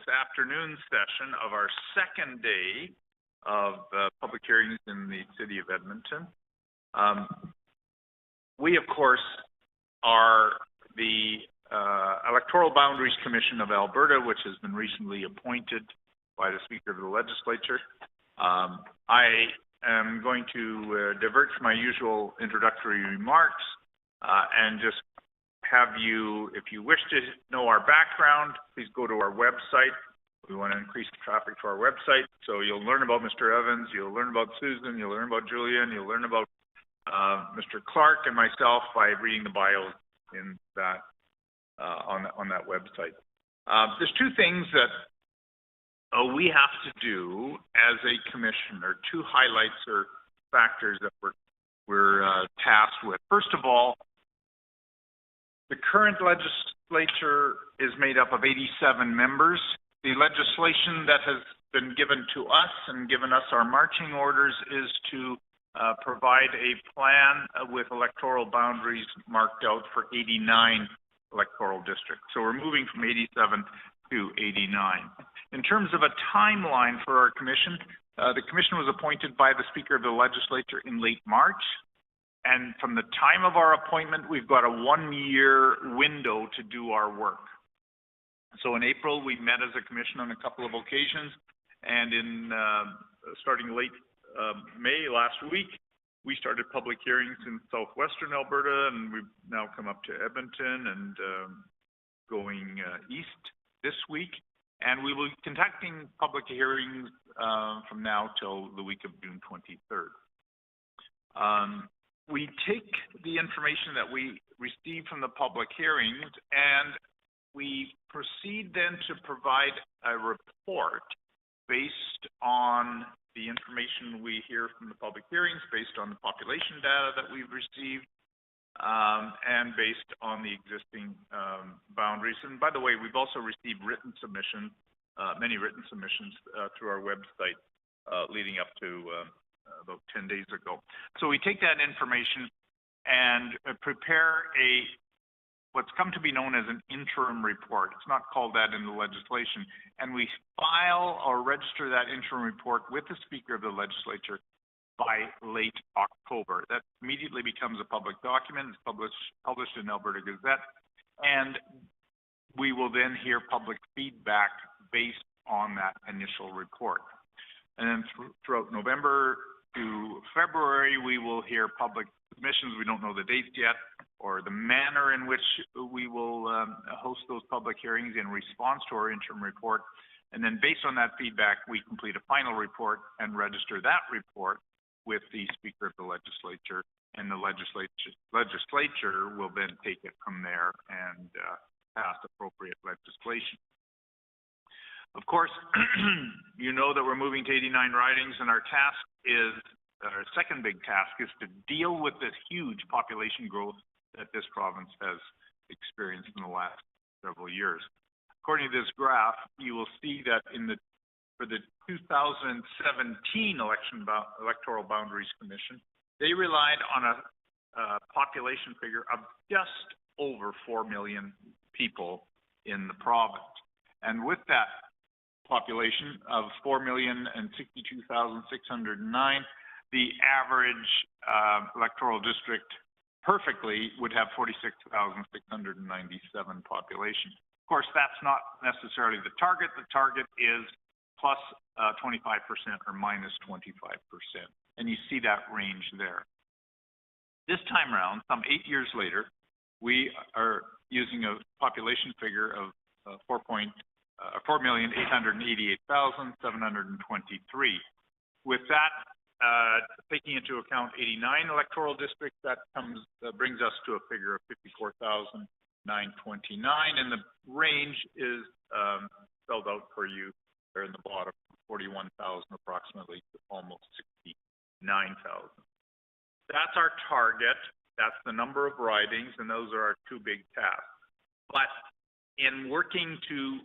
afternoon session of our second day of public hearings in the city of Edmonton. We, of course, are the Electoral Boundaries Commission of Alberta, which has been recently appointed by the Speaker of the Legislature. I am going to divert from my usual introductory remarks and just have you, if you wish to know our background, please go to our website. We want to increase the traffic to our website. So you'll learn about Mr. Evans, you'll learn about Susan, you'll learn about Julian, you'll learn about Mr. Clark and myself by reading the bios in that on that website. There's two things that we have to do as a commission, or two highlights or factors that we're tasked with. First of all, the current legislature is made up of 87 members. The legislation that has been given to us and given us our marching orders is to provide a plan with electoral boundaries marked out for 89 electoral districts. So we're moving from 87 to 89. In terms of a timeline for our commission, the commission was appointed by the Speaker of the Legislature in late March. And from the time of our appointment, we've got a 1-year window to do our work. So in April, we met as a commission on a couple of occasions. And in starting late May last week, we started public hearings in southwestern Alberta, and we've now come up to Edmonton and going east this week. And we will be conducting public hearings from now till the week of June 23rd. We take the information that we receive from the public hearings and we proceed then to provide a report based on the information we hear from the public hearings, based on the population data that we've received, and based on the existing boundaries. And by the way, we've also received written submissions, many written submissions through our website leading up to about 10 days ago. So we take that information and prepare what's come to be known as an interim report. It's not called that in the legislation. And we file or register that interim report with the Speaker of the Legislature by late October. That immediately becomes a public document. It's published in Alberta Gazette. And we will then hear public feedback based on that initial report. And then throughout November to February, we will hear public submissions. We don't know the dates yet, or the manner in which we will host those public hearings in response to our interim report. And then based on that feedback, we complete a final report and register that report with the Speaker of the Legislature, and the legislature will then take it from there and pass appropriate legislation. Of course, you know that we're moving to 89 ridings, and our second big task is to deal with this huge population growth that this province has experienced in the last several years. According to this graph, you will see that for the 2017 Electoral Boundaries Commission, they relied on a population figure of just over 4 million people in the province. And with that population of 4,062,609, the average electoral district perfectly would have 46,697 population. Of course, that's not necessarily the target. The target is plus 25% or minus 25%. And you see that range there. This time around, some 8 years later, we are using a population figure of 4,888,723. With that, taking into account 89 electoral districts, that brings us to a figure of 54,929, and the range is spelled out for you there in the bottom, 41,000 approximately to almost 69,000. That's our target. That's the number of ridings, and those are our two big tasks. But in working to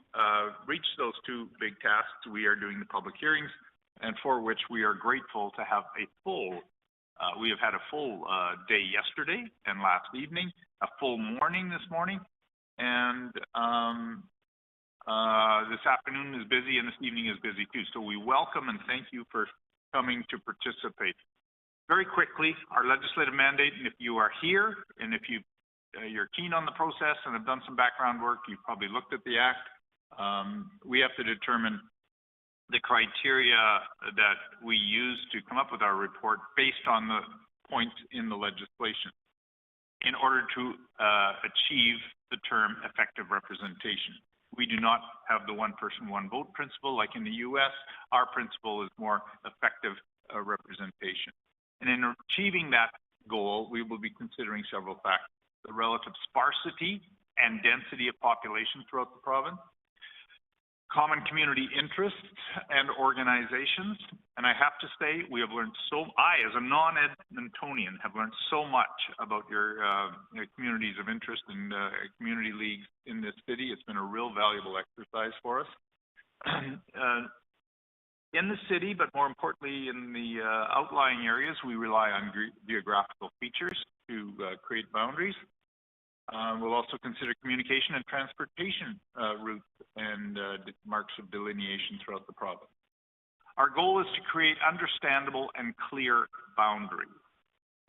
reach those two big tasks, we are doing the public hearings, and for which we are grateful to have we have had a full day yesterday and last evening, a full morning this morning, and This afternoon is busy and this evening is busy too. So we welcome and thank you for coming to participate. Very quickly, our legislative mandate, and if you are here and if you're keen on the process and have done some background work, you've probably looked at the Act. We have to determine the criteria that we use to come up with our report based on the points in the legislation in order to achieve the term effective representation. We do not have the one person, one vote principle like in the US. Our principle is more effective representation. And in achieving that goal, we will be considering several factors: the relative sparsity and density of population throughout the province, common community interests and organizations. And I have to say, we have learned I, as a non-Edmontonian, have learned so much about your communities of interest and community leagues in this city. It's been a real valuable exercise for us. In the city, but more importantly in the outlying areas, we rely on geographical features to create boundaries. We'll also consider communication and transportation routes and marks of delineation throughout the province. Our goal is to create understandable and clear boundaries.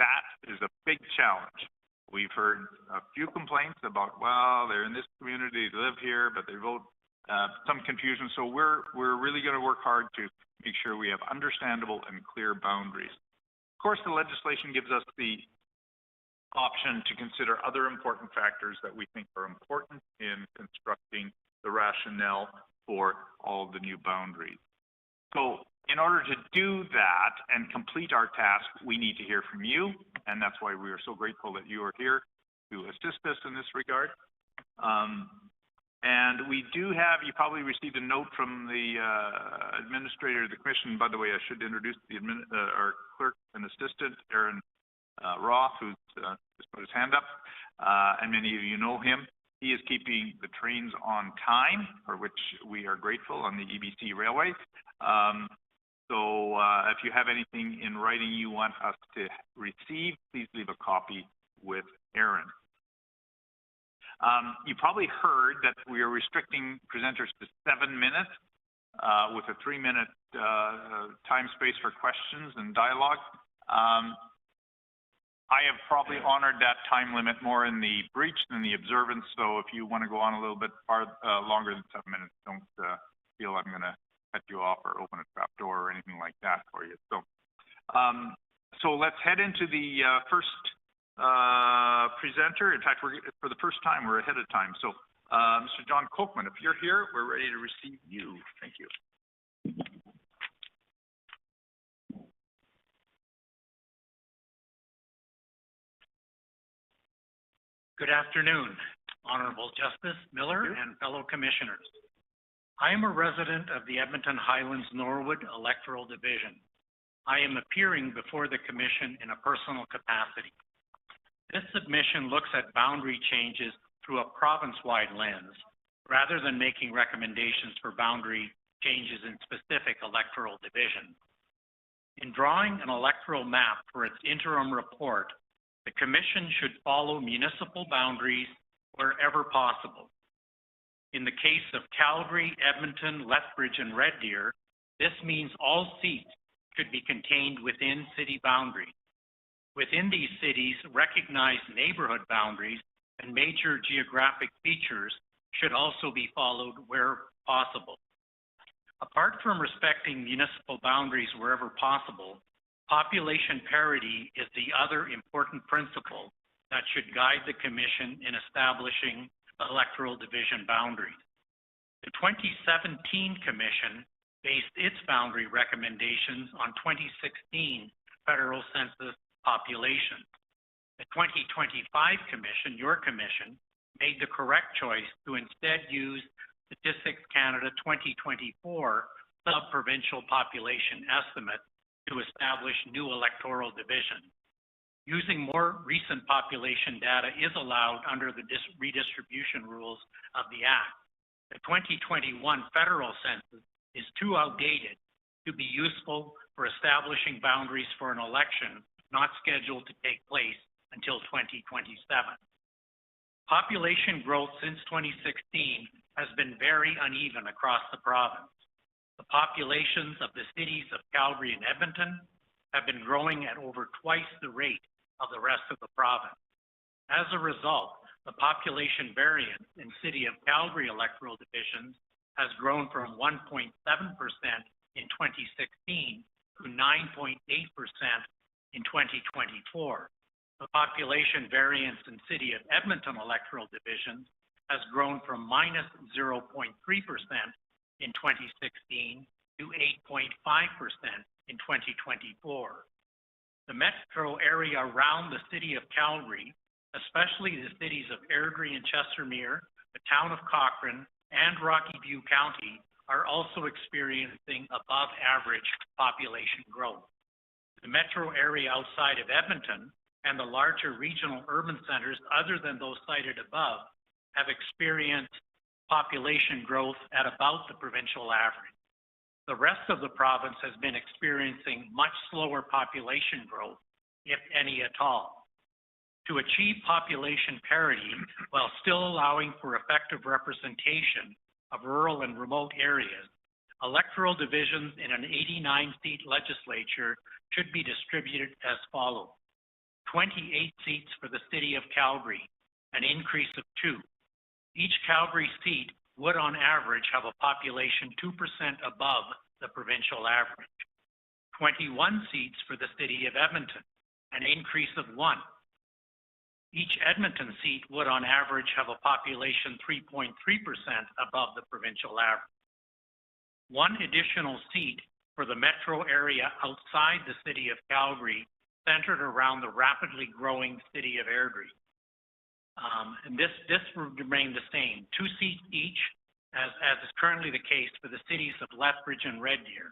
That is a big challenge. We've heard a few complaints about, well, they're in this community, they live here, but they vote, some confusion. So we're really going to work hard to make sure we have understandable and clear boundaries. Of course, the legislation gives us the option to consider other important factors that we think are important in constructing the rationale for all of the new boundaries. So in order to do that and complete our task, we need to hear from you, and that's why we are so grateful that you are here to assist us in this regard. And we do have, you probably received a note from the administrator of the commission. By the way, I should introduce our clerk and assistant, Aaron Roth, who's just put his hand up, and many of you know him. He is keeping the trains on time, for which we are grateful, on the EBC Railway. So if you have anything in writing you want us to receive, please leave a copy with Aaron. You probably heard that we are restricting presenters to 7 minutes with a 3-minute time space for questions and dialogue. I have probably honored that time limit more in the breach than the observance. So if you want to go on a little bit longer than 7 minutes, don't feel I'm going to cut you off or open a trap door or anything like that for you. So, so let's head into the first presenter. In fact, for the first time, we're ahead of time. So, Mr. John Kochman, if you're here, we're ready to receive you. Thank you. Good afternoon, Honorable Justice Miller and fellow commissioners. I am a resident of the Edmonton Highlands Norwood Electoral Division. I am appearing before the Commission in a personal capacity. This submission looks at boundary changes through a province-wide lens, rather than making recommendations for boundary changes in specific electoral divisions. In drawing an electoral map for its interim report, the Commission should follow municipal boundaries wherever possible. In the case of Calgary, Edmonton, Lethbridge, and Red Deer, this means all seats should be contained within city boundaries. Within these cities, recognized neighborhood boundaries and major geographic features should also be followed where possible. Apart from respecting municipal boundaries wherever possible, population parity is the other important principle that should guide the Commission in establishing electoral division boundaries. The 2017 Commission based its boundary recommendations on 2016 federal census population. The 2025 Commission, your Commission, made the correct choice to instead use Statistics Canada 2024 sub-provincial population estimate to establish new electoral divisions. Using more recent population data is allowed under the redistribution rules of the Act. The 2021 federal census is too outdated to be useful for establishing boundaries for an election not scheduled to take place until 2027. Population growth since 2016 has been very uneven across the province. The populations of the cities of Calgary and Edmonton have been growing at over twice the rate of the rest of the province. As a result, the population variance in City of Calgary electoral divisions has grown from 1.7% in 2016 to 9.8% in 2024. The population variance in City of Edmonton electoral divisions has grown from minus 0.3% in 2016 to 8.5% in 2024. The metro area around the City of Calgary, especially the cities of Airdrie and Chestermere, the town of Cochrane, and Rocky View County, are also experiencing above average population growth. The metro area outside of Edmonton and the larger regional urban centers other than those cited above have experienced population growth at about the provincial average. The rest of the province has been experiencing much slower population growth, if any at all. To achieve population parity while still allowing for effective representation of rural and remote areas, electoral divisions in an 89-seat legislature should be distributed as follows. 28 seats for the City of Calgary, an increase of 2. Each Calgary seat would on average have a population 2% above the provincial average. 21 seats for the City of Edmonton, an increase of 1. Each Edmonton seat would on average have a population 3.3% above the provincial average. 1 additional seat for the metro area outside the City of Calgary, centered around the rapidly growing City of Airdrie. And this will remain the same, 2 seats each, as is currently the case for the cities of Lethbridge and Red Deer.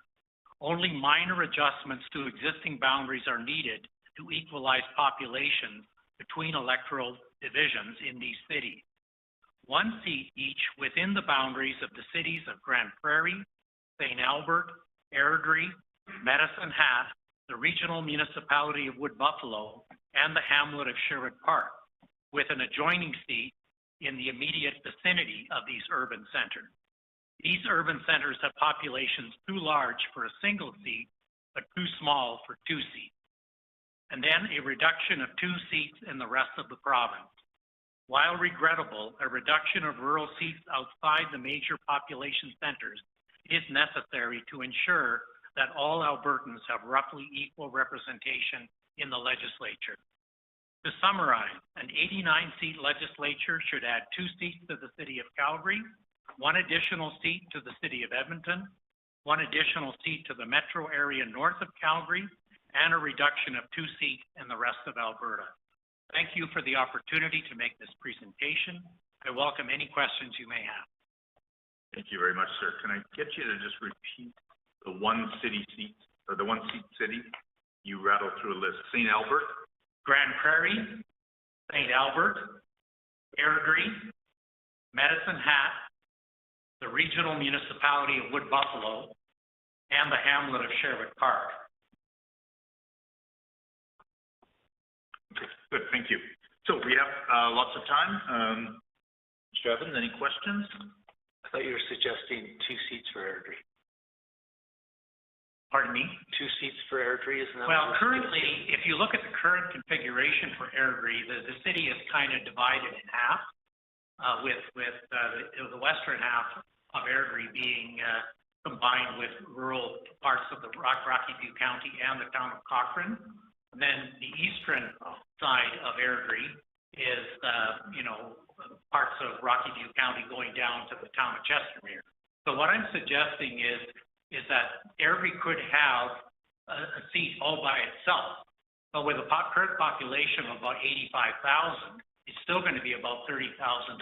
Only minor adjustments to existing boundaries are needed to equalize populations between electoral divisions in these cities. 1 seat each within the boundaries of the cities of Grand Prairie, St. Albert, Airdrie, Medicine Hat, the regional municipality of Wood Buffalo, and the hamlet of Sherwood Park, with an adjoining seat in the immediate vicinity of these urban centers. These urban centers have populations too large for a single seat, but too small for 2 seats. And then a reduction of 2 seats in the rest of the province. While regrettable, a reduction of rural seats outside the major population centers is necessary to ensure that all Albertans have roughly equal representation in the legislature. To summarize, an 89-seat legislature should add 2 seats to the City of Calgary, 1 additional seat to the City of Edmonton, 1 additional seat to the metro area north of Calgary, and a reduction of 2 seats in the rest of Alberta. Thank you for the opportunity to make this presentation. I welcome any questions you may have. Thank you very much, sir. Can I get you to just repeat the 1 city seat, or the 1 seat city? You rattled through a list. St. Albert, Grand Prairie, St. Albert, Airdrie, Medicine Hat, the regional municipality of Wood Buffalo, and the hamlet of Sherwood Park. Okay, good, thank you. So we have lots of time. Mr. Evans, any questions? I thought you were suggesting 2 seats for Airdrie. Pardon me? 2 seats for Airdrie, isn't that? Well, currently, if you look at the current configuration for Airdrie, the city is kind of divided in half, with the western half of Airdrie being combined with rural parts of the Rocky View County and the town of Cochrane. And then the eastern side of Airdrie is, parts of Rocky View County going down to the town of Chestermere. So what I'm suggesting is that Airdrie could have a seat all by itself, but with a current population of about 85,000, it's still going to be about 30,000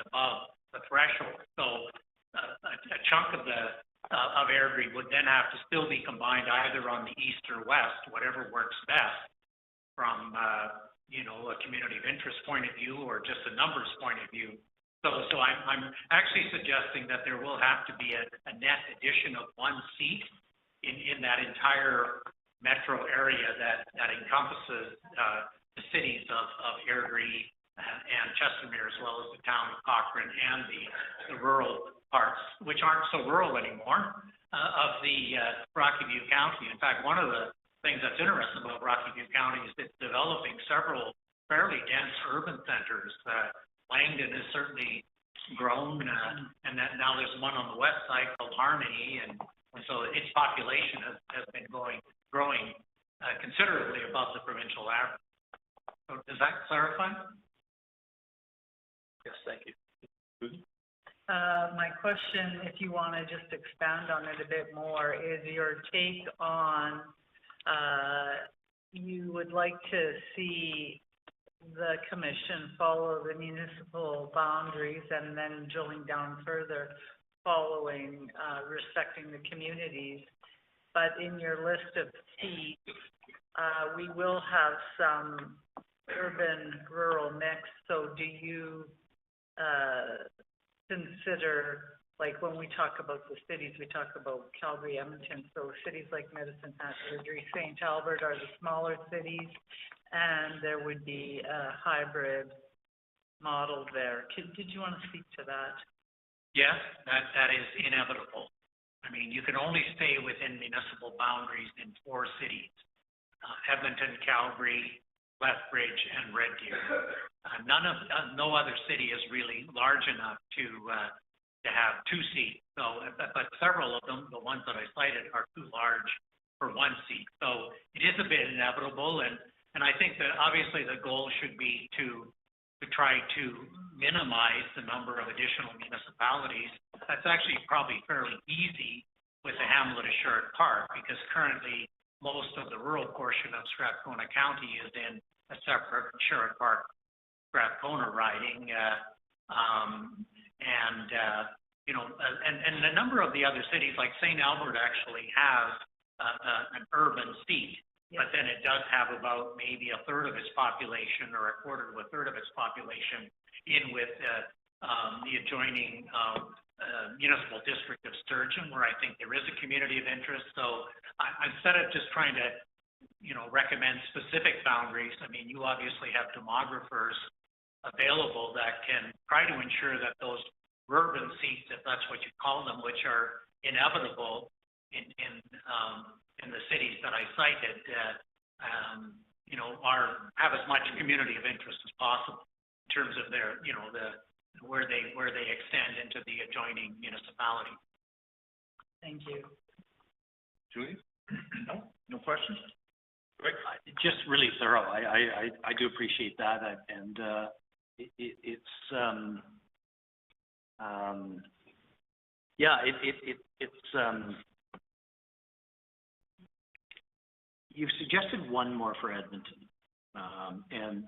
above the threshold. So a chunk of Airdrie would then have to still be combined either on the east or west, whatever works best from a community of interest point of view or just a numbers point of view. So I'm actually suggesting that there will have to be a net addition of 1 seat in that entire metro area that encompasses the cities of Airdrie and Chestermere, as well as the town of Cochrane and the rural parts, which aren't so rural anymore, of the Rocky View County. In fact, one of the things that's interesting about Rocky View County is it's developing several fairly dense urban centers. Langdon has certainly grown, and that now there's one on the west side called Harmony, and so its population has been growing considerably above the provincial average. So does that clarify? Yes, thank you. My question, if you want to just expand on it a bit more, is your take on, you would like to see the commission follow the municipal boundaries and then drilling down further, following, respecting the communities. But in your list of seats, we will have some urban-rural mix. So do you consider, like when we talk about the cities, we talk about Calgary, Edmonton, so cities like Medicine Hat, Airdrie, St. Albert are the smaller cities, and there would be a hybrid model there. Did you want to speak to that? Yes, that is inevitable. I mean, you can only stay within municipal boundaries in 4 cities, Edmonton, Calgary, Lethbridge, and Red Deer. No other city is really large enough to have 2 seats. So, but several of them, the ones that I cited, are too large for 1 seat. So it is a bit inevitable, and I think that obviously the goal should be to try to minimize the number of additional municipalities. That's actually probably fairly easy with the hamlet of Sherwood Park, because currently most of the rural portion of Strathcona County is in a separate Sherwood Park Strathcona riding, and a number of the other cities, like St. Albert, actually have an urban seat. Yes. But then it does have about maybe a third of its population or a quarter to a third of its population in with the adjoining municipal district of Sturgeon, where I think there is a community of interest. So instead of just trying to, recommend specific boundaries, I mean, you obviously have demographers available that can try to ensure that those urban seats, if that's what you call them, which are inevitable in the cities that I cited, have as much community of interest as possible in terms of their, where they extend into the adjoining municipality. Thank you. Julie? No questions? Great. Just really thorough. I do appreciate that, and it's you've suggested one more for Edmonton,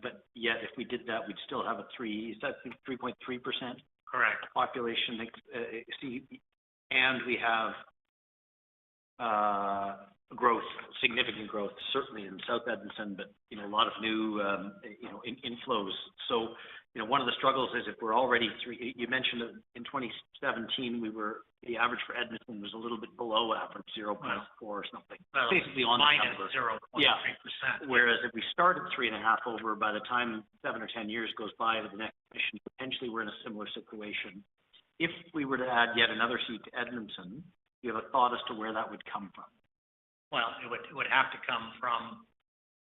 but yet if we did that, we'd still have a 3.3% correct population. And we have significant growth, certainly in South Edmonton, but a lot of new inflows. So one of the struggles is if we're already you mentioned that in 2017 the average for Edmonton was a little bit below average, 0.4 or something. Well, basically on minus the 0.3%. Yeah. Whereas if we start at 3.5 over, by the time 7 or 10 years goes by to the next mission, potentially we're in a similar situation. If we were to add yet another seat to Edmonton, do you have a thought as to where that would come from? Well, it would have to come from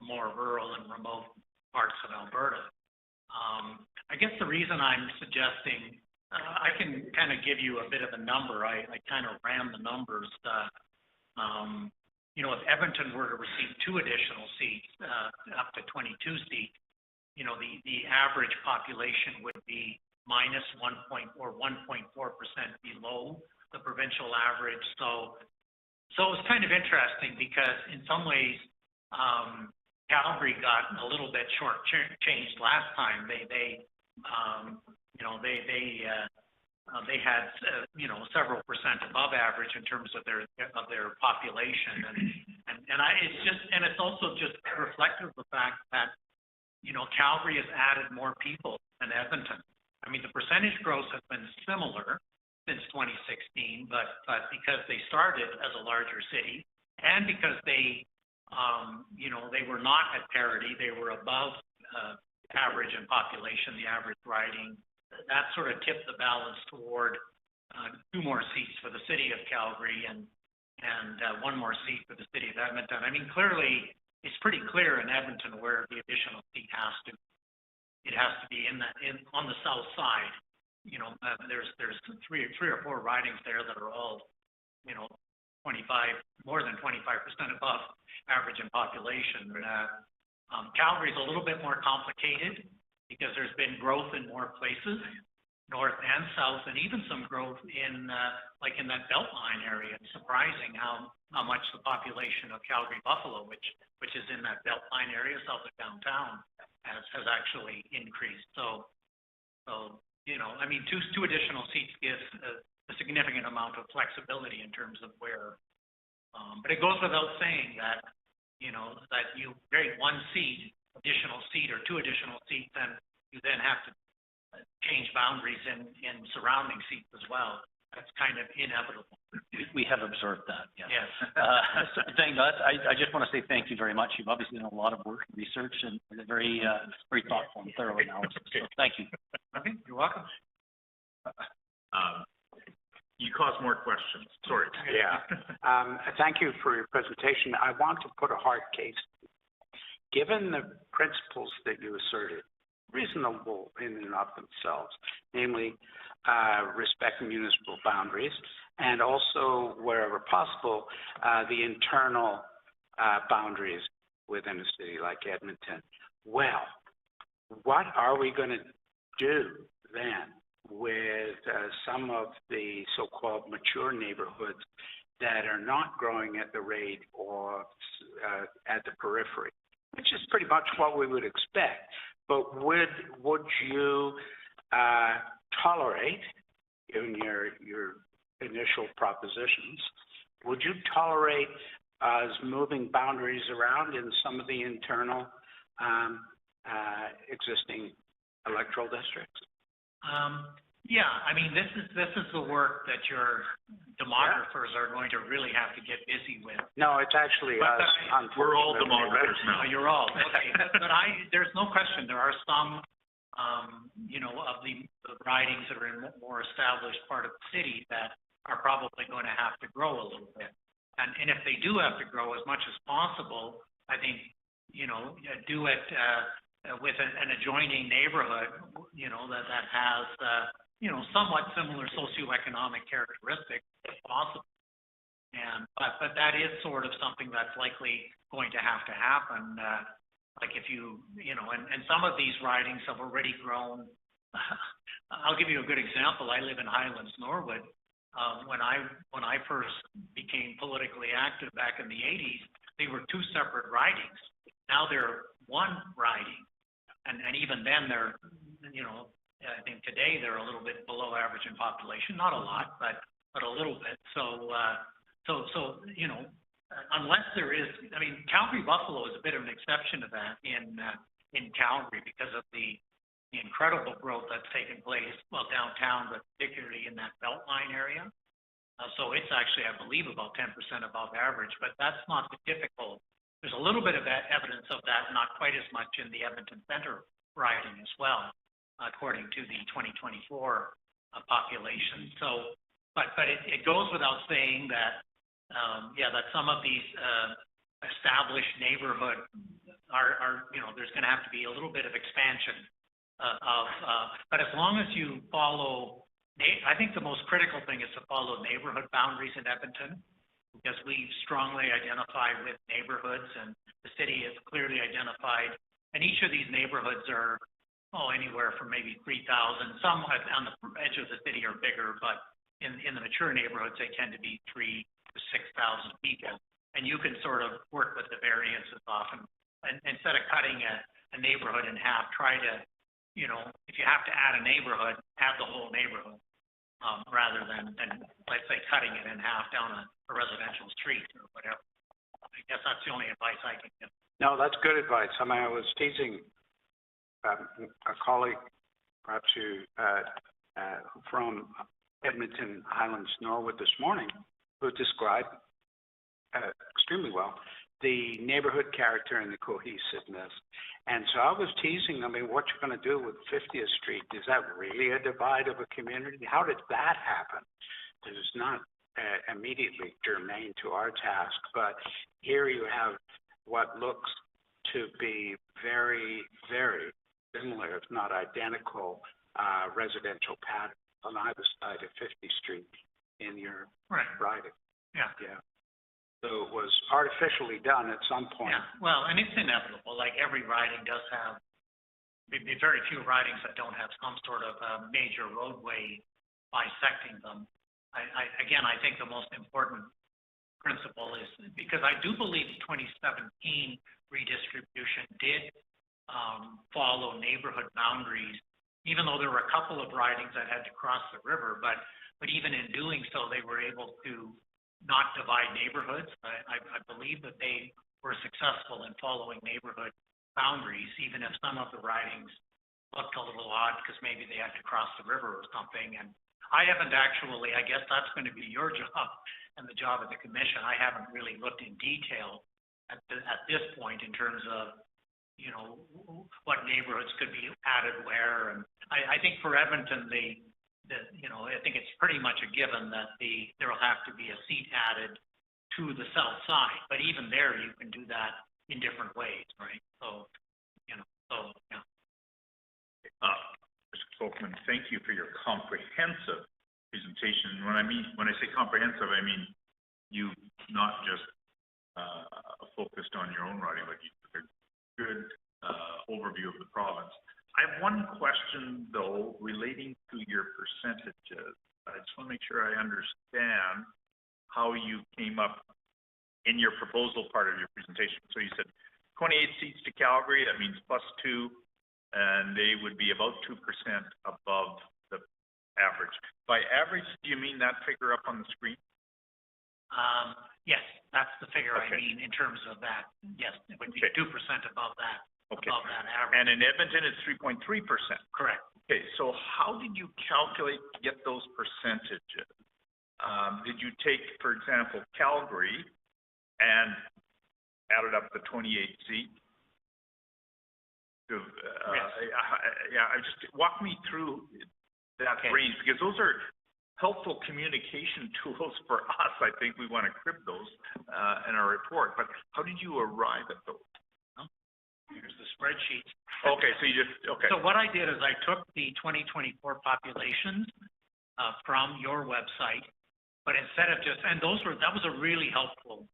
more rural and remote parts of Alberta. I guess the reason I'm suggesting, I can kind of give you a bit of a number. I kind of ran the numbers. If Edmonton were to receive 2 additional seats, up to 22 seats, the average population would be minus 1.4% below the provincial average. So it's kind of interesting because in some ways, Calgary got a little bit short-changed last time. They had several percent above average in terms of their population, and it's also just reflective of the fact that Calgary has added more people than Edmonton. I mean, the percentage growth has been similar since 2016, but because they started as a larger city and because they were not at parity, they were above average in population, the average riding, that sort of tipped the balance toward 2 more seats for the city of Calgary and 1 more seat for the city of Edmonton. I mean, clearly, it's pretty clear in Edmonton where the additional seat has to be on the south side. You know, there's 3 or 4 ridings there that are all, you know, more than 25% above average in population. Calgary's a little bit more complicated because there's been growth in more places, north and south, and even some growth in like in that Beltline area. It's surprising how much the population of Calgary Buffalo, which is in that Beltline area south of downtown, has actually increased. So you know, I mean, two additional seats gives a significant amount of flexibility in terms of where. But it goes without saying that, you know, that you create 1 additional seat or 2 additional seats, and you then have to change boundaries in surrounding seats as well. That's kind of inevitable. We have observed that, yes. Yes. So, I just want to say thank you very much. You've obviously done a lot of work and research and very thoughtful and thorough analysis. So thank you. Okay, you're welcome. You caused more questions. Sorry. Yeah. Thank you for your presentation. I want to put a hard case. Given the principles that you asserted, reasonable in and of themselves, namely respecting municipal boundaries, and also, wherever possible, the internal boundaries within a city like Edmonton. Well, what are we going to do then with some of the so-called mature neighborhoods that are not growing at the rate or at the periphery, which is pretty much what we would expect? But would you tolerate, in your initial propositions, would you tolerate us moving boundaries around in some of the internal existing electoral districts? Yeah, I mean, this is the work that your demographers are going to really have to get busy with. No, it's actually us. We're all demographers now. You're all, okay. But there's no question, there are some, you know, of the ridings that are in more established part of the city that are probably going to have to grow a little bit. And if they do have to grow as much as possible, I think, you know, do it with an adjoining neighborhood, you know, that has, you know, somewhat similar socioeconomic characteristics, if possible. But that is sort of something that's likely going to happen. Like if you know, and some of these ridings have already grown. I'll give you a good example. I live in Highlands, Norwood. When I first became politically active back in the 80s, they were 2 separate ridings. Now they're 1 riding, and even then they're, you know, I think today they're a little bit below average in population, not a lot, but a little bit. So you know, unless there is, I mean, Calgary Buffalo is a bit of an exception to that in Calgary because of the incredible growth that's taken place, well, downtown, but particularly in that Beltline area. So it's actually, I believe, about 10% above average, but that's not the typical. There's a little bit of that evidence of that, not quite as much in the Edmonton Center riding as well, according to the 2024 population. So, but it goes without saying that, that some of these established neighborhood are, you know, there's going to have to be a little bit of expansion but as long as you follow, I think the most critical thing is to follow neighborhood boundaries in Edmonton, because we strongly identify with neighborhoods, and the city is clearly identified, and each of these neighborhoods are anywhere from maybe 3,000. Some on the edge of the city are bigger, but in the mature neighborhoods, they tend to be 3,000 to 6,000 people. And you can sort of work with the variances often. And instead of cutting a neighborhood in half, try to, you know, if you have to add a neighborhood, add the whole neighborhood, rather than, let's say, cutting it in half down a residential street or whatever. I guess that's the only advice I can give. No, that's good advice. I mean, I was teasing a colleague, perhaps who from Edmonton, Highlands, Norwood this morning, who described extremely well the neighborhood character and the cohesiveness. And so I was teasing, I mean, what you're going to do with 50th Street? Is that really a divide of a community? How did that happen? It is not immediately germane to our task, but here you have what looks to be very, very similar, if not identical, residential pattern on either side of 50th Street in your Right. riding. Yeah. Yeah. So it was artificially done at some point. Yeah, well, and it's inevitable, like every riding does have, there'd be very few ridings that don't have some sort of major roadway bisecting them. Again, I think the most important principle is, because I do believe 2017 redistribution did follow neighborhood boundaries, even though there were a couple of ridings that had to cross the river, but even in doing so, they were able to not divide neighborhoods. I believe that they were successful in following neighborhood boundaries, even if some of the ridings looked a little odd because maybe they had to cross the river or something. And I haven't actually, I guess that's going to be your job and the job of the commission. I haven't really looked in detail at this point in terms of, you know, what neighborhoods could be added where. And I think for Edmonton, you know, I think it's pretty much a given that there will have to be a seat added to the south side. But even there, you can do that in different ways, right? So, you know, yeah. Mr. Folkman, thank you for your comprehensive presentation. When I say comprehensive, I mean you not just focused on your own riding, but you took a good overview of the province. I have one question, though, relating to your percentages. I just want to make sure I understand how you came up in your proposal part of your presentation. So you said 28 seats to Calgary, that means +2, and they would be about 2% above the average. By average, do you mean that figure up on the screen? Yes, that's the figure I Okay. mean in terms of that. Yes, it would be Okay. 2% above that. Okay. Above that average. And in Edmonton, it's 3.3%. Correct. Okay, so how did you calculate, get those percentages? Did you take, for example, Calgary and added up the 28 seats? Just walk me through that Okay. range, because those are helpful communication tools for us. I think we want to crib those in our report, but how did you arrive at those? Here's the spreadsheet. Okay, so you just, okay. So what I did is I took the 2024 populations from your website, but instead of just, and that was a really helpful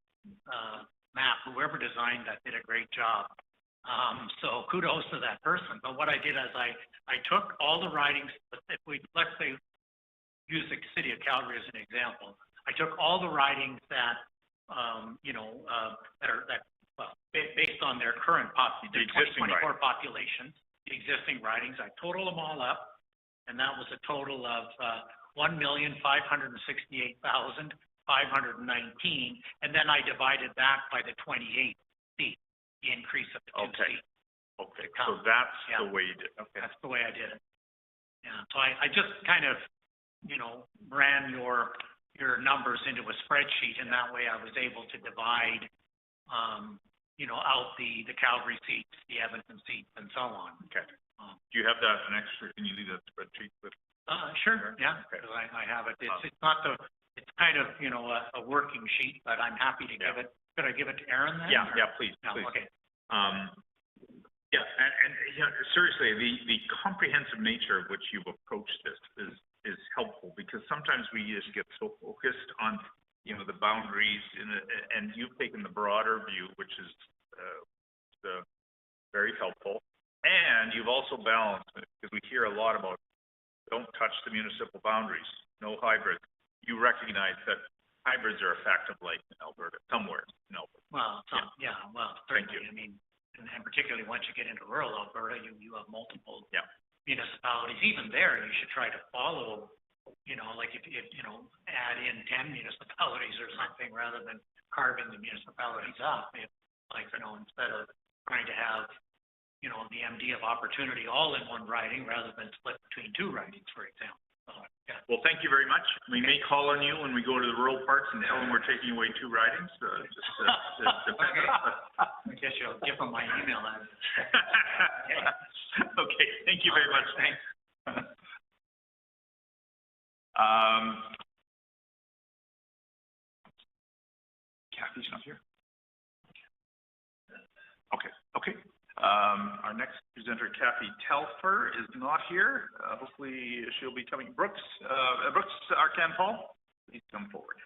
map. Whoever designed that did a great job. So kudos to that person. But what I did is I took all the ridings, if we, let's say, use the city of Calgary as an example. I took all the ridings that, based on their current the existing 2024 population, the existing ridings, I totaled them all up, and that was a total of 1,568,519, and then I divided that by the 28 seats, the increase of the 2 seats. Okay, so that's Yeah. the way you did, okay. That's the way I did it. Yeah, so I just kind of, ran your numbers into a spreadsheet, and that way I was able to divide, out the Calgary seats, the Edmonton seats, and so on. Okay. Do you have that an extra, can you leave that spreadsheet with? Sure, yeah, Okay. because I have it. It's not it's kind of, a working sheet, but I'm happy to give it. Could I give it to Aaron then? Yeah, or- yeah, please, No, please. okay. Yeah, and seriously, the comprehensive nature of which you've approached this is helpful, because sometimes we just get so focused on, the boundaries, and you've taken the broader view, which is very helpful. And you've also balanced it, because we hear a lot about don't touch the municipal boundaries, no hybrids. You recognize that hybrids are a fact of life in Alberta, somewhere in Alberta. Well, well, Thank certainly. you. I mean, and particularly once you get into rural Alberta, you have multiple Yeah. municipalities. Even there, you should try to follow, like if add in 10 municipalities or something rather than carving the municipalities up. Instead of trying to have, the MD of opportunity all in one riding rather than split between 2 ridings, for example. Yeah. Well, thank you very much. We may call on you when we go to the rural parts and tell them we're taking away 2 ridings, depend on, I guess you'll give them my email address. Okay, thank you very much. Thanks. Kathy's not here. Okay. Our next presenter, Kathy Telfer, is not here. Hopefully she'll be coming. Brooks Arcan Paul, please come forward.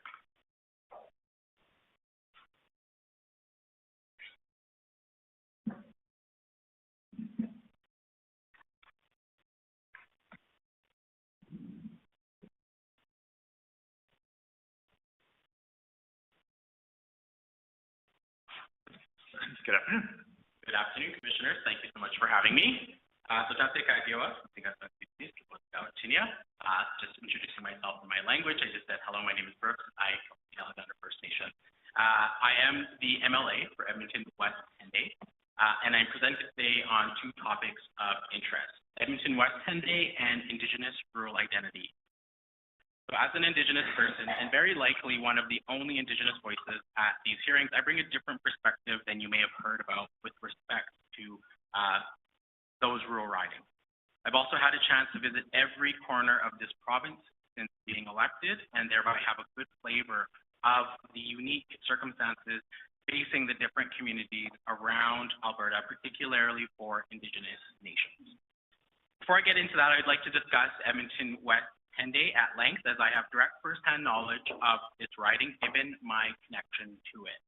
Good afternoon. Good afternoon, Commissioners. Thank you so much for having me. Just introducing myself in my language, I just said, hello, my name is Brooks. I come from the Alexander First Nation. I am the MLA for Edmonton West Henday, and I'm presenting today on 2 topics of interest, Edmonton West Henday and Indigenous rural identity. So as an Indigenous person, and very likely one of the only Indigenous voices at these hearings, I bring a different perspective than you may have heard about with respect to those rural ridings. I've also had a chance to visit every corner of this province since being elected, and thereby have a good flavor of the unique circumstances facing the different communities around Alberta, particularly for Indigenous nations. Before I get into that, I'd like to discuss Edmonton West Henday at length, as I have direct first-hand knowledge of its riding, given my connection to it.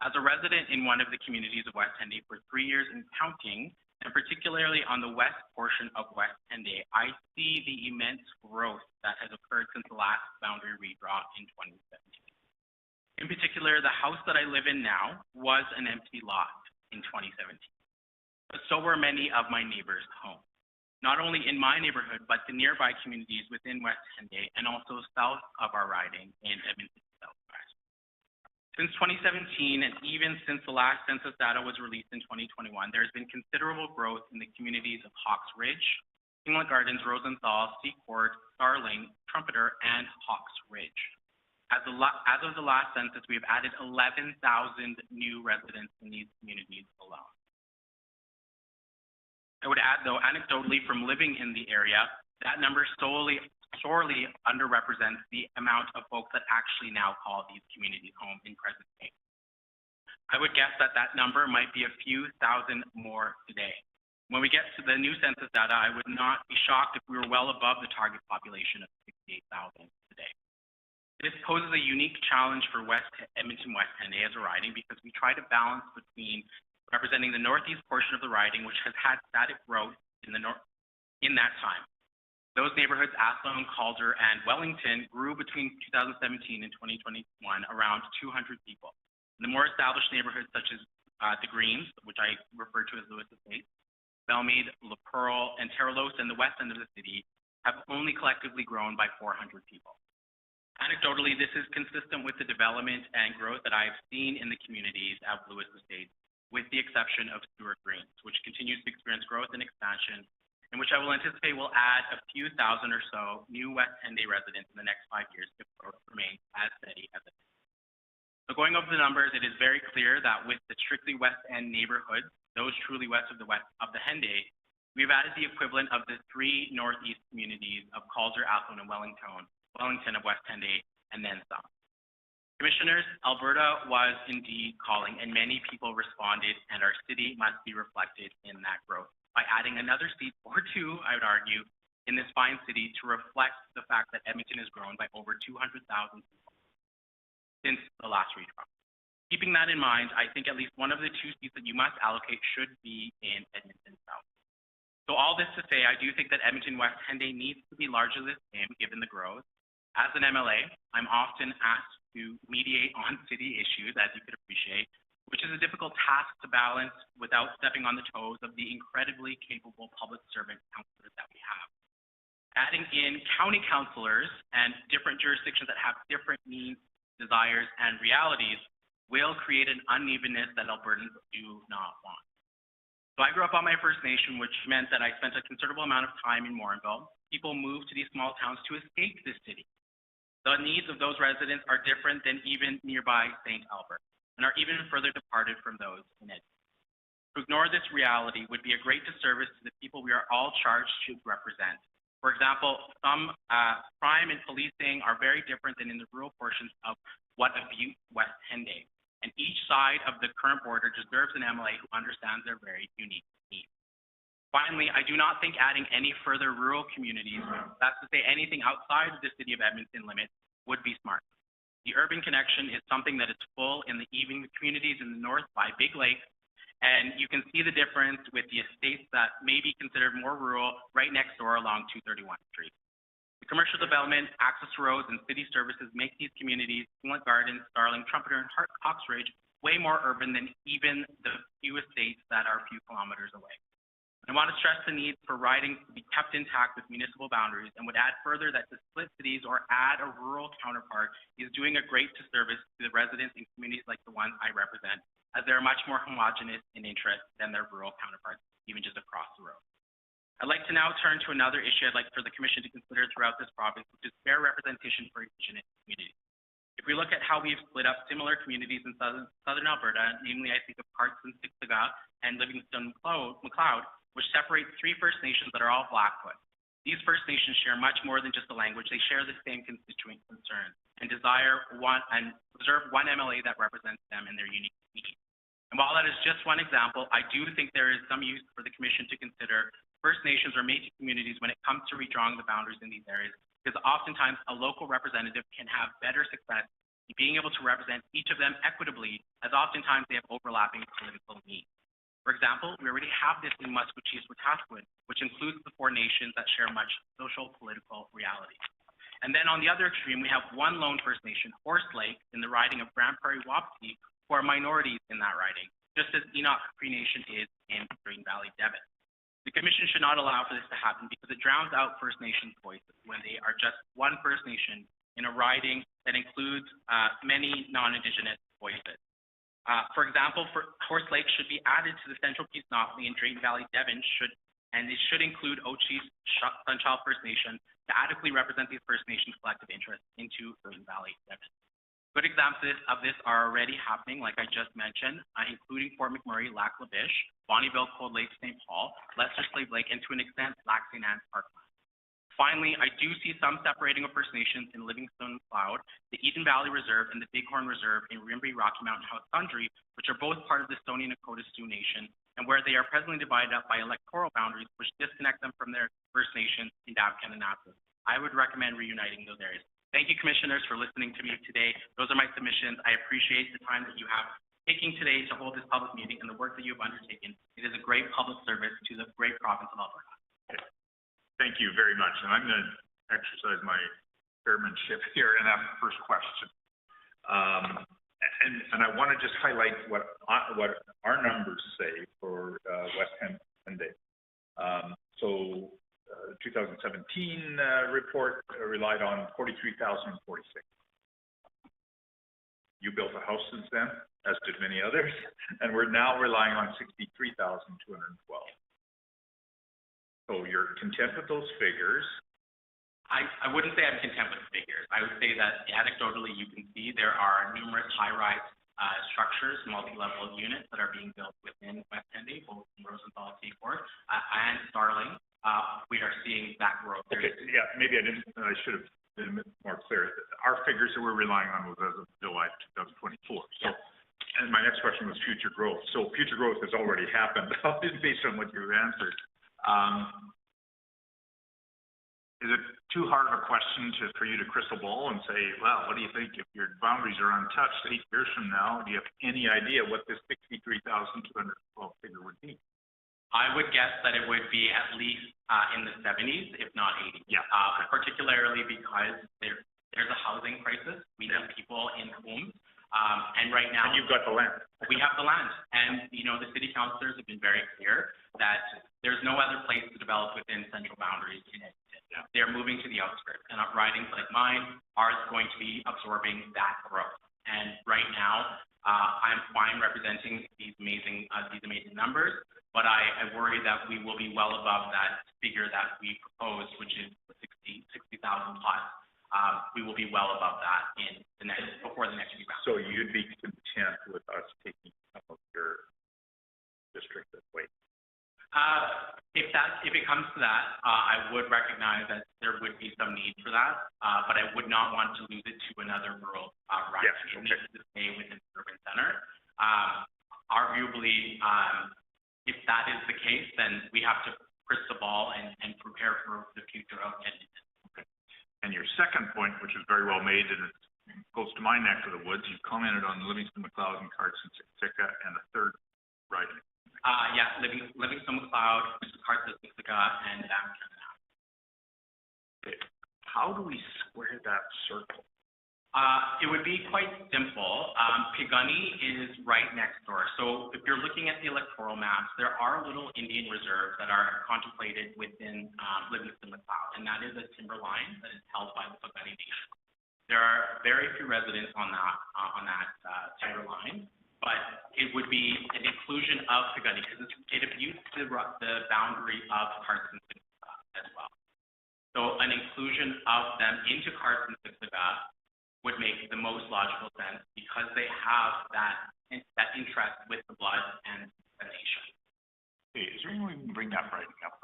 As a resident in one of the communities of West Henday for 3 years and counting, and particularly on the west portion of West Henday, I see the immense growth that has occurred since the last boundary redraw in 2017. In particular, the house that I live in now was an empty lot in 2017, but so were many of my neighbors' homes, not only in my neighborhood, but the nearby communities within West Henday and also south of our riding in Edmonton Southwest. Since 2017, and even since the last census data was released in 2021, there has been considerable growth in the communities of Hawks Ridge, Kinglet Gardens, Rosenthal, Seacourt, Starling, Trumpeter, and Hawks Ridge. As of the last census, we have added 11,000 new residents in these communities alone. I would add, though, anecdotally from living in the area, that number sorely underrepresents the amount of folks that actually now call these communities home in present day. I would guess that number might be a few thousand more today. When we get to the new census data, I would not be shocked if we were well above the target population of 68,000 today. This poses a unique challenge for Edmonton West Henday as a riding, because we try to balance between representing the northeast portion of the riding, which has had static growth in that time. Those neighborhoods, Athlone, Calder, and Wellington, grew between 2017 and 2021 around 200 people. And the more established neighborhoods such as the Greens, which I refer to as Lewis Estates, Belmead, La Pearl, and Terralos in the west end of the city have only collectively grown by 400 people. Anecdotally, this is consistent with the development and growth that I have seen in the communities of Lewis Estates, with the exception of Stewart Greens, which continues to experience growth and expansion, and which I will anticipate will add a few thousand or so new West Henday residents in the next 5 years if growth remains as steady as it is. So going over the numbers, it is very clear that with the strictly West End neighborhoods, those truly west of the Henday, we've added the equivalent of the 3 northeast communities of Calder, Athlone, and Wellington of West Henday, and then some. Commissioners, Alberta was indeed calling, and many people responded, and our city must be reflected in that growth by adding another seat or 2, I would argue, in this fine city to reflect the fact that Edmonton has grown by over 200,000 people since the last redraw. Keeping that in mind, I think at least one of the 2 seats that you must allocate should be in Edmonton South. So all this to say, I do think that Edmonton West Henday needs to be largely the same given the growth. As an MLA, I'm often asked to mediate on city issues, as you could appreciate, which is a difficult task to balance without stepping on the toes of the incredibly capable public servant councillors that we have. Adding in county councillors and different jurisdictions that have different needs, desires, and realities will create an unevenness that Albertans do not want. So I grew up on my First Nation, which meant that I spent a considerable amount of time in Morinville, people move to these small towns to escape the city. The needs of those residents are different than even nearby St. Albert, and are even further departed from those in Edmonton. To ignore this reality would be a great disservice to the people we are all charged to represent. For example, some crime and policing are very different than in the rural portions of what a Butte, West Henday. And each side of the current border deserves an MLA who understands their very unique needs. Finally, I do not think adding any further rural communities, that's to say anything outside of the city of Edmonton limits, would be smart. The urban connection is something that is full in the communities in the north by Big Lake, and you can see the difference with the estates that may be considered more rural right next door along 231 Street. The commercial development, access to roads, and city services make these communities, Flint Gardens, Starling, Trumpeter, and Hawkesridge, way more urban than even the few estates that are a few kilometers away. I want to stress the need for ridings to be kept intact with municipal boundaries, and would add further that to split cities or add a rural counterpart is doing a great disservice to the residents in communities like the ones I represent, as they are much more homogeneous in interest than their rural counterparts, even just across the road. I'd like to now turn to another issue I'd like for the Commission to consider throughout this province, which is fair representation for Indigenous communities. If we look at how we've split up similar communities in southern Alberta, namely I think of Carson, Siksika, and Livingston McLeod, which separate three First Nations that are all Blackfoot. These First Nations share much more than just a language. They share the same constituent concerns and desire and reserve one MLA that represents them and their unique needs. And while that is just one example, I do think there is some use for the Commission to consider First Nations or Métis communities when it comes to redrawing the boundaries in these areas, because oftentimes a local representative can have better success in being able to represent each of them equitably, as oftentimes they have overlapping political needs. For example, we already have this in Musqueam-Wetaskiwin, which includes the four nations that share much social political reality. And then on the other extreme, we have one lone First Nation, Horse Lake, in the riding of Grand Prairie-Wapiti, who are minorities in that riding, just as Enoch Cree Nation is in Green Valley, Devon. The Commission should not allow for this to happen because it drowns out First Nations voices when they are just one First Nation in a riding that includes many non-Indigenous voices. For example, Horse Lake should be added to the Central Peace Notley and Drayton Valley, Devon, and it should include Ochi's Sunchild First Nation to adequately represent these First Nations collective interests into Drayton Valley, Devon. Good examples of this are already happening, like I just mentioned, including Fort McMurray, Lac La Biche, Bonnyville, Cold Lake, St. Paul, Lester Slave Lake, and to an extent, Lac St. Anne's Parkland. Finally, I do see some separating of First Nations in Livingston McLeod, the Eden Valley Reserve, and the Bighorn Reserve in Rimbey, Rocky Mountain House Sundry, which are both part of the Stoney Nakoda Sioux Nation, and where they are presently divided up by electoral boundaries, which disconnect them from their First Nations in Dabcan and Nassau. I would recommend reuniting those areas. Thank you, Commissioners, for listening to me today. Those are my submissions. I appreciate the time that you have taking today to hold this public meeting and the work that you have undertaken. It is a great public service to the great province of Alberta. Thank you very much. And I'm going to exercise my chairmanship here and ask the first question. And I want to just highlight what our numbers say for West Henday. So 2017 report relied on 43,046. You built a house since then, as did many others, and we're now relying on 63,212. So you're content with those figures? I wouldn't say I'm content with the figures. I would say that anecdotally, you can see there are numerous high-rise structures, multi-level units that are being built within West Henday, both in Rosenthal, Seaforth, and Starling. We are seeing that growth. Okay, yeah, maybe I should have been a bit more clear. Our figures that we're relying on was as of July 2024. So, yeah. And my next question was future growth. So future growth has already happened based on what you answered. Is it too hard of a question for you to crystal ball and say, well, what do you think if your boundaries are untouched 8 years from now? Do you have any idea what this 63,212 figure would be? I would guess that it would be at least in the 70s, if not 80s. Yeah. Particularly because there's a housing crisis. We need people in homes. And right now, and you've got the land. We have the land. And, the city councilors have been very clear that there's no other place to develop within central boundaries in Edmonton. Yeah. They're moving to the outskirts. And ridings like mine are going to be absorbing that growth. And right now, I'm fine representing these amazing numbers, but I worry that we will be well above that figure that we proposed, which is 60,000 plus. We will be well above that before the next round. So you'd be content with us taking some of your district this way? If it comes to that, I would recognize that there would be some need for that, but I would not want to lose it to another rural riding. Yes, It okay. needs to stay within the urban center. Arguably, if that is the case, then we have to crystal ball and prepare for the future of Edmonton. Okay. And your second point, which is very well made, and it goes to my neck of the woods, you commented on Livingston, McLeod, and Carson-Siksika, and the third riding. Livingston, McLeod, Carson-Siksika, and Canada. Okay. How do we square that circle? It would be quite simple. Pigunny is right next door. So if you're looking at the electoral maps, there are little Indian reserves that are contemplated within Livingston, McLeod, and that is a timber line that is held by the Pigunny Nation. There are very few residents on that timber line, but it would be an inclusion of Pigunny because it abuses the boundary of Carson-Siksika as well. So an inclusion of them into Carson-Siksika would make the most logical sense because they have that interest with the blood and the nation. Okay, is there any way we can bring that writing up?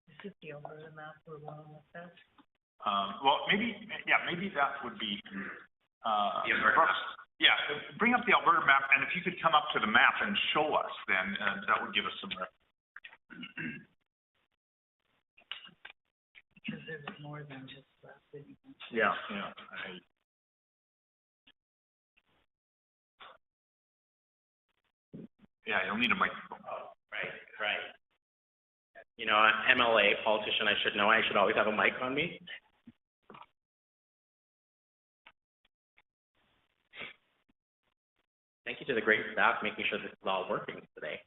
Is it the Alberta map we're along with that? Well, maybe that would be, The Alberta map. Yeah, bring up the Alberta map, and if you could come up to the map and show us, then that would give us some. Because there's more than just that. Yeah. Yeah, you'll need a microphone. Oh, right. You know, an MLA politician, I should know. I should always have a mic on me. Thank you to the great staff making sure this is all working today.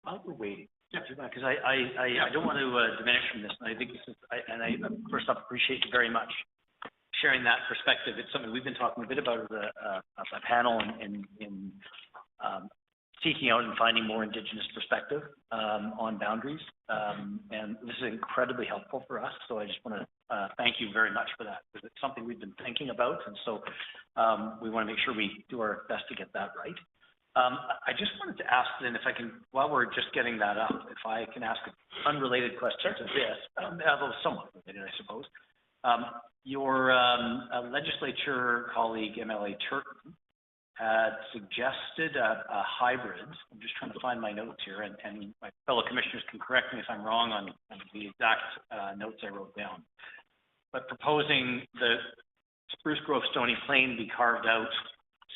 While we're waiting, because I don't want to diminish from this, and I think this is, I first off appreciate you very much sharing that perspective. It's something we've been talking a bit about as a panel in seeking out and finding more Indigenous perspective on boundaries, and this is incredibly helpful for us. So I just want to thank you very much for that, because it's something we've been thinking about, and so we want to make sure we do our best to get that right. I just wanted to ask then if I can, while we're just getting that up, if I can ask an unrelated question to this, although somewhat related, I suppose. Your legislature colleague, MLA Turton, had suggested a hybrid. I'm just trying to find my notes here, and my fellow commissioners can correct me if I'm wrong on the exact notes I wrote down. But proposing the Spruce Grove Stony Plain be carved out,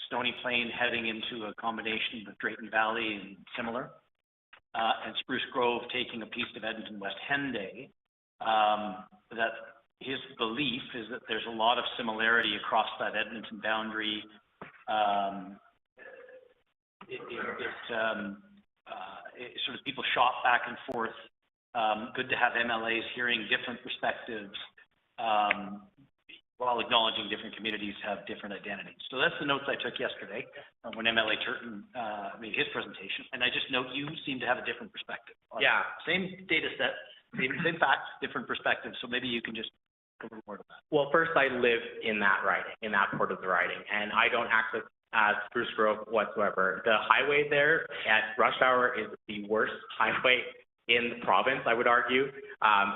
Stony Plain heading into a combination with Drayton Valley and similar, and Spruce Grove taking a piece of Edmonton West Henday, that his belief is that there's a lot of similarity across that Edmonton boundary. Sort of people shop back and forth. Good to have MLAs hearing different perspectives, while acknowledging different communities have different identities. So that's the notes I took yesterday when MLA Turton made his presentation. And I just note you seem to have a different perspective. Yeah. Same data set, same facts, different perspectives. So maybe you can just go over more of that. Well, first, I live in that riding, in that part of the riding, and I don't access Spruce Grove whatsoever. The highway there at rush hour is the worst highway in the province, I would argue.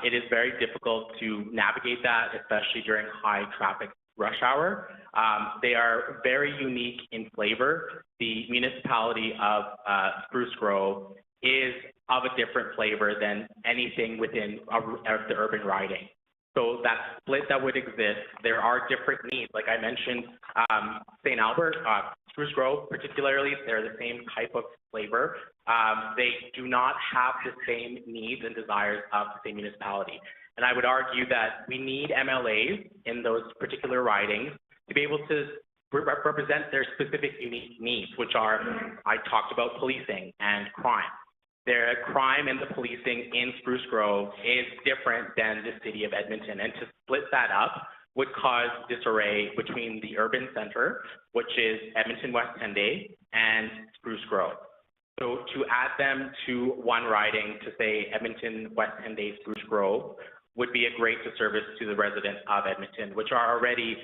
It is very difficult to navigate that, especially during high traffic rush hour. They are very unique in flavor. The municipality of Spruce Grove is of a different flavor than anything within the urban riding. So that split that would exist, there are different needs. Like I mentioned, St. Albert, Spruce Grove particularly, they're the same type of flavor. They do not have the same needs and desires of the same municipality. And I would argue that we need MLAs in those particular ridings to be able to represent their specific unique needs, which are, I talked about policing and crime. Their crime and the policing in Spruce Grove is different than the city of Edmonton, and to split that up would cause disarray between the urban center, which is Edmonton West Henday, and Spruce Grove. So to add them to one riding, to say Edmonton West Henday, Spruce Grove, would be a great disservice to the residents of Edmonton, which are already,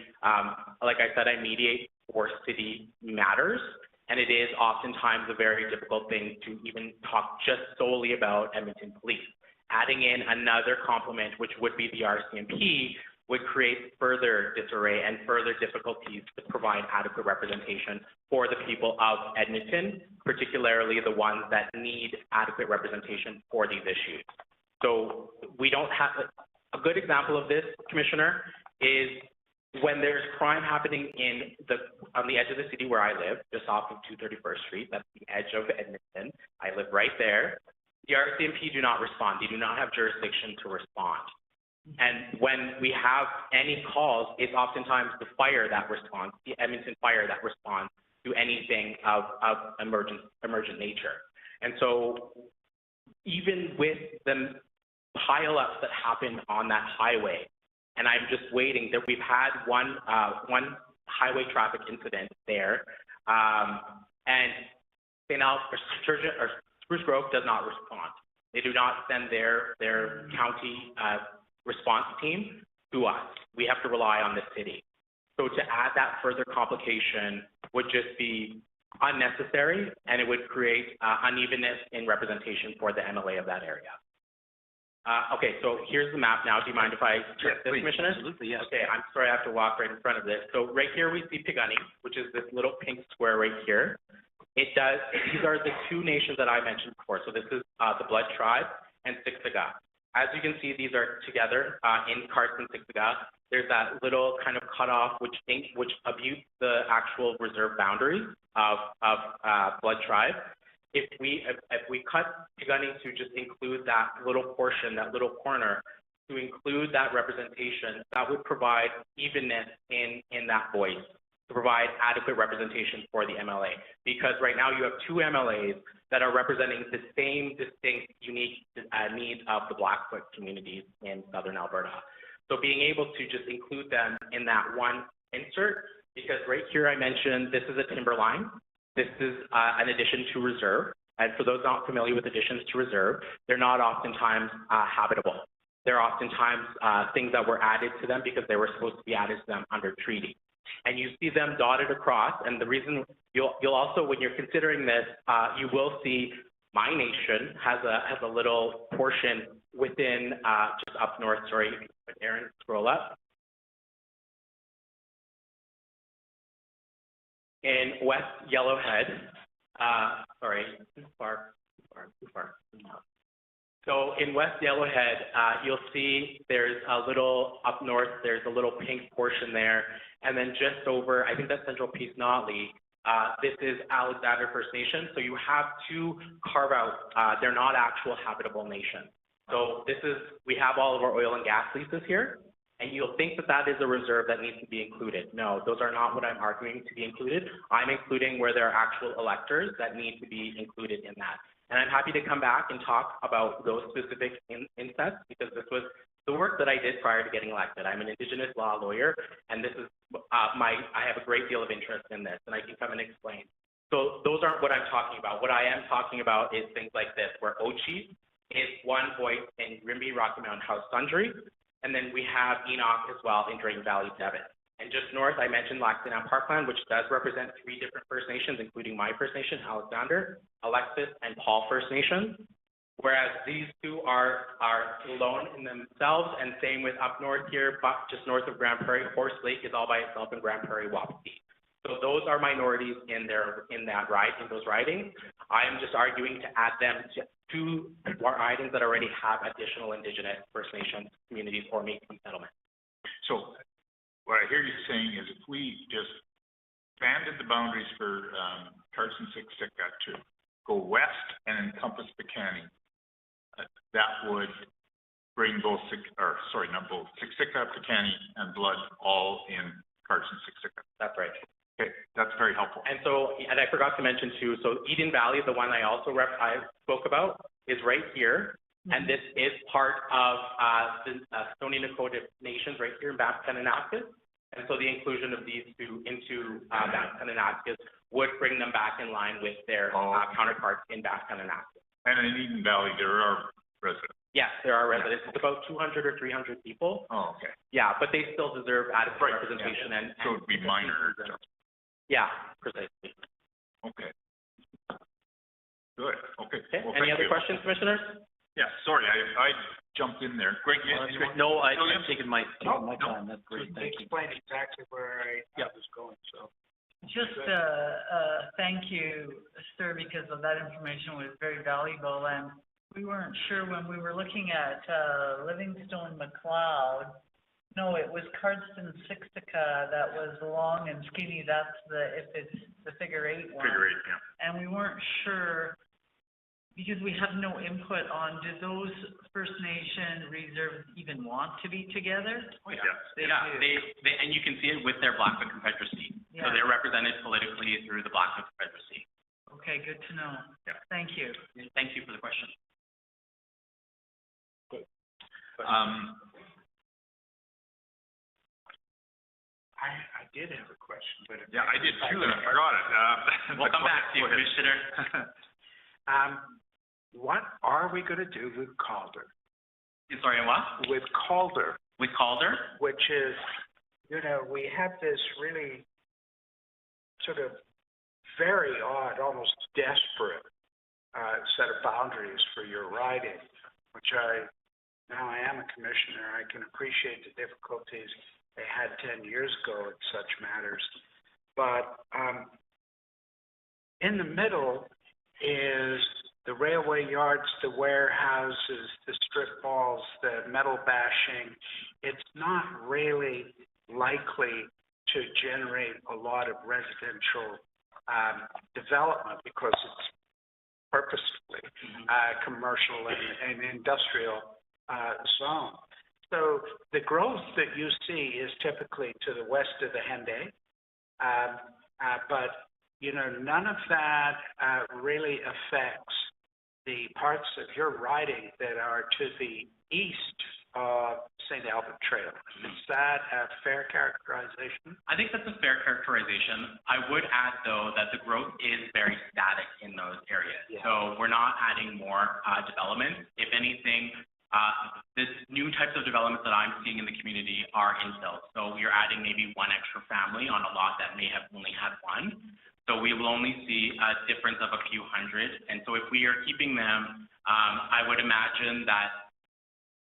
like I said, I mediate for city matters, and it is oftentimes a very difficult thing to even talk just solely about Edmonton Police. Adding in another complement, which would be the RCMP, would create further disarray and further difficulties to provide adequate representation for the people of Edmonton, particularly the ones that need adequate representation for these issues. So we don't have, a good example of this, Commissioner, is when there's crime happening on the edge of the city where I live, just off of 231st Street, that's the edge of Edmonton. I live right there. The RCMP do not respond. They do not have jurisdiction to respond. And when we have any calls, it's oftentimes the fire that responds, the Edmonton Fire that responds to anything of emergent nature. And so even with the pile-ups that happen on that highway, and I'm just waiting, that we've had one highway traffic incident there, and Spruce Grove does not respond. They do not send their county response team to us. We have to rely on the city. So to add that further complication would just be unnecessary, and it would create unevenness in representation for the MLA of that area. Okay, so here's the map now. Do you mind if I check this, Commissioner? Absolutely, yes. Okay, I'm sorry I have to walk right in front of this. So right here we see Pigunni, which is this little pink square right here. These are the two nations that I mentioned before. So this is the Blood Tribe and Siksika. As you can see, these are together in Carson, Siksika. There's that little kind of cutoff which abutes the actual reserve boundaries of Blood Tribe. If we cut Pigunni to just include that little portion, that little corner, to include that representation, that would provide evenness in that voice, to provide adequate representation for the MLA. Because right now you have two MLAs that are representing the same distinct, unique needs of the Blackfoot communities in Southern Alberta. So being able to just include them in that one insert, because right here I mentioned this is a timber line. This is an addition to reserve. And for those not familiar with additions to reserve, they're not oftentimes habitable. They're oftentimes things that were added to them because they were supposed to be added to them under treaty. And you see them dotted across, and the reason you'll also, when you're considering this, you will see my nation has a little portion within just up north. Sorry, Aaron, scroll up. In West Yellowhead, sorry, too far. So in West Yellowhead, you'll see there's a little up north, there's a little pink portion there. And then just over, I think that's Central Peace Notley, this is Alexander First Nation. So you have two carve out, they're not actual habitable nations. So we have all of our oil and gas leases here. And you'll think that that is a reserve that needs to be included. No, those are not what I'm arguing to be included. I'm including where there are actual electors that need to be included in that. And I'm happy to come back and talk about those specific insets, because this was the work that I did prior to getting elected. I'm an Indigenous law lawyer, and this is I have a great deal of interest in this, and I can come and explain. So those aren't what I'm talking about. What I am talking about is things like this, where Ochi is one voice in Grimby, Rocky Mountain House Sundry, and then we have Enoch as well in Drayton Valley, Devon. And just north, I mentioned Lac-Saint-Anne Parkland, which does represent 3 different First Nations, including my First Nation, Alexander, Alexis, and Paul First Nations. Whereas these two are alone in themselves, and same with up north here, but just north of Grand Prairie, Horse Lake is all by itself in Grand Prairie, Wapiti. So those are minorities in those ridings. I am just arguing to add them to ridings that already have additional Indigenous First Nations communities or Métis settlements. So what I hear you saying is if we just expanded the boundaries for Carson Siksika to go west and encompass Picanni, that would bring Siksika, Picanni, and Blood all in Carson Siksika. That's right. Okay, that's very helpful. And so, and I forgot to mention too, so Eden Valley, the one I spoke about, is right here. And this is part of the Stoney Nakoda Nations right here in Bath-Kananaskis. And so the inclusion of these two into Bath-Kananaskis would bring them back in line with their counterparts in Bath-Kananaskis. And in Eden Valley, there are residents. Yes, there are residents. It's about 200 or 300 people. Oh, okay. Yeah, but they still deserve adequate Right, representation and. So it'd be minor. Yeah, precisely. Okay. Good, okay. Okay, Well, any thank other you. questions, commissioners? Yeah, sorry, I jumped in there. Greg, No, I've taken my time, that's great, thank you. Explain exactly where I was going, so. Just, thank you, sir, because of that information was very valuable, and we weren't sure when we were looking at, Livingstone McLeod. No, it was Cardston Sixtica that was long and skinny, that's if it's the figure 8 one. Figure 8, yeah. And we weren't sure, because we have no input on, do those First Nation reserves even want to be together? Oh, yeah. They Yeah, do. they, and you can see it with their Blackfoot Confederacy. So Yeah. they're represented politically through the Blackfoot Confederacy. Okay, good to know. Yeah. Thank you. Thank you for the question. I did have a question, but. Yeah, I did too, and I forgot it. We'll come back to you, Go ahead. Commissioner. What are we gonna do with Calder? Sorry, what? With Calder, With Calder? which is, we have this really sort of very odd, almost desperate, set of boundaries for your riding, which now I am a commissioner, I can appreciate the difficulties they had 10 years ago at such matters. But, in the middle is the railway yards, the warehouses, the strip malls, the metal bashing. It's not really likely to generate a lot of residential development because it's purposefully commercial and industrial zone. So the growth that you see is typically to the west of the Henday, but none of that really affects the parts of your riding that are to the east of St. Albert Trail. Is that a fair characterization? I think that's a fair characterization. I would add, though, that the growth is very static in those areas. Yeah. So we're not adding more development. If anything, the new types of developments that I'm seeing in the community are infill. So we are adding maybe one extra family on a lot that may have only had one. So we will only see a difference of a few hundred. And so if we are keeping them, I would imagine that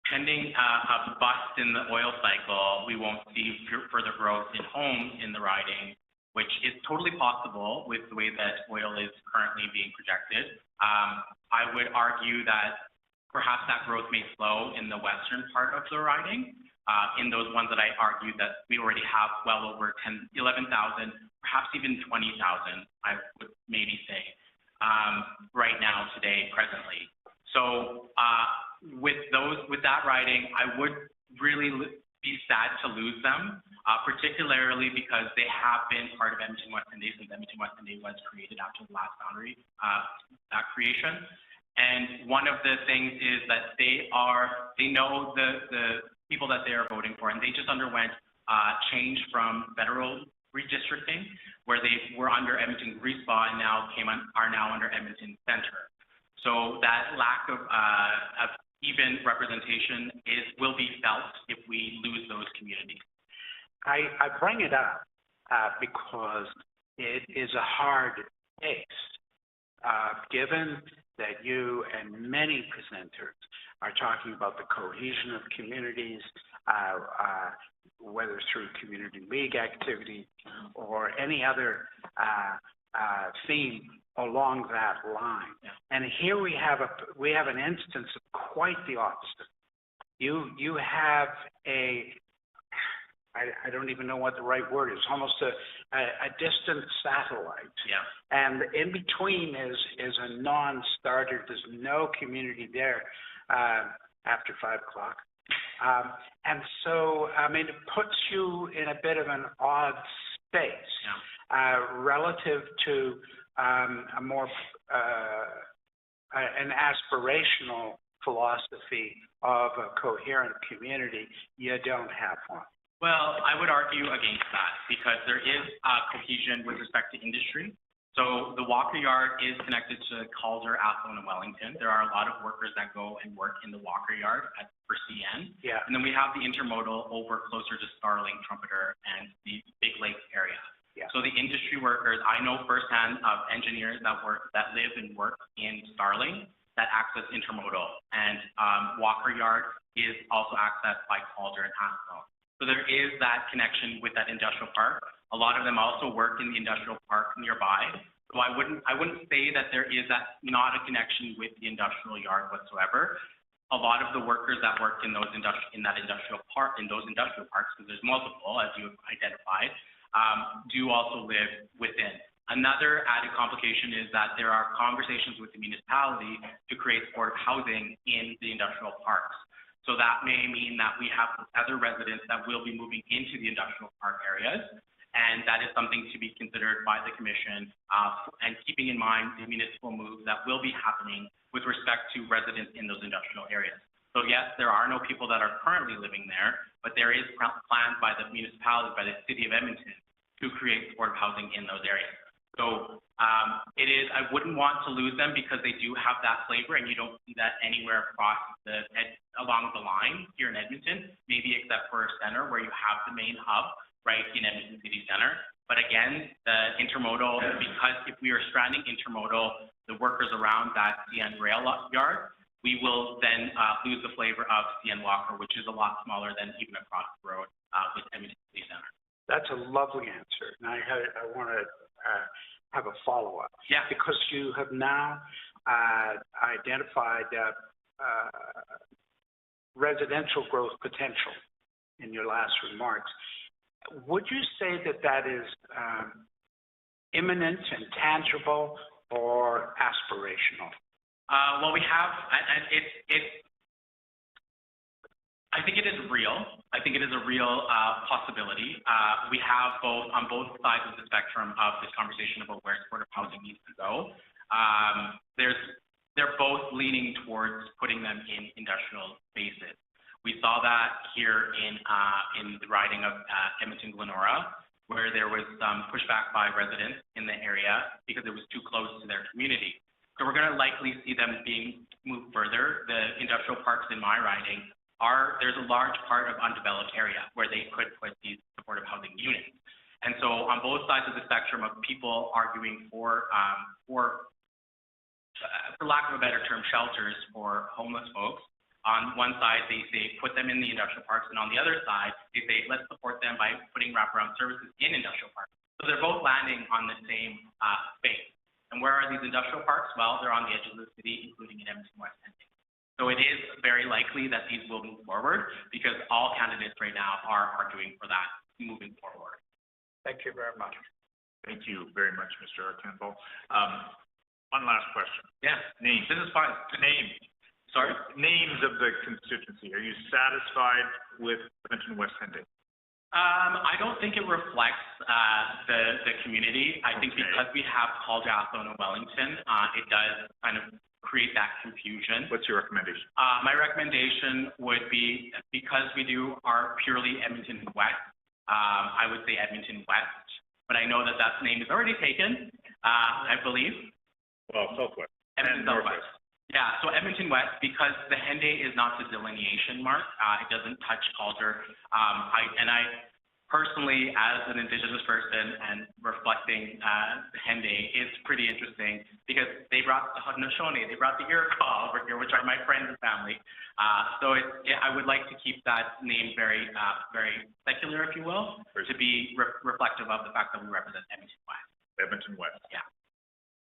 pending a bust in the oil cycle, we won't see further growth in homes in the riding, which is totally possible with the way that oil is currently being projected. I would argue that perhaps that growth may slow in the western part of the riding, in those ones that I argued that we already have well over 11,000, perhaps even 20,000, I would maybe say, right now, today, presently. So with that riding, I would really be sad to lose them, particularly because they have been part of Edmonton West Henday since Edmonton West Henday was created after the last boundary creation. And one of the things is that they know the people that they are voting for, and they just underwent change from federal redistricting, where they were under Edmonton Greenspa and are now under Edmonton Center. So that lack of even representation will be felt if we lose those communities. I bring it up because it is a hard case, given that you and many presenters are talking about the cohesion of communities, whether through community league activity or any other theme along that line. Yeah. And here we have an instance of quite the opposite. You have I don't even know what the right word is, almost a distant satellite. Yeah. And in between is a non-starter. There's no community there after 5 o'clock. And so, it puts you in a bit of an odd space. Yeah. Relative to a more an aspirational philosophy of a coherent community, you don't have one. Well, I would argue against that because there is cohesion with respect to industry. So the Walker Yard is connected to Calder, Athlone, and Wellington. There are a lot of workers that go and work in the Walker Yard for CN. Yeah. And then we have the intermodal over closer to Starling, Trumpeter, and the Big Lakes area. Yeah. So the industry workers, I know firsthand of engineers that live and work in Starling that access intermodal. And Walker Yard is also accessed by Calder and Athlone. So there is that connection with that industrial park. A lot of them also work in the industrial park nearby. So I wouldn't say that there is not a connection with the industrial yard whatsoever. A lot of the workers that work in those industrial parks, because there's multiple, as you identified, do also live within. Another added complication is that there are conversations with the municipality to create supportive housing in the industrial parks. So that may mean that we have other residents that will be moving into the industrial park areas. And that is something to be considered by the commission, and keeping in mind the municipal moves that will be happening with respect to residents in those industrial areas. So yes, there are no people that are currently living there, but there is plans by the municipality, by the city of Edmonton, to create supportive housing in those areas. So I wouldn't want to lose them because they do have that flavor, and you don't see that anywhere across along the line here in Edmonton, maybe except for center where you have the main hub, right, in Edmonton City Center. But again, the intermodal, because if we are stranding intermodal, the workers around that CN rail yard, we will then lose the flavor of CN Walker, which is a lot smaller than even across the road with Edmonton City Center. That's a lovely answer, and I want to have a follow-up. Yeah. Because you have now identified residential growth potential in your last remarks. Would you say that that is imminent and tangible or aspirational? Well, we have, and I think it is real. I think it is a real possibility. We have on both sides of the spectrum of this conversation about where supportive housing needs to go. They're both leaning towards putting them in industrial spaces. We saw that here in the riding of Edmonton-Glenora, where there was some pushback by residents in the area because it was too close to their community. So we're going to likely see them being moved further. The industrial parks in my riding there's a large part of undeveloped area where they could put these supportive housing units. And so on both sides of the spectrum of people arguing for lack of a better term, shelters for homeless folks, on one side, they say put them in the industrial parks, and on the other side, they say let's support them by putting wraparound services in industrial parks. So they're both landing on the same space. And where are these industrial parks? Well, they're on the edges of the city, including in Edmonton West End. So it is very likely that these will move forward because all candidates right now are arguing for that moving forward. Thank you very much. Thank you very much, Mr. Archambault. One last question. Yeah, Names. this is fine. Names. Sorry? Names of the constituency. Are you satisfied with Edmonton West Ending? I don't think it reflects the community. I think because we have Calder, Athlone, and Wellington, it does kind of create that confusion. What's your recommendation? My recommendation would be, because we are purely Edmonton West, I would say Edmonton West, but I know that name is already taken, I believe. Well, Southwest. Edmonton Southwest. Yeah, so Edmonton West, because the Henday is not the delineation mark, it doesn't touch Calder. I personally, as an Indigenous person and reflecting the Henday, is pretty interesting because they brought the Haudenosaunee, they brought the Iroquois over here, which are my friends and family. So I would like to keep that name very secular, if you will, to be reflective of the fact that we represent Edmonton West. Edmonton West. Yeah.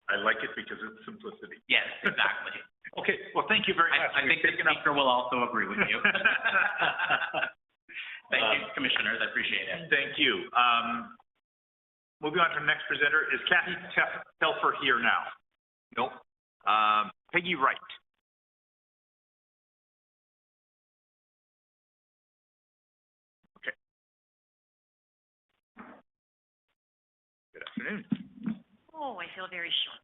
I like it because it's simplicity. Yes, exactly. Okay, well, thank you very much. I think the speaker will also agree with you. Thank you, commissioners. I appreciate it. Thank you. Moving on to the next presenter. Is Kathy Telfer here now? Nope. Peggy Wright. Okay. afternoon. Oh, I feel very short.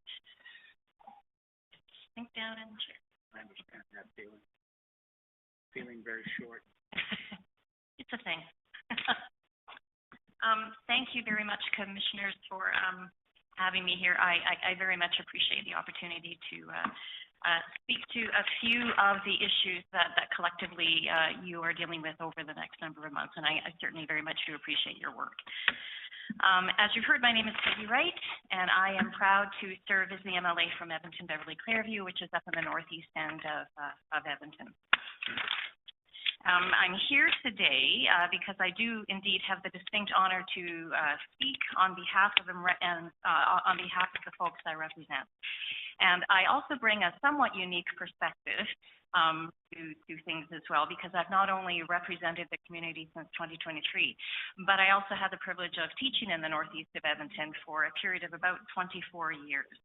Sink down in the chair. I understand that feeling. Feeling very short. It's a thing. Thank you very much, commissioners, for having me here. I very much appreciate the opportunity to speak to a few of the issues that collectively you are dealing with over the next number of months, and I certainly very much do appreciate your work. As you've heard, my name is Peggy Wright, and I am proud to serve as the MLA from Edmonton Beverly Clairview, which is up in the northeast end of Edmonton. I'm here today because I do indeed have the distinct honor to speak on behalf of on behalf of the folks I represent. And I also bring a somewhat unique perspective to things as well, because I've not only represented the community since 2023, but I also had the privilege of teaching in the northeast of Edmonton for a period of about 24 years.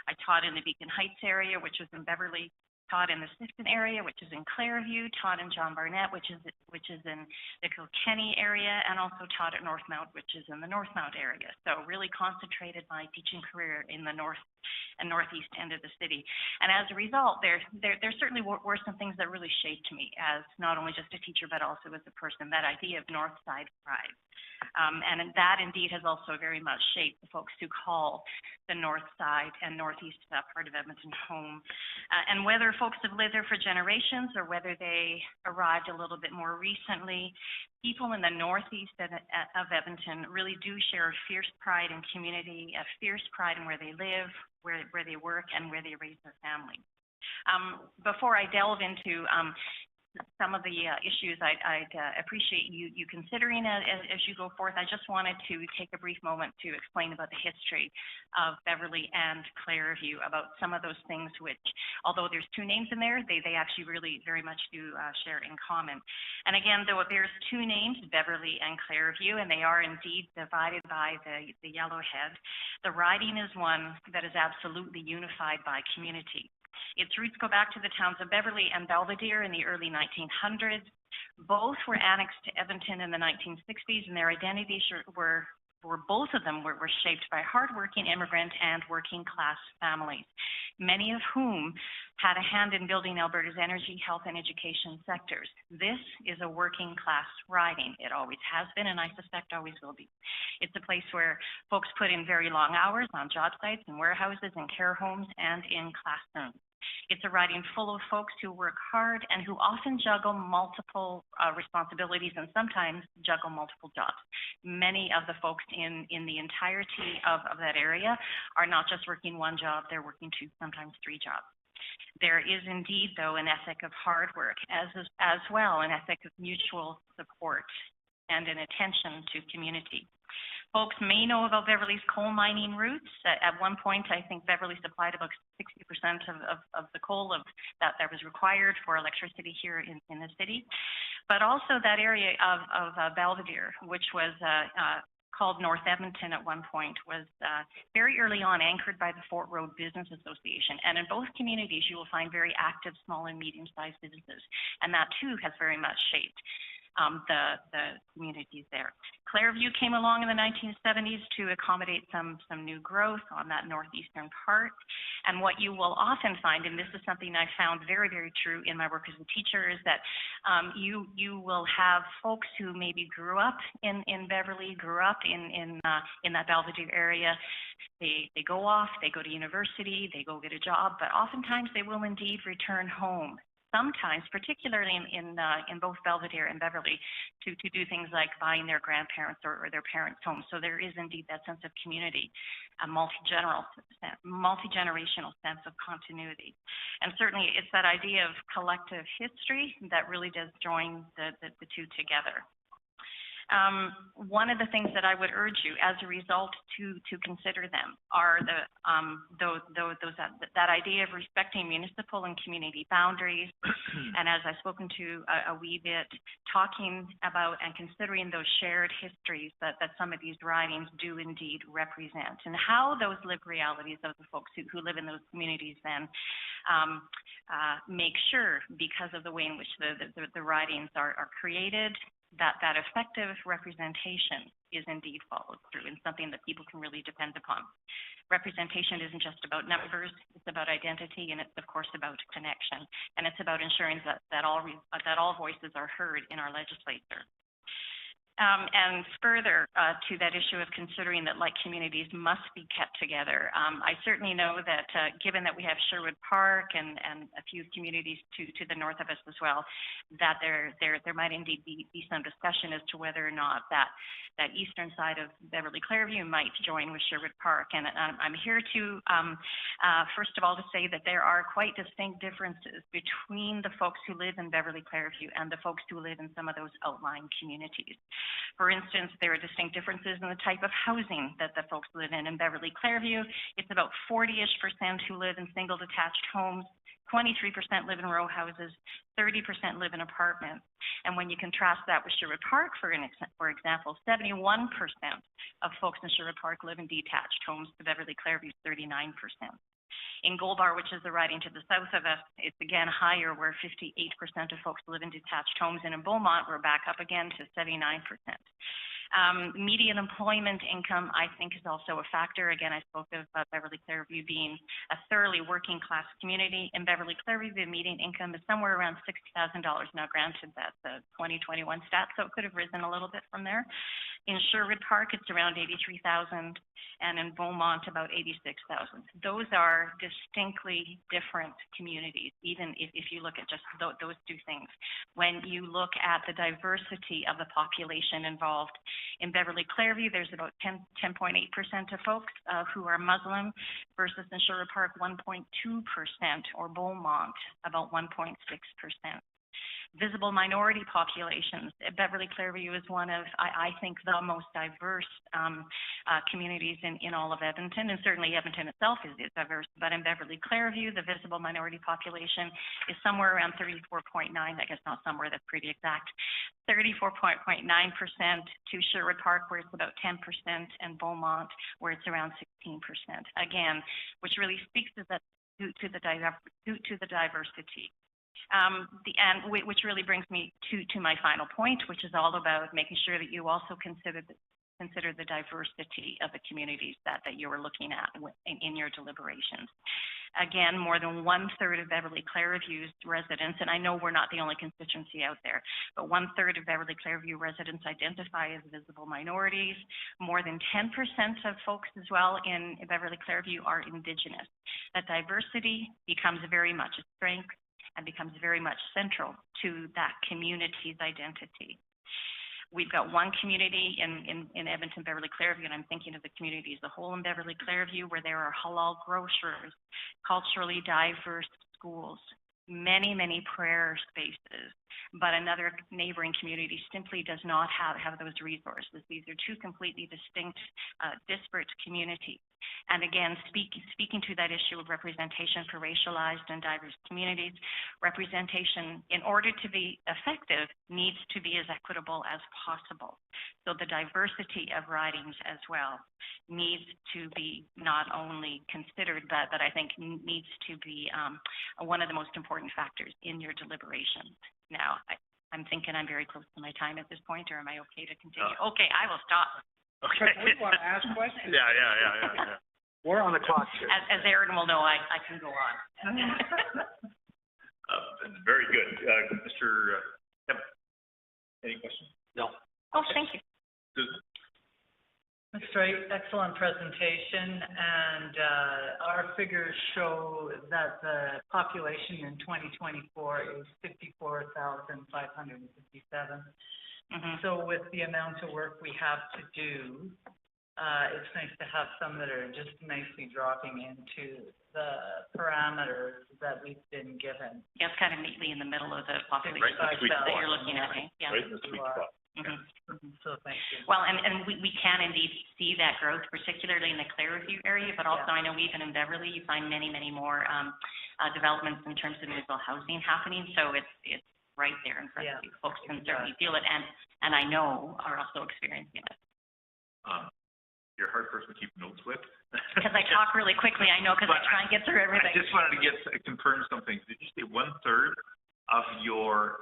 I taught in the Beacon Heights area, which was in Beverly, taught in the Sifton area, which is in Clairview, taught in John Barnett, which is in the Kilkenny area, and also taught at Northmount, which is in the Northmount area. So really concentrated my teaching career in the north and northeast end of the city. And as a result, there certainly were some things that really shaped me as not only just a teacher, but also as a person, that idea of North Side pride. And that indeed has also very much shaped the folks who call the North Side and Northeast part of Edmonton home. And whether folks have lived there for generations or whether they arrived a little bit more recently, people in the Northeast of Edmonton really do share a fierce pride in community, a fierce pride in where they live, where they work, and where they raise their family. Before I delve into some of the issues I'd appreciate you considering as you go forth, I just wanted to take a brief moment to explain about the history of Beverly and Clairview, about some of those things which, although there's two names in there, they actually really very much do share in common. And again, though there's two names, Beverly and Clairview, and they are indeed divided by the yellowhead, the riding is one that is absolutely unified by community. Its roots go back to the towns of Beverly and Belvedere in the early 1900s. Both were annexed to Edmonton in the 1960s, and their identities both of them were shaped by hardworking immigrant and working class families, many of whom had a hand in building Alberta's energy, health, and education sectors. This is a working class riding. It always has been, and I suspect always will be. It's a place where folks put in very long hours on job sites and warehouses and care homes and in classrooms. It's a riding full of folks who work hard and who often juggle multiple responsibilities and sometimes juggle multiple jobs. Many of the folks in the entirety of that area are not just working one job, they're working two, sometimes three jobs. There is indeed, though, an ethic of hard work, as well an ethic of mutual support and an attention to community. Folks may know about Beverly's coal mining roots. At one point, I think Beverly supplied about 60% of the coal that was required for electricity here in the city. But also that area of Belvedere, which was called North Edmonton at one point, was very early on anchored by the Fort Road Business Association. And in both communities, you will find very active small and medium-sized businesses. And that, too, has very much shaped the communities there. Clairview came along in the 1970s to accommodate some new growth on that northeastern part. And what you will often find, and this is something I found very, very true in my work as a teacher, is that you will have folks who maybe grew up in Beverly, grew up in that Belvedere area. They go off, they go to university, they go get a job, but oftentimes they will indeed return home. Sometimes, particularly in both Belvedere and Beverly, to do things like buying their grandparents or their parents' homes. So there is indeed that sense of community, a multi-generational sense of continuity. And certainly it's that idea of collective history that really does join the two together. One of the things that I would urge you as a result to consider them are that idea of respecting municipal and community boundaries. And as I've spoken to a wee bit, talking about and considering those shared histories that some of these ridings do indeed represent, and how those lived realities of the folks who live in those communities then make sure, because of the way in which the ridings are created, that effective representation is indeed followed through and something that people can really depend upon. Representation isn't just about numbers, it's about identity, and it's of course about connection, and it's about ensuring that all voices are heard in our legislature. And further to that issue of considering that like communities must be kept together, I certainly know that given that we have Sherwood Park and a few communities to the north of us as well, that there might indeed be some discussion as to whether or not that eastern side of Beverly Clareview might join with Sherwood Park. And I'm here to first of all to say that there are quite distinct differences between the folks who live in Beverly Clareview and the folks who live in some of those outlying communities. For instance, there are distinct differences in the type of housing that the folks live in Beverly Clareview. It's about 40-ish% who live in single detached homes, 23% live in row houses, 30% live in apartments. And when you contrast that with Sherwood Park, for example, 71% of folks in Sherwood Park live in detached homes, to Beverly Clareview's 39%. In Gold Bar, which is the riding to the south of us, it's again higher, where 58% of folks live in detached homes. And in Beaumont, we're back up again to 79%. Median employment income, I think, is also a factor. Again, I spoke of Beverly Clareview being a thoroughly working class community. In Beverly Clareview, the median income is somewhere around $60,000. Now, granted, that's a 2021 stat, so it could have risen a little bit from there. In Sherwood Park, it's around $83,000, and in Beaumont, about $86,000. Those are distinctly different communities, even if you look at just those two things. When you look at the diversity of the population involved, in Beverly Clareview, there's about 10.8% of folks who are Muslim, versus in Sherwood Park, 1.2%, or Beaumont, about 1.6%. Visible minority populations. Beverly Clareview is one of, I think, the most diverse communities in all of Edmonton, and certainly Edmonton itself is diverse. But in Beverly Clareview, the visible minority population is somewhere around 34.9. I guess not somewhere, that's pretty exact. 34.9% to Sherwood Park, where it's about 10%, and Beaumont, where it's around 16%. Again, which really speaks to the diversity. Which really brings me to my final point, which is all about making sure that you also consider the diversity of the communities that you are looking at in your deliberations. Again, more than 1/3 of Beverly Clareview's residents, and I know we're not the only constituency out there, but 1/3 of Beverly Clareview residents identify as visible minorities. More than 10% of folks as well in Beverly Clareview are Indigenous. That diversity becomes very much a strength and becomes very much central to that community's identity. We've got one community in Edmonton, Beverly Clareview, and I'm thinking of the community as a whole in Beverly Clareview, where there are halal grocers, culturally diverse schools, many prayer spaces, but another neighboring community simply does not have those resources. These are two completely distinct, disparate communities. And again, speaking to that issue of representation for racialized and diverse communities, representation, in order to be effective, needs to be as equitable as possible. So the diversity of ridings as well needs to be not only considered, but I think needs to be one of the most important factors in your deliberations. Now, I'm thinking I'm very close to my time at this point, or am I okay to continue? Okay, I will stop. Okay. We want to ask questions. Yeah. We're on the clock, sir. As Aaron will know, I can go on. Very good. Mr. Kevin, any questions? No. Oh, thank you. Susan? That's right, excellent presentation, and our figures show that the population in 2024 is 54,557. So with the amount of work we have to do, it's nice to have some that are just nicely dropping into the parameters that we've been given. Yes, kind of neatly in the middle of the population Right in the sweet that spot. you're looking at. Yeah. Right in the sweet spot. So thank you. Well, and we can indeed see that growth, particularly in the Clareview area, but also I know even in Beverly, you find many more developments in terms of municipal housing happening. So it's right there in front of you. Folks can certainly feel it, and I know are also experiencing it. You're a hard person to keep notes with. Because I talk really quickly, I know, because I try and get through everything. I just wanted to confirm something. Did you say 1/3 of your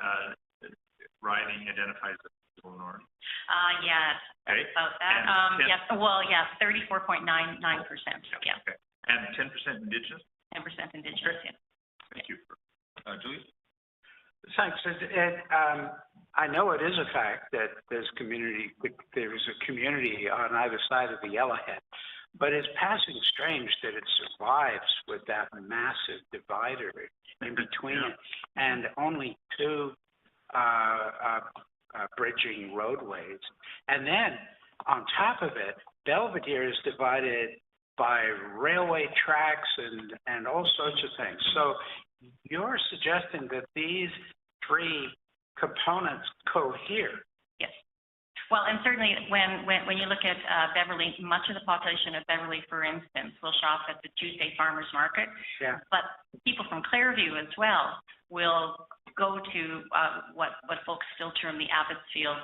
riding identifies as municipal north? Yes, Okay. about that. And 10 Yes, well, yes, 34.99%, yeah, Okay. And 10% Indigenous? 10% Indigenous, Okay. yeah. Thank you. Julie? Thanks. I know it is a fact that there's a community on either side of the Yellowhead, but it's passing strange that it survives with that massive divider in between it and only two bridging roadways. And then on top of it, Belvedere is divided by railway tracks and all sorts of things. So you're suggesting that these three components cohere? Yes. Well, and certainly when you look at Beverly, much of the population of Beverly, for instance, will shop at the Tuesday Farmers Market. Yeah. But people from Clairview as well will go to what folks still term the Abbotsfield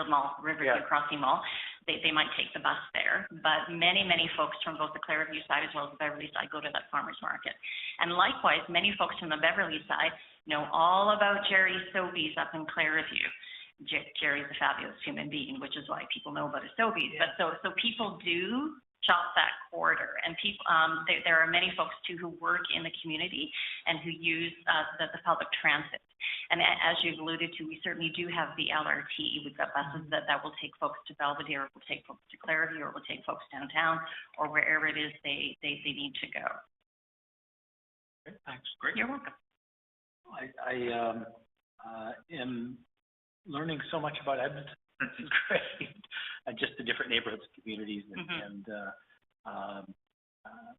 Mall, Riverview Crossing Mall. They might take the bus there, but many folks from both the Clairview side as well as the Beverly side go to that farmers market. And likewise, many folks from the Beverly side know all about Jerry Sobeys up in Clairview. Jerry's a fabulous human being, which is why people know about his Sobeys. But so people do shop that corridor, and people there are many folks too who work in the community and who use the public transit. And as you've alluded to, we certainly do have the LRT. We've got buses that will take folks to Belvedere, will take folks to Clairview, or will take folks downtown, or wherever it is they need to go. Great, thanks. Great. You're welcome. I am learning so much about Edmonton. This is great. Just the different neighborhoods, communities, and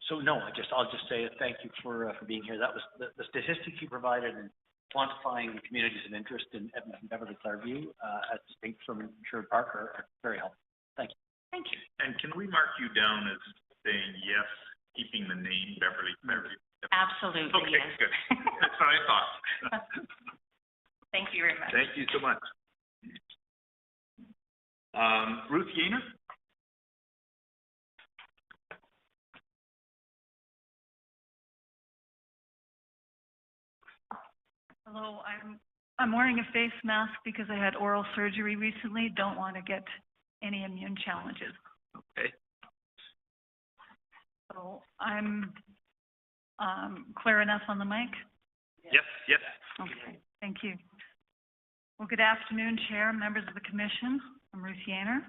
so no, I'll just say thank you for being here. That was the statistics you provided and quantifying the communities of interest in Edmonton, Beverly, Clairview, as distinct from Sherwood Park are very helpful. Thank you. Thank you. And can we mark you down as saying yes, keeping the name Beverly Clairview? Absolutely. Okay, yes. good. That's what I thought. Thank you very much. Thank you so much. Ruth Yainer? Hello, I'm wearing a face mask because I had oral surgery recently. Don't want to get any immune challenges. Okay. So I'm clear enough on the mic? Yes, yes. Okay, thank you. Well, good afternoon, Chair, members of the Commission. I'm Ruth Yainer.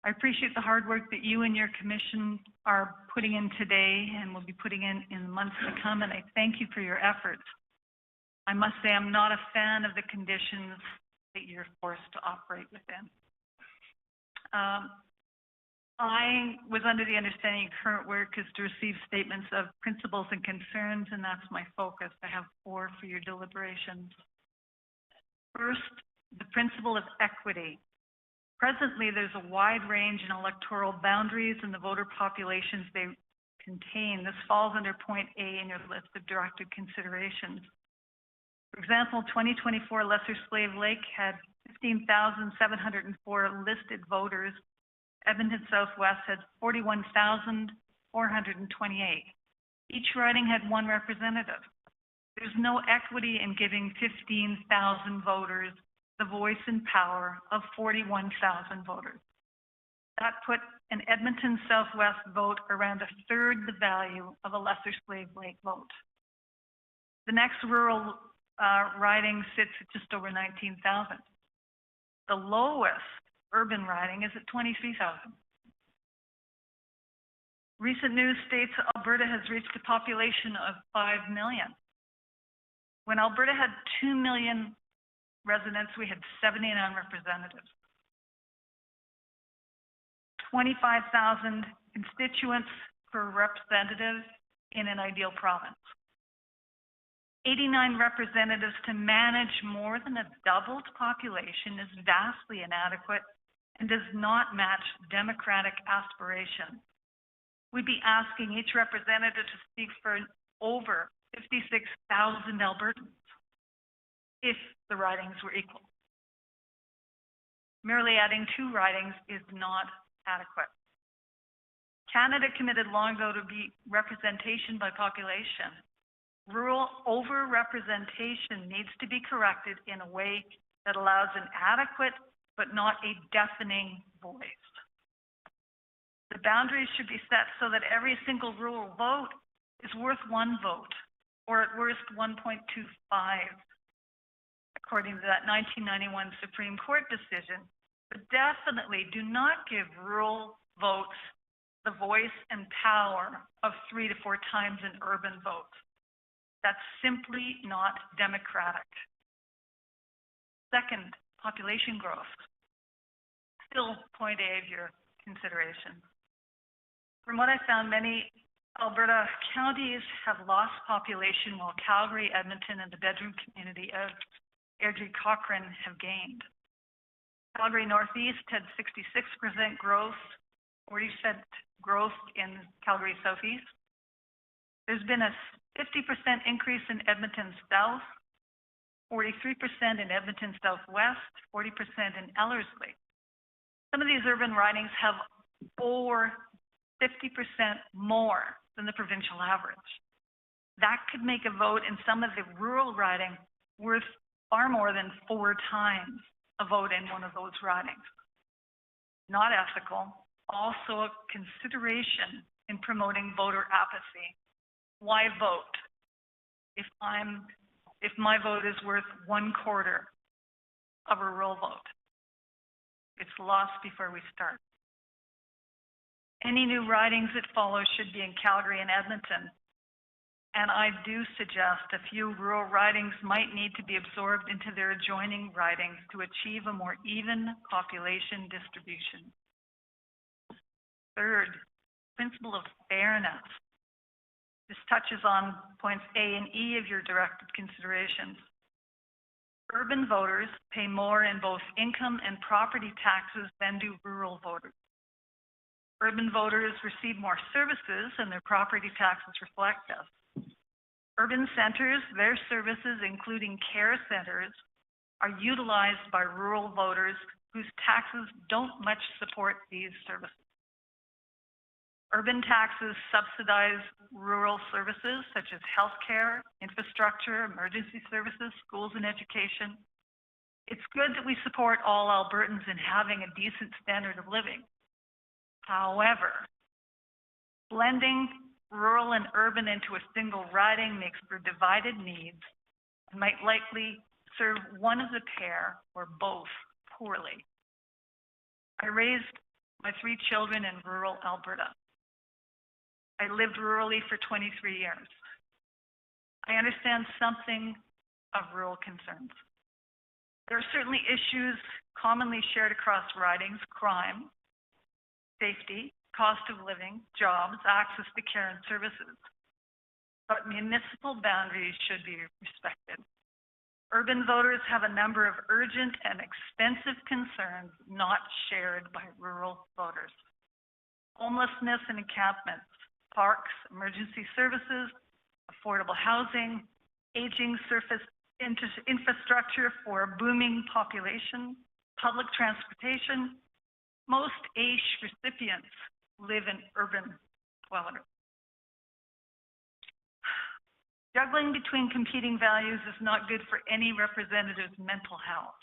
I appreciate the hard work that you and your Commission are putting in today and will be putting in the months to come, and I thank you for your efforts. I must say I'm not a fan of the conditions that you're forced to operate within. I was under the understanding current work is to receive statements of principles and concerns, and that's my focus. I have 4 for your deliberations. First, the principle of equity. Presently, there's a wide range in electoral boundaries and the voter populations they contain. This falls under point A in your list of directed considerations. For example, 2024 Lesser Slave Lake had 15,704 listed voters. Edmonton Southwest had 41,428. Each riding had 1 representative. There's no equity in giving 15,000 voters the voice and power of 41,000 voters. That put an Edmonton Southwest vote around 1/3 the value of a Lesser Slave Lake vote. The next rural riding sits at just over 19,000. The lowest urban riding is at 23,000. Recent news states Alberta has reached a population of 5 million. When Alberta had 2 million residents, we had 79 representatives. 25,000 constituents per representative in an ideal province. 89 representatives to manage more than a doubled population is vastly inadequate and does not match democratic aspiration. We'd be asking each representative to speak for over 56,000 Albertans if the ridings were equal. Merely adding 2 ridings is not adequate. Canada committed long ago to be representation by population. Rural over-representation needs to be corrected in a way that allows an adequate but not a deafening voice. The boundaries should be set so that every single rural vote is worth one vote, or at worst 1.25, according to that 1991 Supreme Court decision. But definitely do not give rural votes the voice and power of 3 to 4 times an urban vote. That's simply not democratic. Second, population growth. Still point A of your consideration. From what I found, many Alberta counties have lost population while Calgary, Edmonton, and the bedroom community of Airdrie Cochrane have gained. Calgary Northeast had 66% growth, 40% growth in Calgary Southeast. There's been a 50% increase in Edmonton South, 43% in Edmonton Southwest, 40% in Ellerslie. Some of these urban ridings have over 50% more than the provincial average. That could make a vote in some of the rural riding worth far more than 4 times a vote in one of those ridings. Not ethical, also a consideration in promoting voter apathy. Why vote if my vote is worth 1/4 of a rural vote? It's lost before we start. Any new ridings that follow should be in Calgary and Edmonton. And I do suggest a few rural ridings might need to be absorbed into their adjoining ridings to achieve a more even population distribution. Third, principle of fairness. This touches on points A and E of your directed considerations. Urban voters pay more in both income and property taxes than do rural voters. Urban voters receive more services and their property taxes reflect this. Urban centers, their services, including care centers, are utilized by rural voters whose taxes don't much support these services. Urban taxes subsidize rural services such as healthcare, infrastructure, emergency services, schools, and education. It's good that we support all Albertans in having a decent standard of living. However, blending rural and urban into a single riding makes for divided needs and might likely serve one of the pair or both poorly. I raised my 3 children in rural Alberta. I lived rurally for 23 years. I understand something of rural concerns. There are certainly issues commonly shared across ridings: crime, safety, cost of living, jobs, access to care and services. But municipal boundaries should be respected. Urban voters have a number of urgent and expensive concerns not shared by rural voters. Homelessness and encampments, parks, emergency services, affordable housing, aging surface infrastructure for a booming population, public transportation. Most AISH recipients live in urban dwellers. Juggling between competing values is not good for any representative's mental health.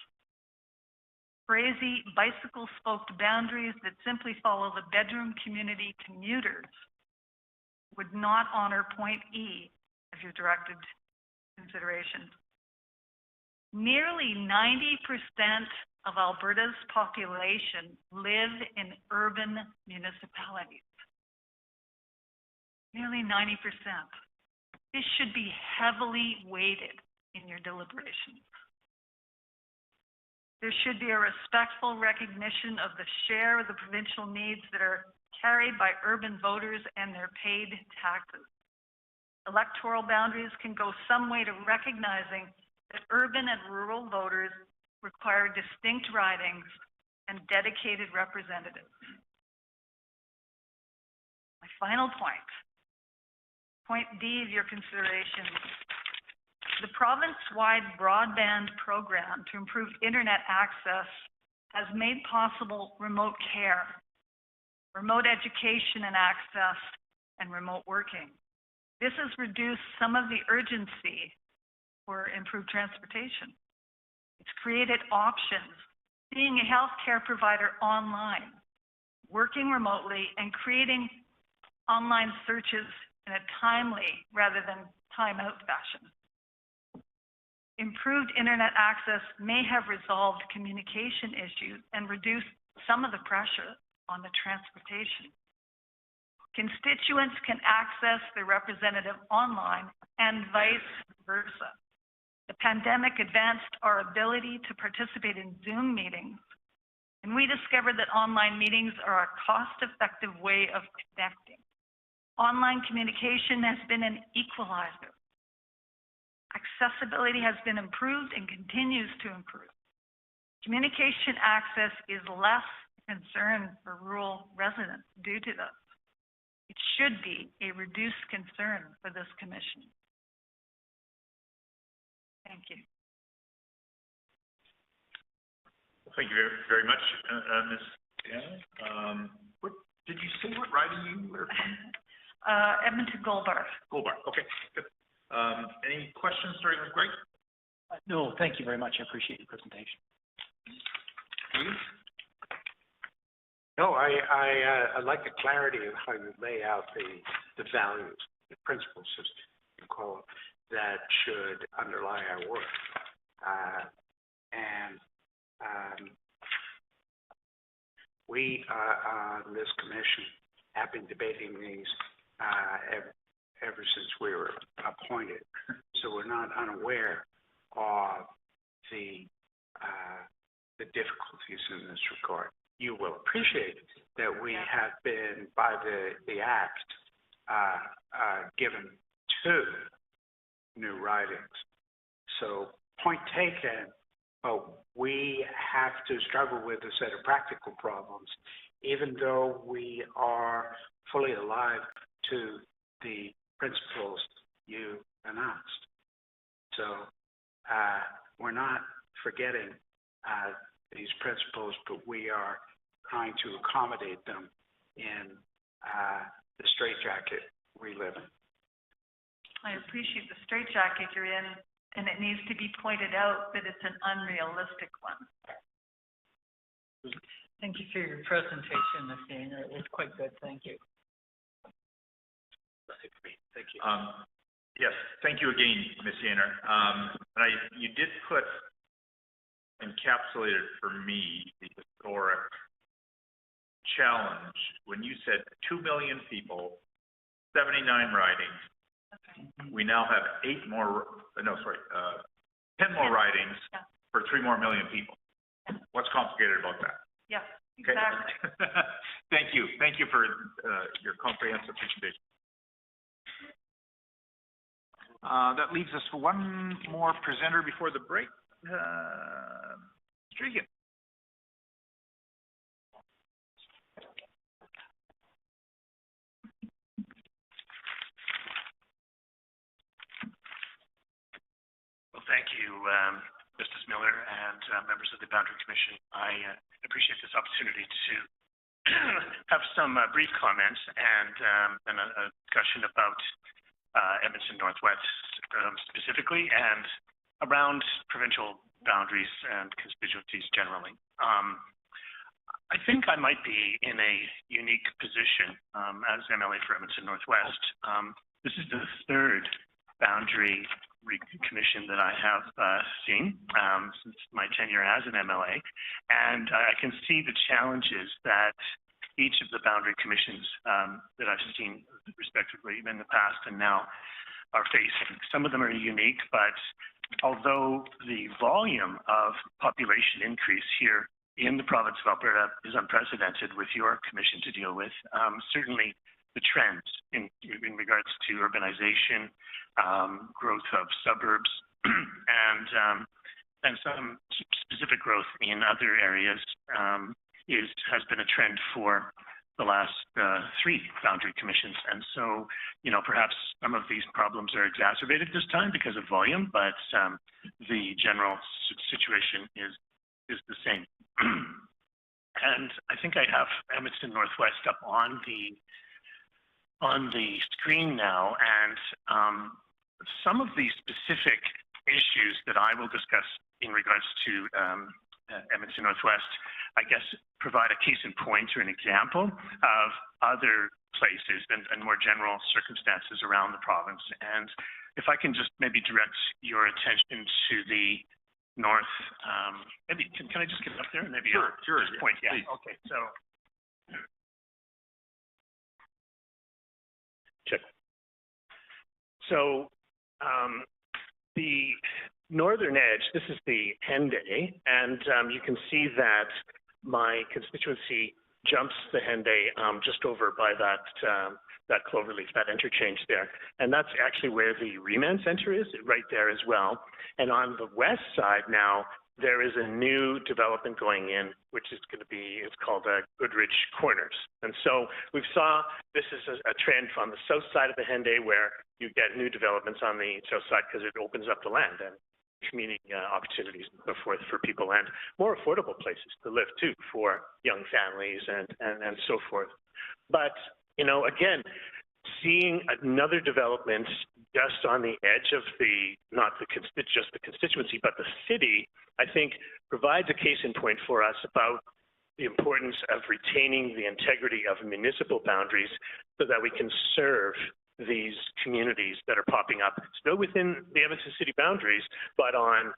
Crazy bicycle-spoked boundaries that simply follow the bedroom community commuters would not honor point E of your directed considerations. Nearly 90% of Alberta's population live in urban municipalities. Nearly 90%. This should be heavily weighted in your deliberations. There should be a respectful recognition of the share of the provincial needs that are carried by urban voters and their paid taxes. Electoral boundaries can go some way to recognizing that urban and rural voters require distinct ridings and dedicated representatives. My final point, point D of your consideration. The province-wide broadband program to improve internet access has made possible remote care, remote education and access, and remote working. This has reduced some of the urgency for improved transportation. It's created options, seeing a healthcare provider online, working remotely, and creating online searches in a timely rather than time-out fashion. Improved internet access may have resolved communication issues and reduced some of the pressure on the transportation. Constituents can access their representative online and vice versa. The pandemic advanced our ability to participate in Zoom meetings, and we discovered that online meetings are a cost-effective way of connecting. Online communication has been an equalizer. Accessibility has been improved and continues to improve. Communication access is less concern for rural residents due to this. It should be a reduced concern for this commission. Thank you. Thank you very much, Ms. Anna. What, did you say what riding you were from? Edmonton Goldbar. Goldbar, okay, good. Any questions starting with Greg? No, thank you very much. I appreciate your presentation. Please. No, I like the clarity of how you lay out the values, the principles, as you call it, that should underlie our work. We on this commission have been debating these ever since we were appointed, so we're not unaware of the difficulties in this regard. You will appreciate that we have been, by the Act, given 2 new ridings. So, point taken, but we have to struggle with a set of practical problems, even though we are fully alive to the principles you announced. So, we're not forgetting these principles, but we are trying to accommodate them in the straitjacket we live in. I appreciate the straitjacket you're in, and it needs to be pointed out that it's an unrealistic one. Thank you for your presentation, Ms. Gaynor. It was quite good. Thank you. Thank you. Yes, thank you again, Ms. Gaynor. You did put encapsulated for me the historic challenge when you said 2 million people, 79 ridings. We now have 10 more ridings for 3 more million people. What's complicated about that? Yes, Okay. exactly. Thank you. Thank you for your comprehensive presentation. That leaves us for one more presenter before the break. Stregan. Well, thank you, Justice Miller and members of the Boundary Commission. I appreciate this opportunity to have some brief comments and a discussion about Edmonton Northwest specifically and around provincial boundaries and constituencies generally. I think I might be in a unique position as MLA for Edmonton Northwest. This is the 3rd boundary commission that I have seen since my tenure as an MLA, and I can see the challenges that each of the boundary commissions that I've seen respectively in the past and now are facing. Some of them are unique, but although the volume of population increase here in the province of Alberta is unprecedented with your commission to deal with, certainly the trends in regards to urbanization, growth of suburbs, and some specific growth in other areas has been a trend for the last 3 boundary commissions. And so, perhaps some of these problems are exacerbated this time because of volume, but the general situation is the same. And I think I have Edmonton Northwest up on the screen now, and some of the specific issues that I will discuss in regards to Edmonton Northwest, I guess, provide a case in point or an example of other places and more general circumstances around the province. And if I can just maybe direct your attention to the north, maybe, can I just get up there? Maybe Sure, this point, yeah. please. Okay, so. Check. So, the northern edge, this is the Henday, and you can see that my constituency jumps the Henday just over by that cloverleaf, that interchange there. And that's actually where the Remand Center is, right there as well. And on the west side now, there is a new development going in, which is going to be, it's called Goodridge Corners. And so we saw this is a trend on the south side of the Henday where you get new developments on the south side because it opens up the land and community opportunities and so forth for people and more affordable places to live too for young families and so forth. But, you know, again, seeing another development just on the edge of the, not the just the constituency, but the city, I think provides a case in point for us about the importance of retaining the integrity of municipal boundaries so that we can serve these communities that are popping up still within the Edmonton city boundaries, but on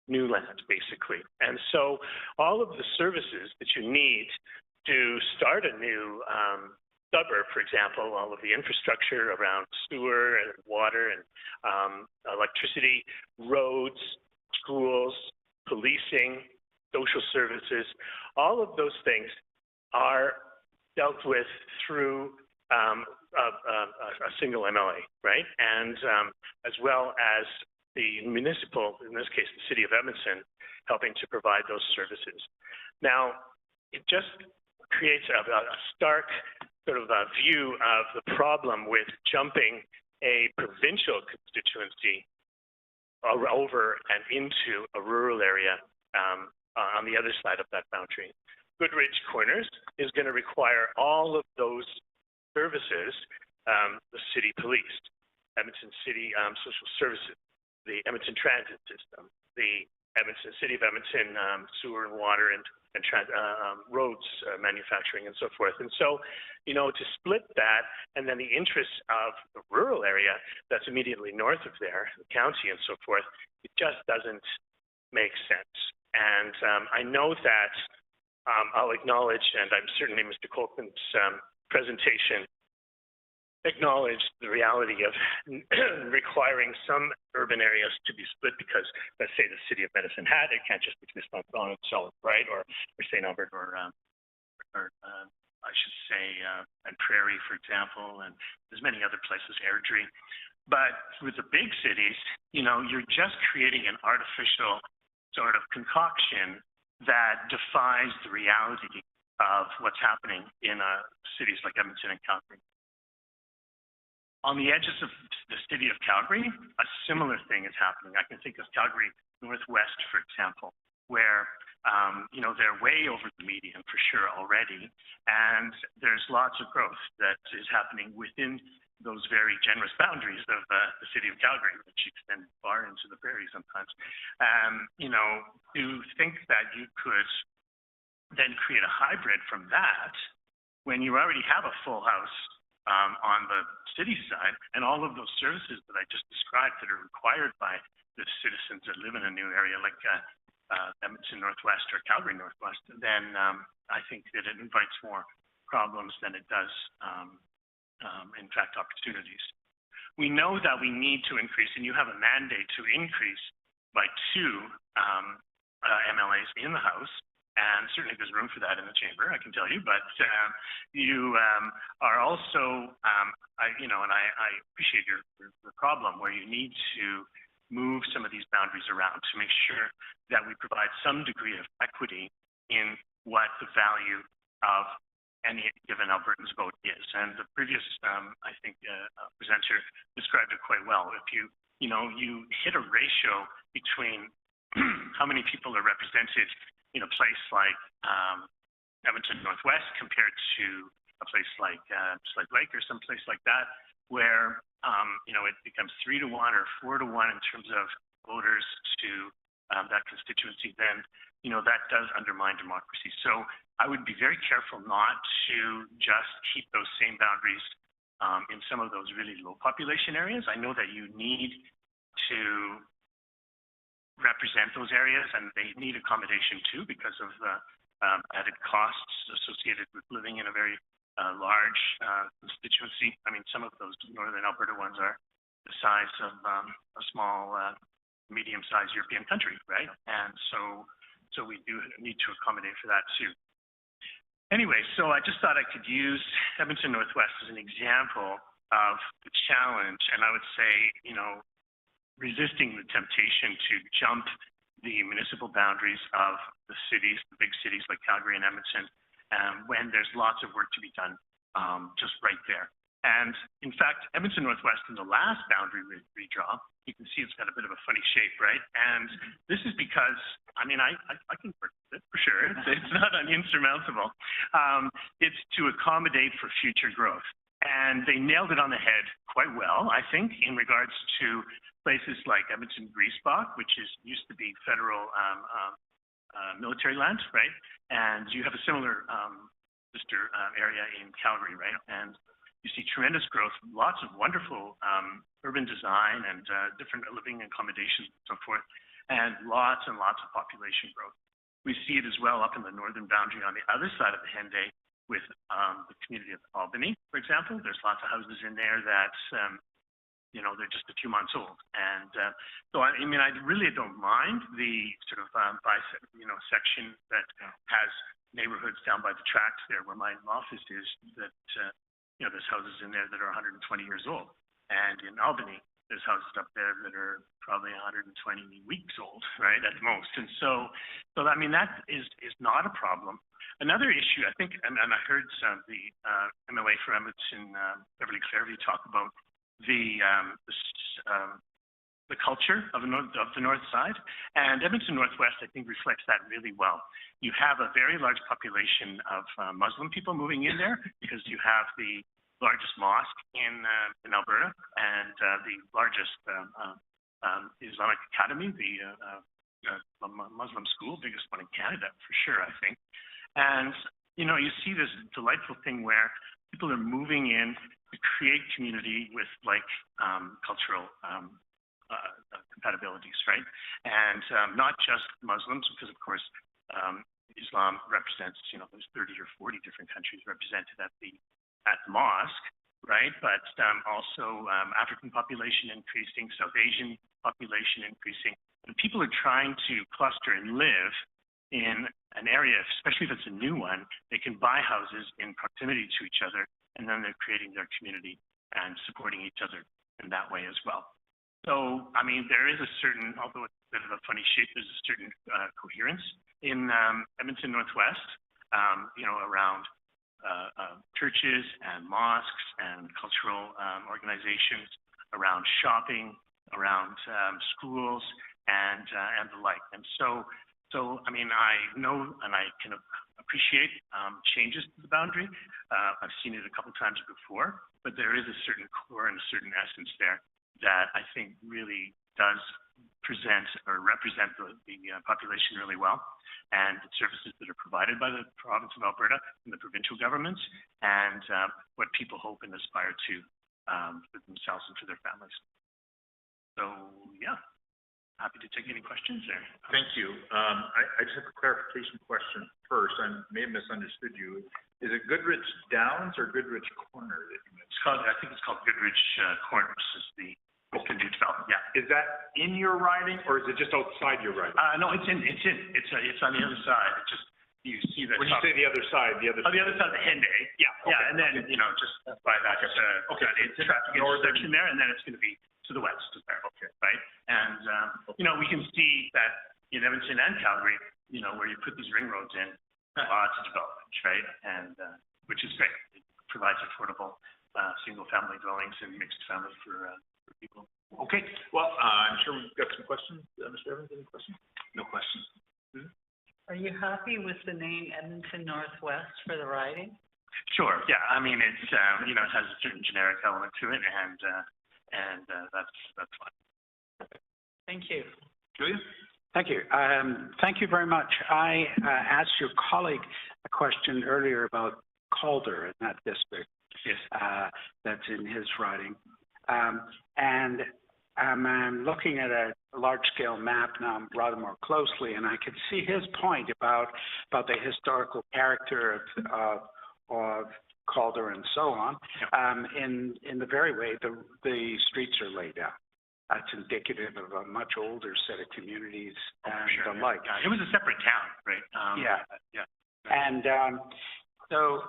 new land, basically. And so all of the services that you need to start a new suburb, for example, all of the infrastructure around sewer and water and electricity, roads, schools, policing, social services, all of those things are dealt with through a single MLA, right? And as well as the municipal, in this case, the city of Edmonton, helping to provide those services. Now, it just creates a stark sort of a view of the problem with jumping a provincial constituency over and into a rural area on the other side of that boundary. Goodridge Corners is going to require all of those services, the city police, Edmonton City Social Services, the Edmonton Transit System, the City of Edmonton sewer and water and roads manufacturing and so forth. And so, you know, to split that and then the interests of the rural area that's immediately north of there, the county and so forth, it just doesn't make sense. And I know that I'll acknowledge, and I'm certainly Mr. Colton's presentation acknowledged the reality of requiring some urban areas to be split because, let's say, the city of Medicine Hat, it can't just exist on its own, right? Or St. Albert, or I should say, and Prairie, for example, and there's many other places, Airdrie. But with the big cities, you know, you're just creating an artificial sort of concoction that defies the reality of what's happening in cities like Edmonton and Calgary. On the edges of the city of Calgary, a similar thing is happening. I can think of Calgary Northwest, for example, where, you know, they're way over the median for sure already. And there's lots of growth that is happening within those very generous boundaries of the city of Calgary, which extend far into the prairie sometimes. You know, to think that you could then create a hybrid from that when you already have a full house on the city side, and all of those services that I just described that are required by the citizens that live in a new area like Edmonton Northwest or Calgary Northwest, then I think that it invites more problems than it does, in fact, opportunities. We know that we need to increase, and you have a mandate to increase by 2 MLAs in the House. And certainly there's room for that in the chamber, I can tell you. But you are also, I appreciate the problem where you need to move some of these boundaries around to make sure that we provide some degree of equity in what the value of any given Albertan's vote is. And the previous, I think, presenter described it quite well. If you hit a ratio between how many people are represented in a place like Edmonton Northwest compared to a place like Slave Lake or some place like that, where it becomes 3-to-1 or 4-to-1 in terms of voters to that constituency, then, you know, that does undermine democracy. So I would be very careful not to just keep those same boundaries in some of those really low population areas. I know that you need to represent those areas, and they need accommodation too because of added costs associated with living in a very large constituency. I mean, some of those northern Alberta ones are the size of a small, medium-sized European country, right? And so we do need to accommodate for that too. Anyway, so I just thought I could use Edmonton Northwest as an example of the challenge, and I would say, you know, resisting the temptation to jump the municipal boundaries of the cities, the big cities like Calgary and Edmonton, when there's lots of work to be done just right there. And in fact, Edmonton Northwest in the last boundary redraw, you can see it's got a bit of a funny shape, right? And this is because, I mean, I can work with it for sure. It's not insurmountable. It's to accommodate for future growth. And they nailed it on the head quite well, I think, in regards to places like Edmonton Griesbach, which used to be federal military land, right? And you have a similar sister area in Calgary, right? And you see tremendous growth, lots of wonderful urban design and different living accommodations and so forth, and lots of population growth. We see it as well up in the northern boundary on the other side of the Henday with the community of Albany, for example. There's lots of houses in there that, you know, they're just a few months old. And so, I mean, I really don't mind the sort of section that has neighborhoods down by the tracks there where my office is that, you know, there's houses in there that are 120 years old. And in Albany, there's houses up there that are probably 120 weeks old, right, at most. And so I mean, that is not a problem. Another issue, I think, and I heard the MLA for Edmonton, Beverly Clairview, talk about the culture of the north side, and Edmonton Northwest, I think, reflects that really well. You have a very large population of Muslim people moving in there because you have the largest mosque in Alberta and the largest Islamic academy, the Muslim school, biggest one in Canada for sure, I think. And you know, you see this delightful thing where people are moving in to create community with like cultural compatibilities, right? And not just Muslims, because of course Islam represents, you know, there's 30 or 40 different countries represented at the mosque, right? But also African population increasing, South Asian population increasing, and people are trying to cluster and live in an area, especially if it's a new one. They can buy houses in proximity to each other, and then they're creating their community and supporting each other in that way as well. So, I mean, there is a certain, although it's a bit of a funny shape, there's a certain coherence in Edmonton Northwest, you know, around churches and mosques and cultural organizations, around shopping, around schools, and the like. And so, I mean, I know and I can appreciate changes to the boundary. I've seen it a couple times before, but there is a certain core and a certain essence there that I think really does present or represent the population really well, and the services that are provided by the province of Alberta and the provincial governments, and what people hope and aspire to for themselves and for their families. So, yeah, happy to take any questions there. Thank you. I just have a clarification question first. I may have misunderstood you. Is it Goodrich Downs or Goodrich Corner that you mentioned? I think it's called Goodrich Corners is the new development. Yeah. Is that in your riding or is it just outside your riding? No, it's on the other side. It just, you see that. When you say the other side, the other side of the Henday. Yeah. Okay. Yeah, and then, you know, just by that, it's traffic intersection there, and then it's going to be to the west of there. Okay. Right? And, you know, we can see that in Edmonton and Calgary, you know, where you put these ring roads in, lots of development, right? And, which is great. It provides affordable, single-family dwellings and mixed family for people. Okay. Well, I'm sure we've got some questions. Mr. Evans, any questions? No questions. Mm-hmm. Are you happy with the name Edmonton Northwest for the riding? Sure. Yeah. I mean, it's you know, it has a certain generic element to it, and that's fine. Thank you. Julia? Thank you. Thank you very much. I asked your colleague a question earlier about Calder in that district. Yes. That's in his riding. And I'm looking at a large-scale map now rather more closely, and I could see his point about the historical character of Calder and so on. In the very way the streets are laid out. That's indicative of a much older set of communities and the like. Yeah, it was a separate town, right? Yeah. And so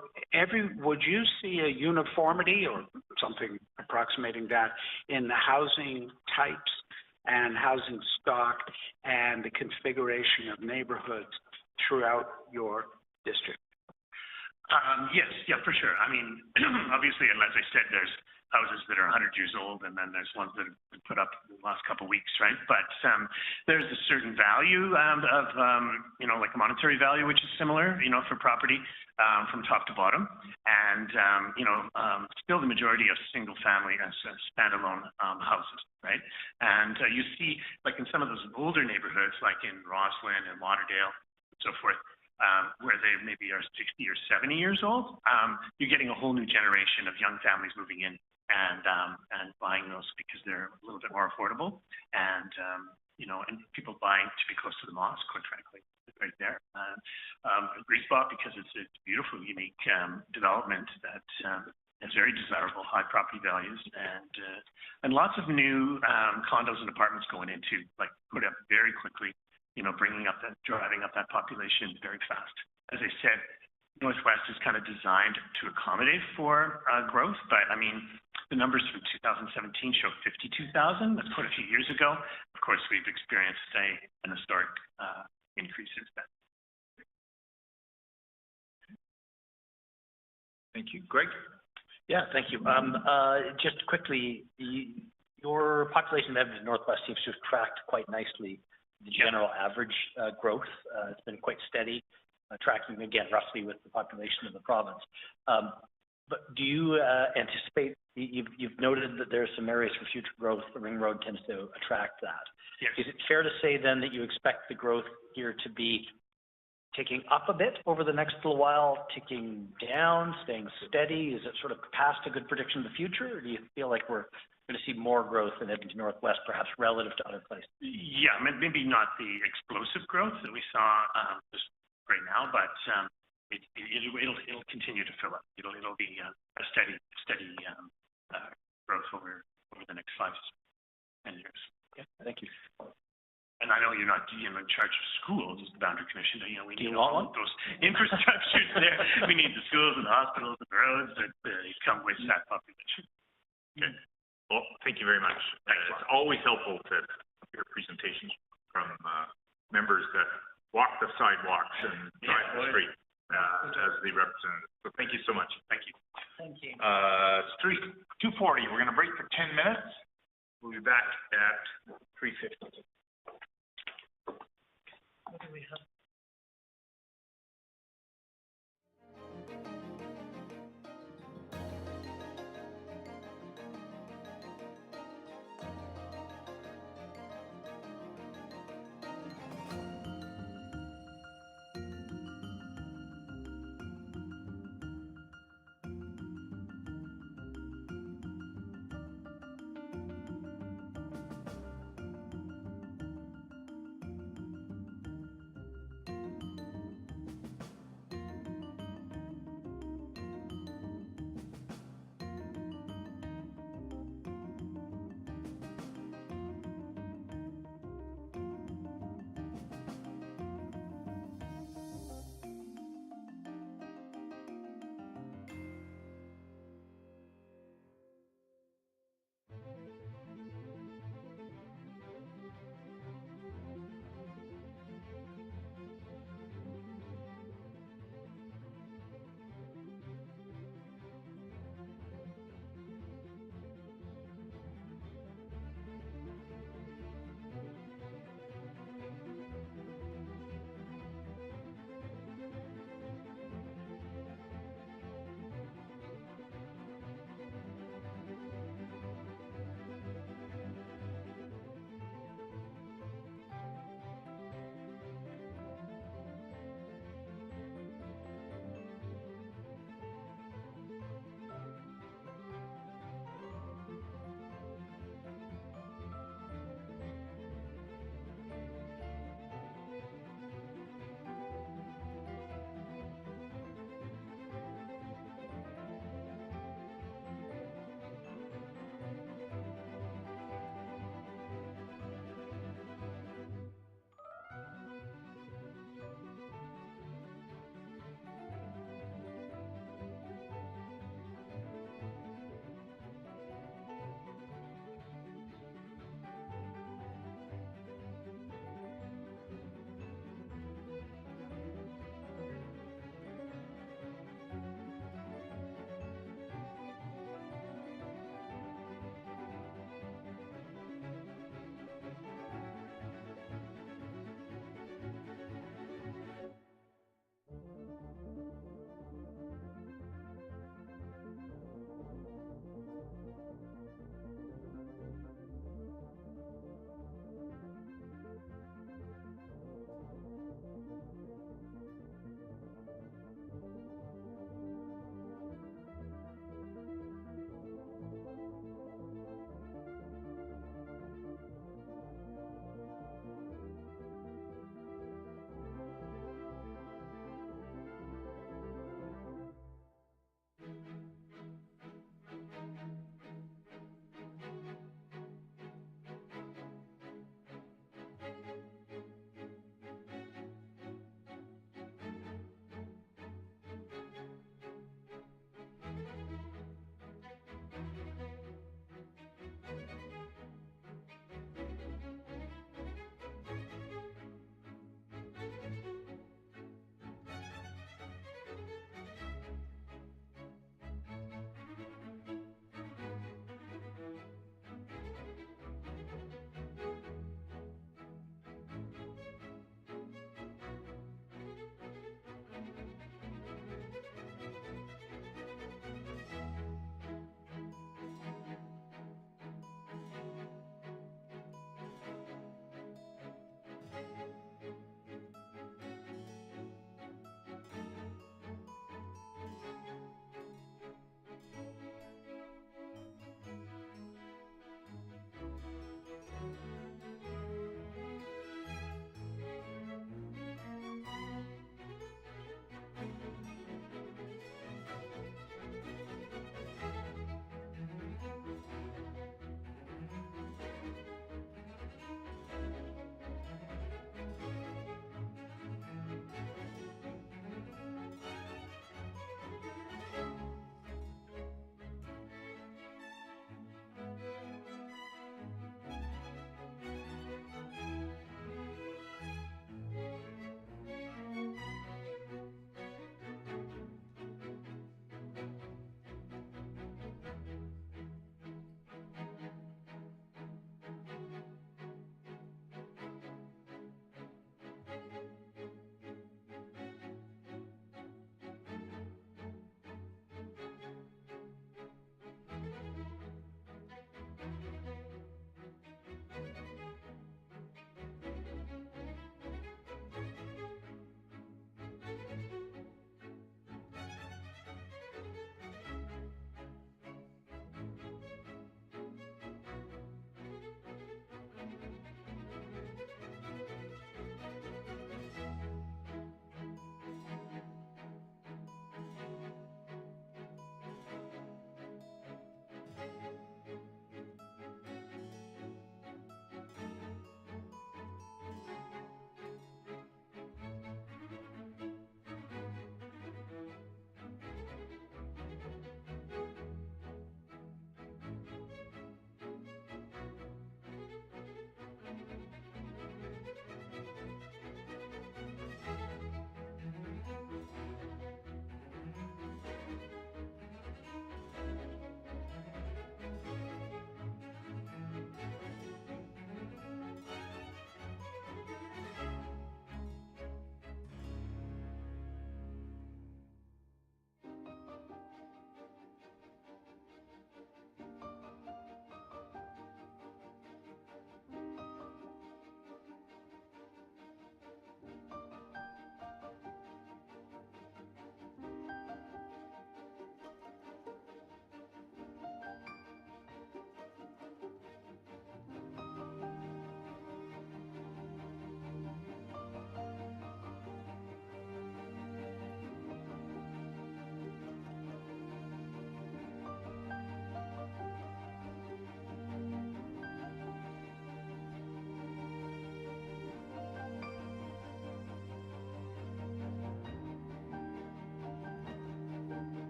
would you see a uniformity or something approximating that in the housing types and housing stock and the configuration of neighborhoods throughout your district? Yes, yeah, for sure. I mean, obviously, and as I said, there's houses that are 100 years old, and then there's ones that have been put up in the last couple of weeks, right? But there's a certain value of like a monetary value, which is similar, for property from top to bottom. And, still the majority of single-family standalone houses, right? And you see, like in some of those older neighborhoods, like in Roslyn and Lauderdale and so forth, where they maybe are 60 or 70 years old, you're getting a whole new generation of young families moving in and buying those because they're a little bit more affordable, and and people buying to be close to the mosque, quite frankly, right there. A great spot because it's a beautiful, unique development that is very desirable, high property values, and lots of new condos and apartments going into, like, put up very quickly, driving up that population very fast. As I said, Northwest is kind of designed to accommodate for growth, but I mean, the numbers from 2017 show 52,000. That's quite a few years ago. Of course, we've experienced an historic increase since then. Thank you. Greg? Yeah, thank you. Just quickly, your population of Edmonton Northwest seems to have tracked quite nicely the general average growth. It's been quite steady, tracking again roughly with the population of the province. But do you anticipate, you've noted that there are some areas for future growth, the Ring Road tends to attract that. Yes. Is it fair to say then that you expect the growth here to be ticking up a bit over the next little while, ticking down, staying steady? Is it sort of past a good prediction of the future, or do you feel like we're going to see more growth in Edmonton Northwest, perhaps relative to other places? Yeah, maybe not the explosive growth that we saw just right now, but it'll continue to fill up. It'll be a steady growth over the next 5 to 10 years. Okay, thank you. And I know you're not in charge of schools as the Boundary Commission. We Do you need want all of those infrastructures there. We need the schools and the hospitals and the roads that come with that population. Okay. Well, thank you very much. It's always helpful to hear presentations from members that walk the sidewalks and drive the street as the representatives. So thank you so much. Thank you. Thank you. It's 2:40. We're going to break for 10 minutes. We'll be back at 3:50. What do we have?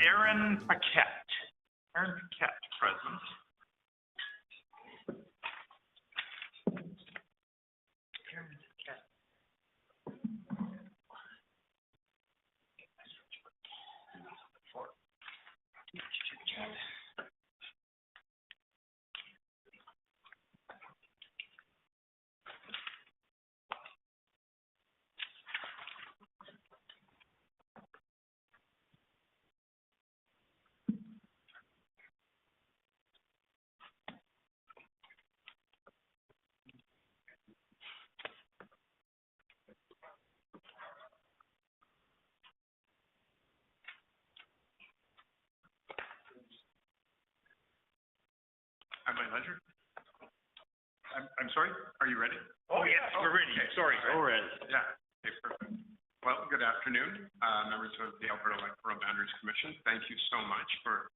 Aaron Paquette. Aaron Paquette, present. At my leisure. I'm sorry, are you ready? Oh, yes, we're ready. Okay, sorry. Go ahead. Yeah, okay, perfect. Well, good afternoon, members of the Alberta Electoral Boundaries Commission. Thank you so much for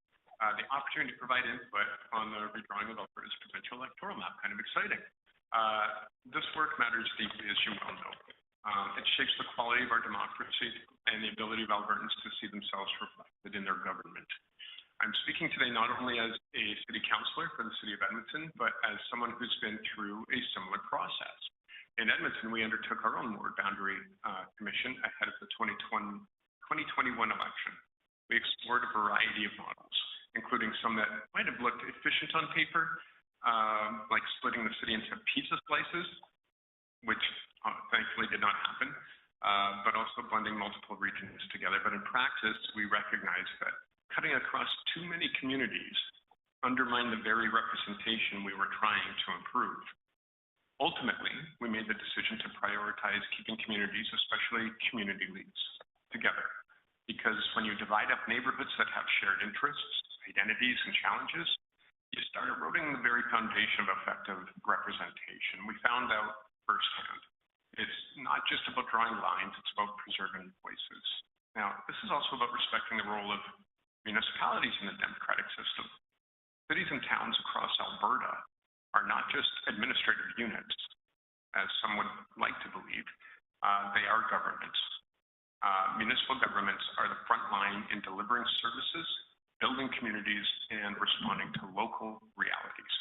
the opportunity to provide input on the redrawing of Alberta's provincial electoral map. Kind of exciting. This work matters deeply, as you well know. It shapes the quality of our democracy and the ability of Albertans to see themselves reflected in their government. I'm speaking today not only as a city councillor for the city of Edmonton, but as someone who's been through a similar process. In Edmonton, we undertook our own ward boundary commission ahead of the 2021 election. We explored a variety of models, including some that might have looked efficient on paper, like splitting the city into pizza slices, which thankfully did not happen, but also blending multiple regions together. But in practice, we recognized that cutting across too many communities undermined the very representation we were trying to improve. Ultimately, we made the decision to prioritize keeping communities, especially community leads, together. Because when you divide up neighborhoods that have shared interests, identities, and challenges, you start eroding the very foundation of effective representation. We found out firsthand. It's not just about drawing lines, it's about preserving voices. Now, this is also about respecting the role of municipalities in the democratic system. Cities and towns across Alberta are not just administrative units, as some would like to believe. They are governments. Municipal governments are the front line in delivering services, building communities, and responding to local realities.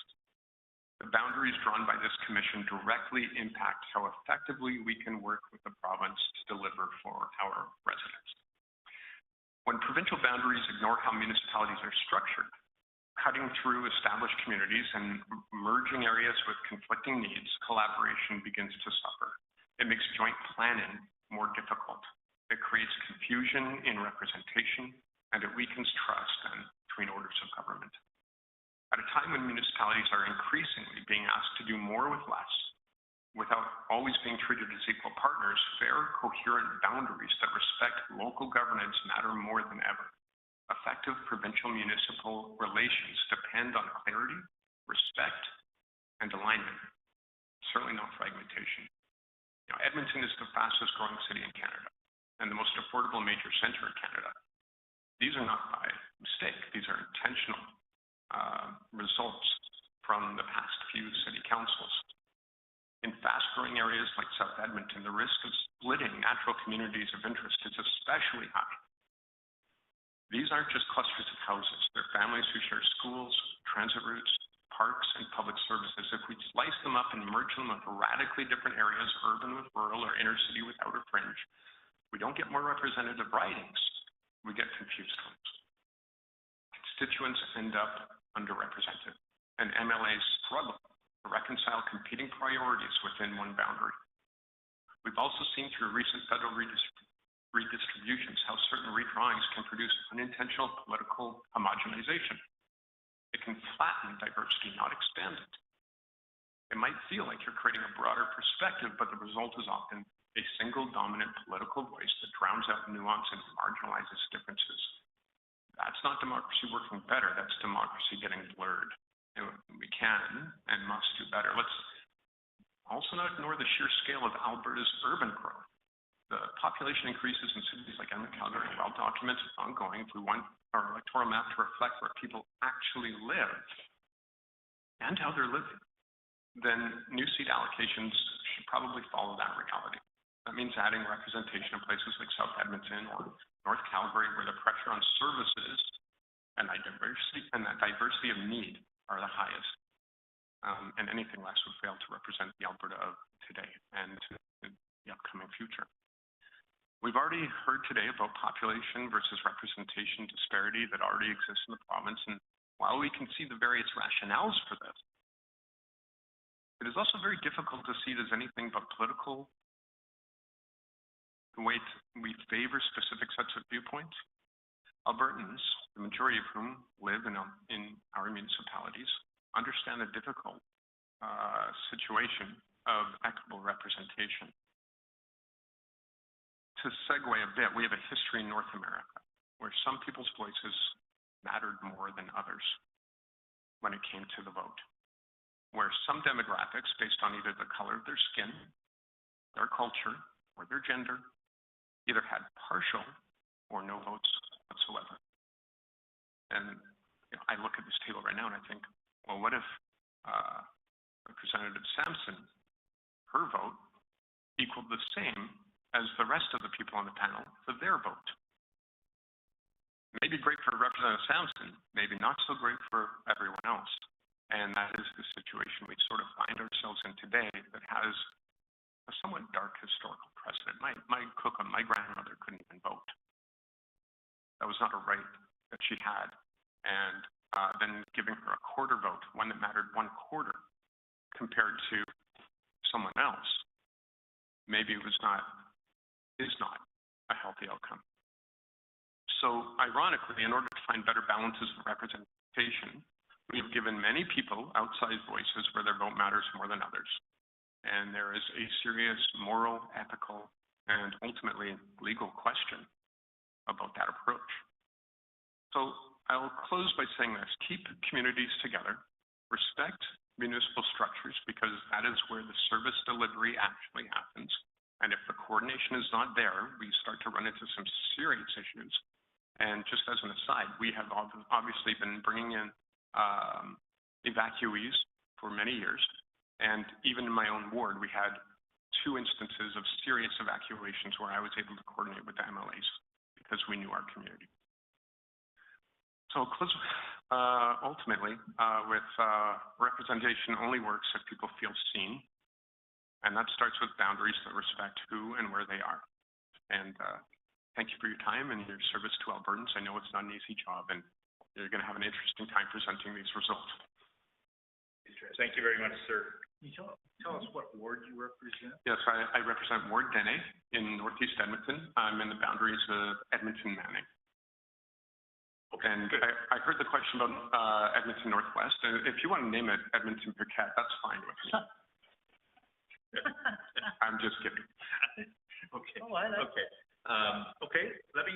The boundaries drawn by this commission directly impact how effectively we can work with the province to deliver for our residents. When provincial boundaries ignore how municipalities are structured, cutting through established communities and merging areas with conflicting needs, collaboration begins to suffer. It makes joint planning more difficult. It creates confusion in representation, and it weakens trust between orders of government. At a time when municipalities are increasingly being asked to do more with less, without always being treated as equal partners, fair, coherent boundaries that respect local governance matter more than ever. Effective provincial-municipal relations depend on clarity, respect, and alignment, certainly not fragmentation. Now, Edmonton is the fastest growing city in Canada and the most affordable major centre in Canada. These are not by mistake. These are intentional results from the past few city councils. In fast-growing areas like South Edmonton, the risk of splitting natural communities of interest is especially high. These aren't just clusters of houses. They're families who share schools, transit routes, parks, and public services. If we slice them up and merge them with radically different areas, urban with rural or inner city with outer fringe, we don't get more representative ridings. We get confused homes. Constituents end up underrepresented, and MLAs struggle to reconcile competing priorities within one boundary. We've also seen through recent federal redistributions how certain redrawings can produce unintentional political homogenization. It can flatten diversity, not expand it. It might feel like you're creating a broader perspective, but the result is often a single dominant political voice that drowns out nuance and marginalizes differences. That's not democracy working better, that's democracy getting blurred. And we can and must do better. Let's also not ignore the sheer scale of Alberta's urban growth. The population increases in cities like Edmonton, Calgary, are well documented, ongoing. If we want our electoral map to reflect where people actually live and how they're living, then new seat allocations should probably follow that reality. That means adding representation in places like South Edmonton or North Calgary, where the pressure on services and that diversity of need are the highest. And anything less would fail to represent the Alberta of today and in the upcoming future. We've already heard today about population versus representation disparity that already exists in the province. And while we can see the various rationales for this, it is also very difficult to see it as anything but political. The way we favor specific sets of viewpoints. Albertans, the majority of whom live in our municipalities, understand the difficult situation of equitable representation. To segue a bit, we have a history in North America where some people's voices mattered more than others when it came to the vote, where some demographics, based on either the color of their skin, their culture, or their gender, either had partial or no votes whatsoever. And I look at this table right now and I think, well, what if Representative Sampson, her vote equaled the same as the rest of the people on the panel for their vote? Maybe great for Representative Sampson, maybe not so great for everyone else. And that is the situation we sort of find ourselves in today that has a somewhat dark historical precedent. My grandmother couldn't even vote. That was not a right that she had. And then giving her a quarter vote, one that mattered 1/4, compared to someone else, maybe is not a healthy outcome. So ironically, in order to find better balances of representation, we have given many people outsized voices where their vote matters more than others. And there is a serious moral, ethical, and ultimately legal question about that approach. So I'll close by saying this: keep communities together, respect municipal structures, because that is where the service delivery actually happens. And if the coordination is not there, we start to run into some serious issues. And just as an aside, we have obviously been bringing in evacuees for many years. And even in my own ward, we had 2 instances of serious evacuations where I was able to coordinate with the MLAs because we knew our community. So I'll close ultimately with representation only works if people feel seen. And that starts with boundaries that respect who and where they are. And thank you for your time and your service to Albertans. I know it's not an easy job, and you're going to have an interesting time presenting these results. Thank you very much, sir. Can you tell us what ward you represent? Yes, I represent Ward Dene in Northeast Edmonton. I'm in the boundaries of Edmonton Manning. Okay, and I heard the question about Edmonton Northwest. And if you want to name it Edmonton Paquette, that's fine with me. I'm just kidding. Okay. Oh, I like Okay. Okay. Let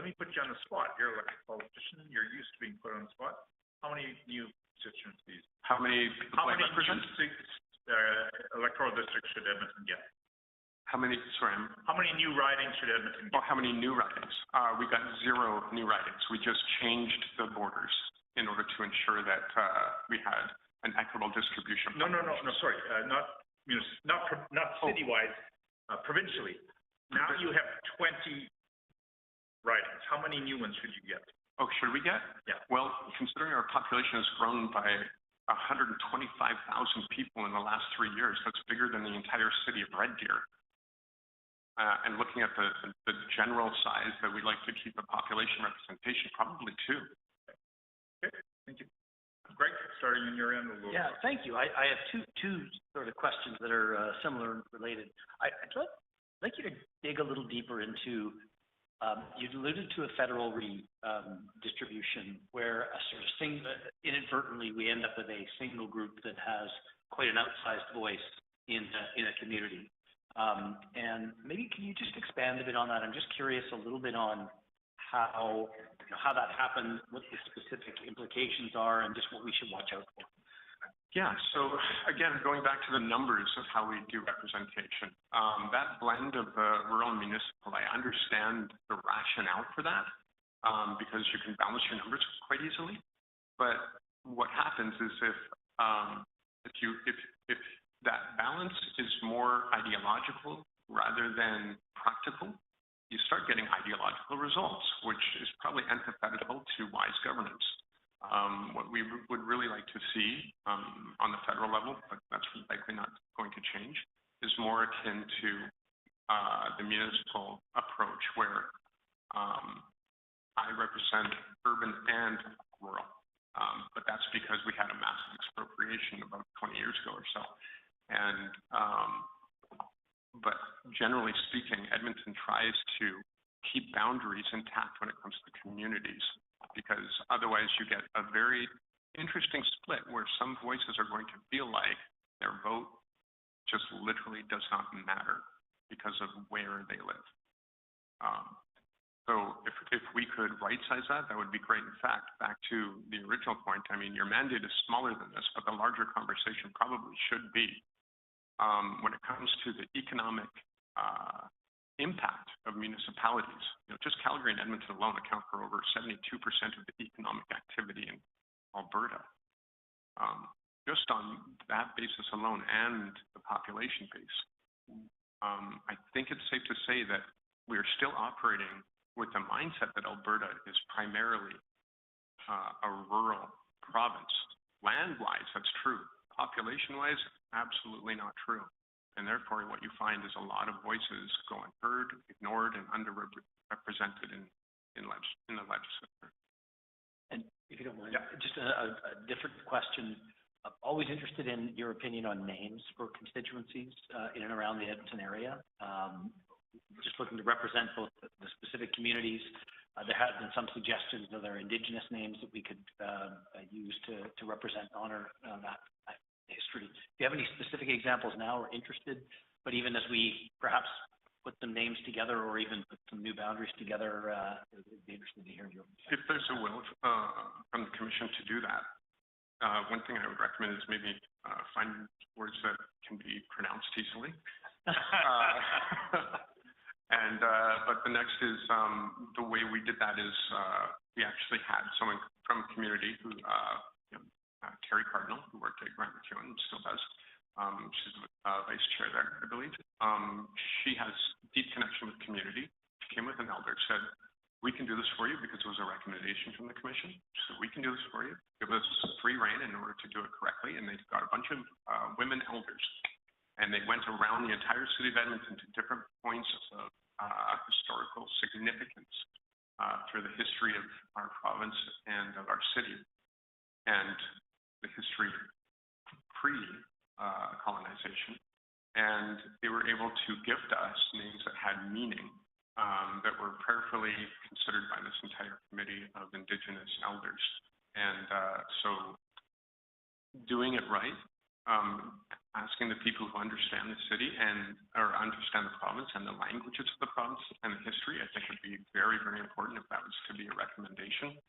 me put you on the spot. You're like a politician. You're used to being put on the spot. How many new constituencies? How many people I represent? Electoral districts should Edmonton get? How many? Sorry. How many new ridings should Edmonton get? Oh, how many new ridings? We got 0 new ridings. We just changed the borders in order to ensure that we had an equitable distribution. No. Sorry, not citywide, provincially. Now you have 20 ridings. How many new ones should you get? Oh, should we get? Yeah. Well, considering our population has grown by 125,000 people in the last 3 years, that's bigger than the entire city of Red Deer. And looking at the general size that we like to keep the population representation, probably 2. Okay, thank you. Greg, starting in your end. Yeah, thank you. I have two sort of questions that are similar and related. I'd like you to dig a little deeper into, you alluded to a federal distribution where a sort of inadvertently we end up with a single group that has quite an outsized voice in a community. And maybe can you just expand a bit on that? I'm just curious a little bit on how that happened, what the specific implications are, and just what we should watch out for. Yeah, so again, going back to the numbers of how we do representation, that blend of rural and municipal, I understand the rationale for that, because you can balance your numbers quite easily. But what happens is if that balance is more ideological rather than practical, you start getting ideological results, which is probably antithetical to wise governance. What we would really like to see on the federal level, but that's likely not going to change, is more akin to the municipal approach where I represent urban and rural. But that's because we had a massive expropriation about 20 years ago or so. And but generally speaking, Edmonton tries to keep boundaries intact when it comes to communities, because otherwise you get a very interesting split where some voices are going to feel like their vote just literally does not matter because of where they live. So if we could right-size that, that would be great. In fact, back to the original point, I mean, your mandate is smaller than this, but the larger conversation probably should be when it comes to the economic impact of municipalities. You know, just Calgary and Edmonton alone account for over 72% of the economic activity in Alberta. Just on that basis alone and the population base, I think it's safe to say that we are still operating with the mindset that Alberta is primarily a rural province. Land-wise, that's true. Population-wise, absolutely not true. And therefore, what you find is a lot of voices go unheard, ignored, and underrepresented in the legislature. And if you don't mind, just a different question. I'm always interested in your opinion on names for constituencies in and around the Edmonton area. Just looking to represent both the specific communities. There have been some suggestions of their Indigenous names that we could use to represent and honor that history. Do you have any specific examples now or interested? But even as we perhaps put some names together or even put some new boundaries together, it'd be interesting to hear your. If there's a will from the commission to do that, one thing I would recommend is maybe find words that can be pronounced easily. But the next is the way we did that is we actually had someone from a community who, Terry Cardinal, who worked at Grant McEwen, still does. She's vice chair there, I believe. She has deep connection with community. She came with an elder, said, "We can do this for you," because it was a recommendation from the commission. She said, "We can do this for you. Give us free rein in order to do it correctly." And they got a bunch of women elders, and they went around the entire city of Edmonton to different points of historical significance through the history of our province and of our city, and the history pre-colonization. And they were able to gift us names that had meaning, that were prayerfully considered by this entire committee of Indigenous elders. And so doing it right, asking the people who understand the city or understand the province and the languages of the province and the history, I think would be very, very important if that was to be a recommendation.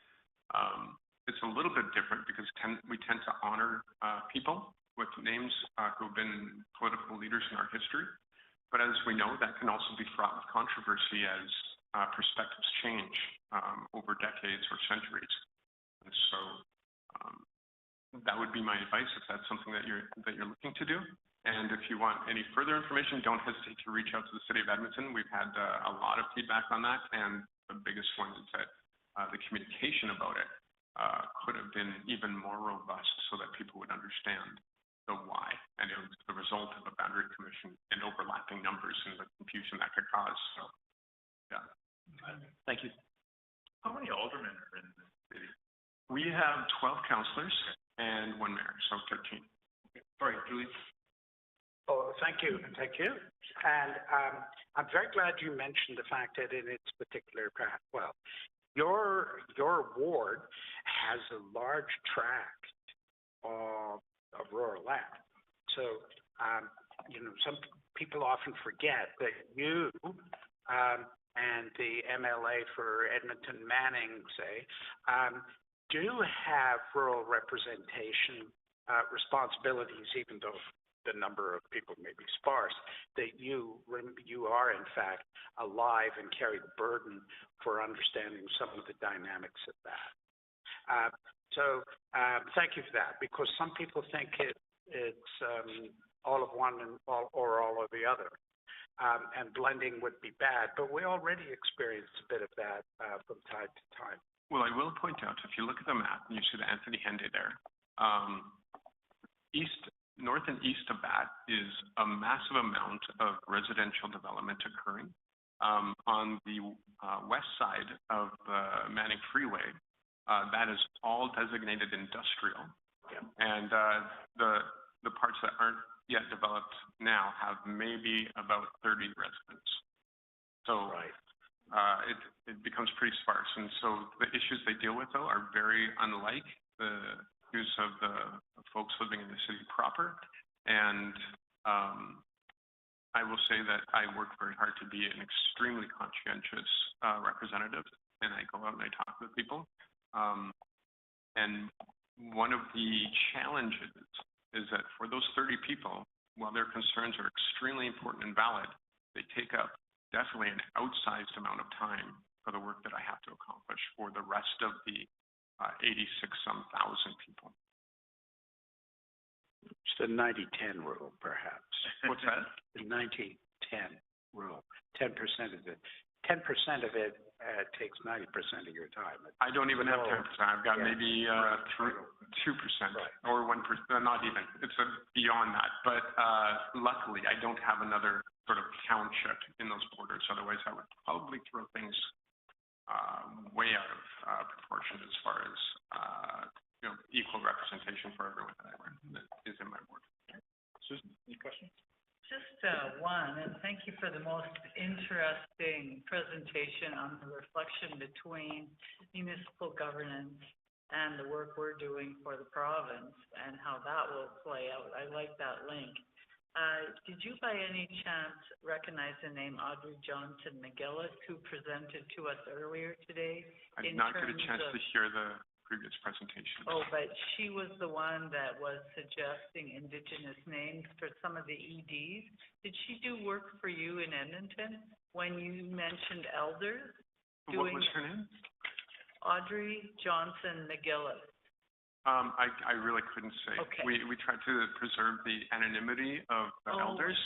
It's a little bit different because we tend to honor people with names who have been political leaders in our history. But as we know, that can also be fraught with controversy as perspectives change over decades or centuries. And so that would be my advice if that's something that you're looking to do. And if you want any further information, don't hesitate to reach out to the city of Edmonton. We've had a lot of feedback on that, and the biggest one is that the communication about it could have been even more robust so that people would understand the why, and it was the result of a boundary commission and overlapping numbers and the confusion that could cause. So, yeah. Thank you. How many aldermen are in the city? We have 12 councillors and 1 mayor, so 13. Sorry, Julie. Oh, thank you. Thank you. And I'm very glad you mentioned the fact that in its particular, your ward has a large tract of rural land. So, some people often forget that you and the MLA for Edmonton Manning, say, do have rural representation responsibilities, even though the number of people may be sparse, that you are in fact alive and carry the burden for understanding some of the dynamics of that. So thank you for that, because some people think it's all of one and all of the other. And blending would be bad, but we already experience a bit of that from time to time. Well, I will point out, if you look at the map, and you see the Anthony Henday there, north and east of that is a massive amount of residential development occurring. On the west side of the Manning Freeway, that is all designated industrial. Yeah. And the parts that aren't yet developed now have maybe about 30 residents. So it becomes pretty sparse. And so the issues they deal with, though, are very unlike the issues of the folks living in the city proper. And I will say that I work very hard to be an extremely conscientious representative, and I go out and I talk with people. And one of the challenges is that for those 30 people, while their concerns are extremely important and valid, they take up definitely an outsized amount of time for the work that I have to accomplish for the rest of the 86-some thousand people. It's the 90-10 rule, perhaps. What's that? The 90-10 rule. 10% of it. 10% of it takes 90% of your time. I don't even have 10%. I've got maybe 2% or 1%. Not even. It's beyond that. But luckily, I don't have another sort of township in those borders. Otherwise, I would probably throw things way out of proportion as far as equal representation for everyone that is in my ward. Susan, any questions? Just one, and thank you for the most interesting presentation on the reflection between municipal governance and the work we're doing for the province and how that will play out. I like that link. Did you by any chance recognize the name Audrey Johnson McGillis, who presented to us earlier today? I did not get a chance to hear the previous presentation. Oh, but she was the one that was suggesting Indigenous names for some of the EDs. Did she do work for you in Edmonton when you mentioned elders? What was her name? Audrey Johnson McGillis. I really couldn't say. Okay. We tried to preserve the anonymity of the elders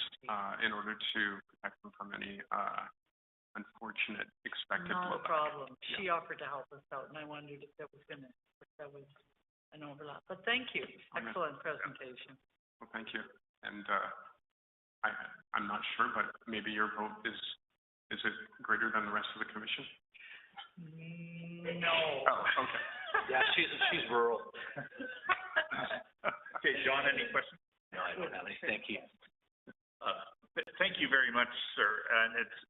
in order to protect them from any unfortunate expected Not a blowback. problem. She offered to help us out, and I wondered if there was an overlap. But thank you. Excellent presentation. Well, thank you. And I'm not sure, but maybe your vote is it greater than the rest of the commission? No. Oh, okay. Yeah, she's rural. Okay, John, any questions? No, I don't have any. Thank you. Thank you very much, sir. And it's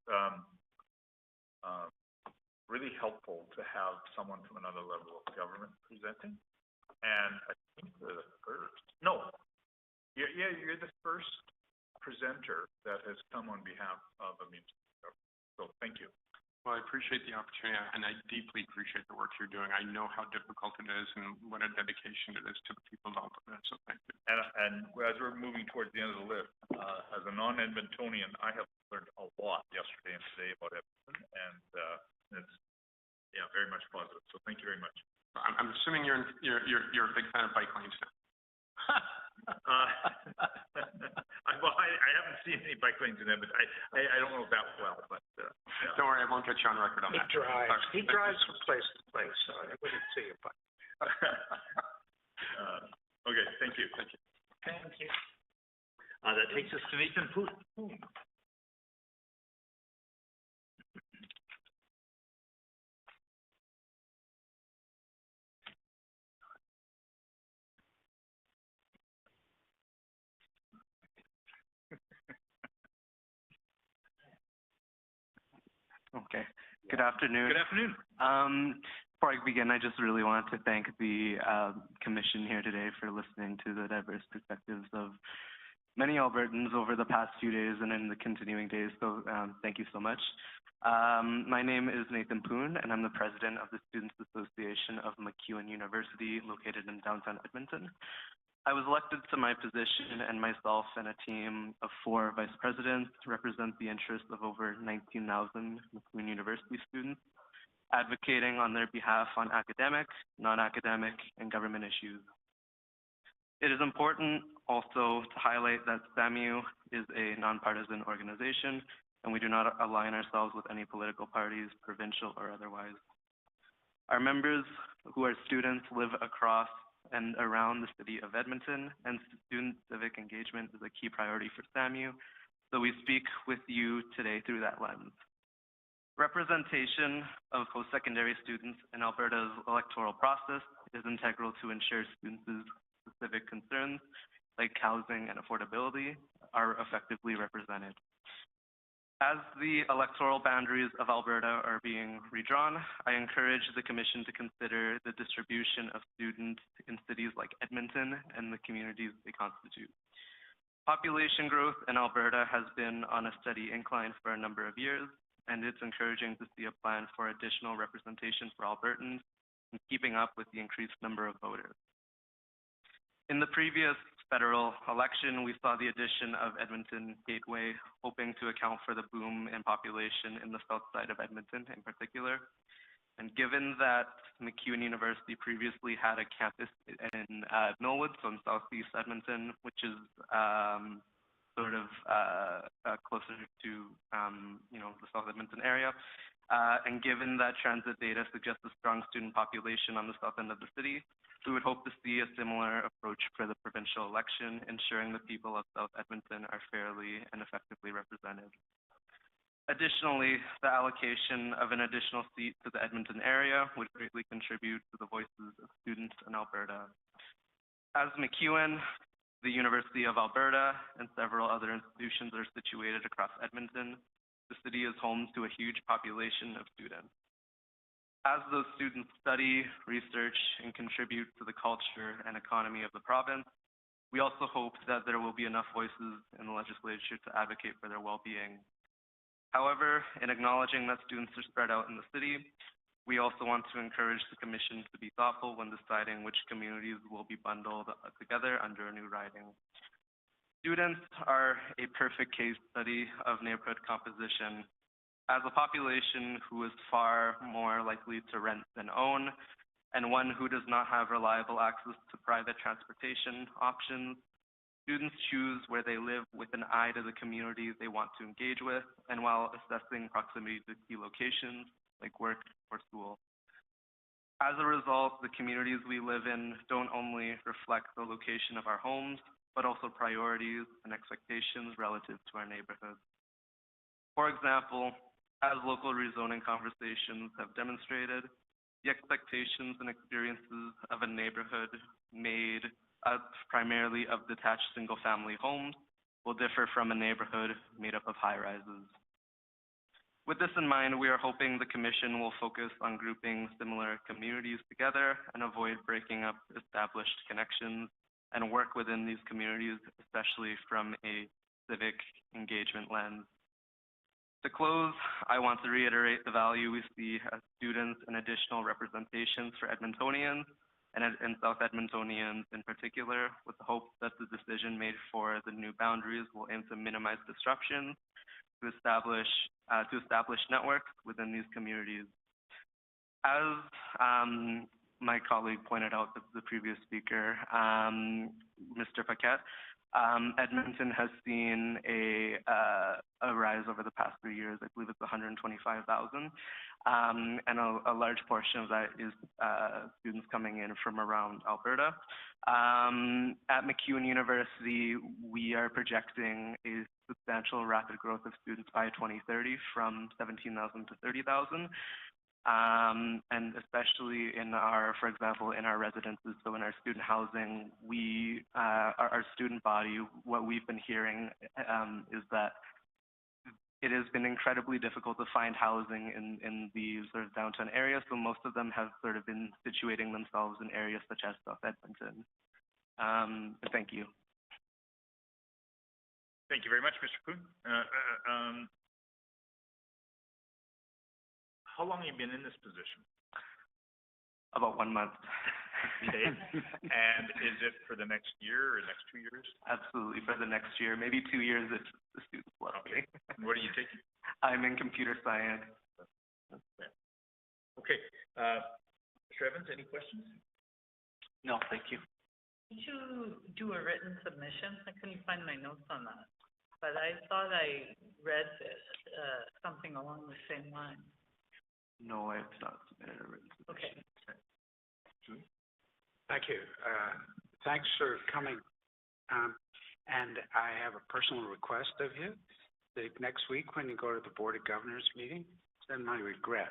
really helpful to have someone from another level of government presenting. And I think you're the first presenter that has come on behalf of a municipal government. So thank you. Well, I appreciate the opportunity, and I deeply appreciate the work you're doing. I know how difficult it is and what a dedication it is to the people of Alberta, so thank you. And as we're moving towards the end of the list, as a non-Edmontonian, I have learned a lot yesterday and today about Edmonton, and it's very much positive. So thank you very much. I'm assuming you're a big fan of bike lanes now. I haven't seen any bike lanes in Edmonton. I don't know that well, but yeah. Don't worry, I won't get you on record on that. He drives from place to place, so I wouldn't see a bike. Okay, thank you. Thank you. Thank you. That takes us to Nathan Poon. Okay. Good afternoon. Good afternoon. Before I begin, I just really want to thank the commission here today for listening to the diverse perspectives of many Albertans over the past few days and in the continuing days. So thank you so much. My name is Nathan Poon, and I'm the president of the Students Association of MacEwan University, located in downtown Edmonton. I was elected to my position, and myself and a team of 4 vice presidents represent the interests of over 19,000 MacEwan University students, advocating on their behalf on academic, non-academic, and government issues. It is important Also, to highlight that SAMU is a nonpartisan organization, and we do not align ourselves with any political parties, provincial or otherwise. Our members, who are students, live across and around the city of Edmonton, and student civic engagement is a key priority for SAMU, so we speak with you today through that lens. Representation of post-secondary students in Alberta's electoral process is integral to ensure students' specific concerns, like housing and affordability, are effectively represented. As the electoral boundaries of Alberta are being redrawn, I encourage the Commission to consider the distribution of students in cities like Edmonton and the communities they constitute. Population growth in Alberta has been on a steady incline for a number of years, and it's encouraging to see a plan for additional representation for Albertans in keeping up with the increased number of voters. In the previous federal election, we saw the addition of Edmonton Gateway, hoping to account for the boom in population in the south side of Edmonton in particular. And given that MacEwan University previously had a campus in Millwood, so in southeast Edmonton, which is closer to the South Edmonton area, and given that transit data suggests a strong student population on the south end of the city, we would hope to see a similar approach for the provincial election, ensuring the people of South Edmonton are fairly and effectively represented. Additionally, the allocation of an additional seat to the Edmonton area would greatly contribute to the voices of students in Alberta. As MacEwan, the University of Alberta, and several other institutions are situated across Edmonton, the city is home to a huge population of students. As those students study, research, and contribute to the culture and economy of the province, we also hope that there will be enough voices in the legislature to advocate for their well-being. However, in acknowledging that students are spread out in the city, we also want to encourage the Commission to be thoughtful when deciding which communities will be bundled together under a new riding. Students are a perfect case study of neighborhood composition. As a population who is far more likely to rent than own, and one who does not have reliable access to private transportation options, students choose where they live with an eye to the community they want to engage with, and while assessing proximity to key locations like work or school. As a result, the communities we live in don't only reflect the location of our homes, but also priorities and expectations relative to our neighborhoods. For example, as local rezoning conversations have demonstrated, the expectations and experiences of a neighborhood made up primarily of detached single-family homes will differ from a neighborhood made up of high-rises. With this in mind, we are hoping the Commission will focus on grouping similar communities together and avoid breaking up established connections, and work within these communities, especially from a civic engagement lens. To close, I want to reiterate the value we see as students and additional representations for Edmontonians and South Edmontonians in particular, with the hope that the decision made for the new boundaries will aim to minimize disruption to establish networks within these communities. As my colleague pointed out, the previous speaker, Mr. Paquette, Edmonton has seen a rise over the past 3 years. I believe it's 125,000, and a large portion of that is students coming in from around Alberta. At MacEwan University, we are projecting a substantial rapid growth of students by 2030 from 17,000 to 30,000. And especially in for example, in our residences, so in our student housing, our student body, what we've been hearing is that it has been incredibly difficult to find housing in the sort of downtown areas, so most of them have sort of been situating themselves in areas such as South Edmonton. Thank you. Thank you very much, Mr. Kuhn. How long have you been in this position? About 1 month. Okay. And is it for the next year or next 2 years? Absolutely, for the next year, maybe 2 years if the students let me. And what are you taking? I'm in computer science. Okay. Mr. Evans, any questions? No, thank you. Did you do a written submission? I couldn't find my notes on that, but I thought I read this, something along the same line. No, I have not submitted a written Okay. Thank you. Thanks for coming. And I have a personal request of you. That next week, when you go to the Board of Governors meeting, send my regrets.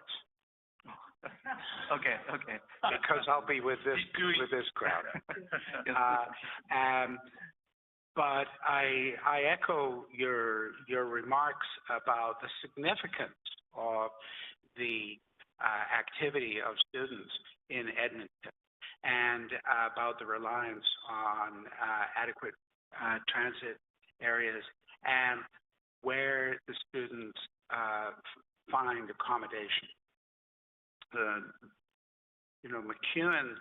Okay. Because I'll be with this crowd. But I echo your remarks about the significance of the activity of students in Edmonton and about the reliance on adequate transit areas and where the students find accommodation. McEwen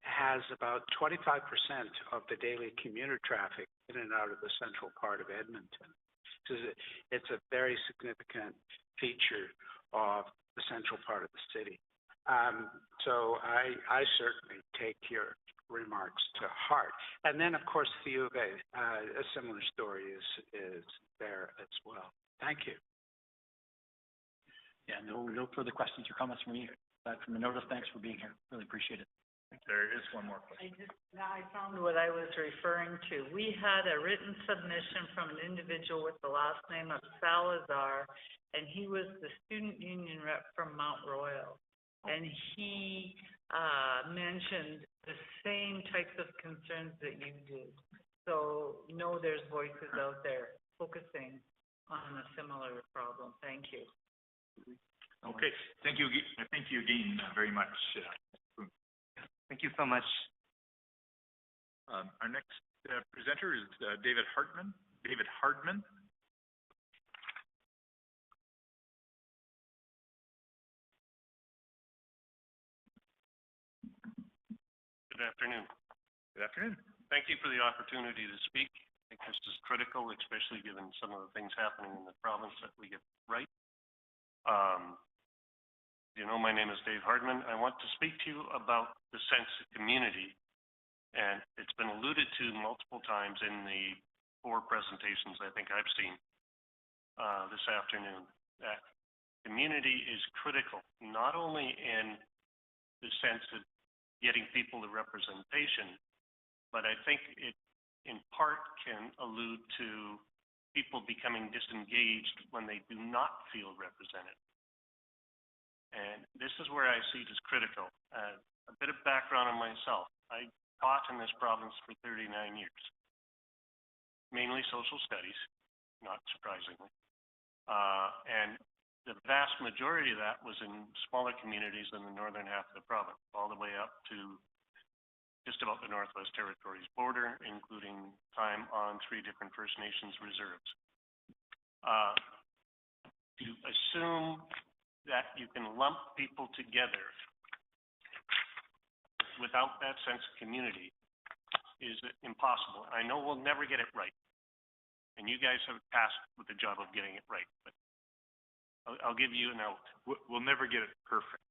has about 25% of the daily commuter traffic in and out of the central part of Edmonton. So it's a very significant feature of the central part of the city. So I certainly take your remarks to heart. And then, of course, the U of A, a similar story is there as well. Thank you. Yeah, no further questions or comments from me. Aside from a note of thanks for being here. Really appreciate it. There is one more question. I found what I was referring to. We had a written submission from an individual with the last name of Salazar, and he was the student union rep from Mount Royal. And he mentioned the same types of concerns that you did. So, there's voices out there focusing on a similar problem. Thank you. Okay, thank you again very much. Thank you so much. Our next presenter is David Hardman. David Hardman. Good afternoon. Good afternoon. Thank you for the opportunity to speak. I think this is critical, especially given some of the things happening in the province that we get right. My name is Dave Hardman. I want to speak to you about the sense of community, and it's been alluded to multiple times in the 4 presentations I think I've seen this afternoon, that community is critical, not only in the sense of getting people the representation, but I think it in part can allude to people becoming disengaged when they do not feel represented. And this is where I see it as critical. A bit of background on myself. I taught in this province for 39 years, mainly social studies, not surprisingly. And the vast majority of that was in smaller communities in the northern half of the province, all the way up to just about the Northwest Territories border, including time on 3 different First Nations reserves. To assume that you can lump people together without that sense of community is impossible. I know we'll never get it right, and you guys have tasked with the job of getting it right, but I'll give you an out. We'll never get it perfect.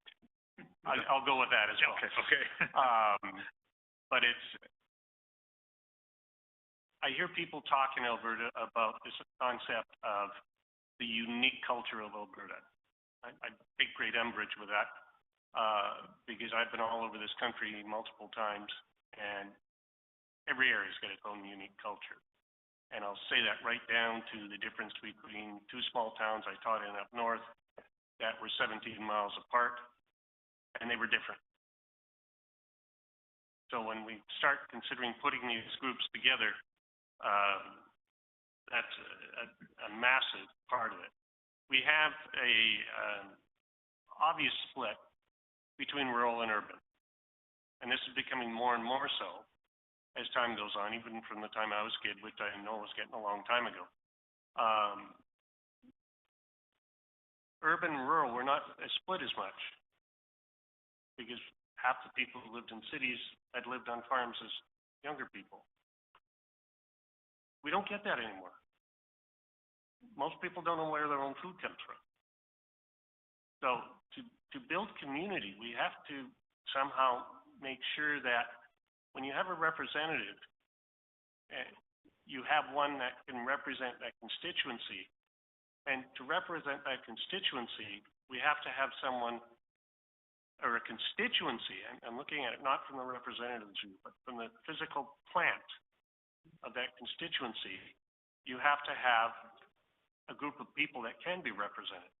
I'll go with that as well. Okay. But I hear people talk in Alberta about this concept of the unique culture of Alberta. I take great umbrage with that because I've been all over this country multiple times, and every area's got its own unique culture. And I'll say that right down to the difference between 2 small towns I taught in up north that were 17 miles apart, and they were different. So when we start considering putting these groups together, that's a massive part of it. We have a obvious split between rural and urban, and this is becoming more and more so as time goes on, even from the time I was a kid, which I know was getting a long time ago. Urban and rural were not split as much because half the people who lived in cities had lived on farms as younger people. We don't get that anymore. Most people don't know where their own food comes from. So to build community, we have to somehow make sure that when you have a representative, you have one that can represent that constituency. And to represent that constituency, we have to have someone, or a constituency, I'm looking at it not from the representatives group, but from the physical plant of that constituency, you have to have a group of people that can be represented.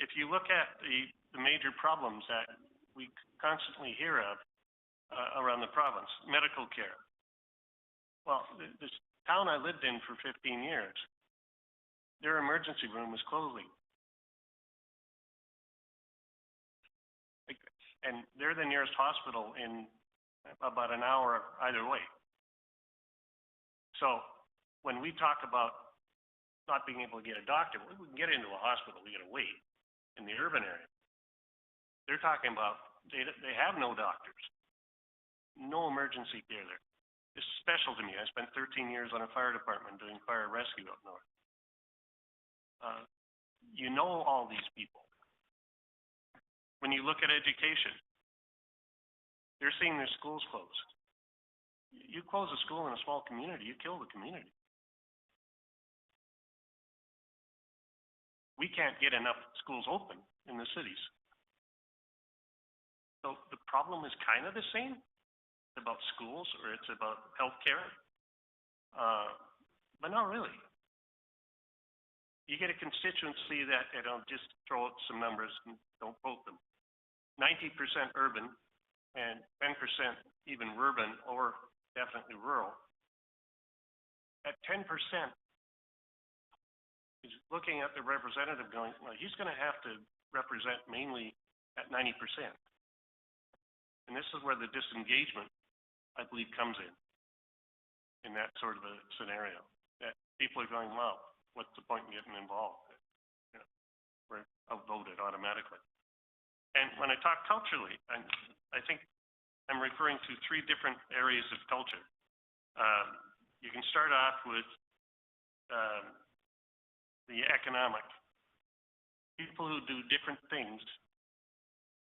If you look at the major problems that we constantly hear of around the province, medical care. Well, this town I lived in for 15 years, their emergency room was closing. And they're the nearest hospital in about an hour either way. So when we talk about not being able to get a doctor, we can get into a hospital, we gotta wait in the urban area. They're talking about, they have no doctors, no emergency care there. It's special to me. I spent 13 years on a fire department doing fire rescue up north. You know all these people. When you look at education, they're seeing their schools close. You close a school in a small community, you kill the community. We can't get enough schools open in the cities. So the problem is kind of the same. It's about schools or it's about healthcare, but not really. You get a constituency that, just throw out some numbers and don't quote them. 90% urban and 10% even urban or definitely rural. At 10%, is looking at the representative going, well, he's going to have to represent mainly at 90%. And this is where the disengagement, I believe, comes in that sort of a scenario. That people are going, well, what's the point in getting involved? We're outvoted automatically. And when I talk culturally, I think I'm referring to three different areas of culture. You can start off with the economic. People who do different things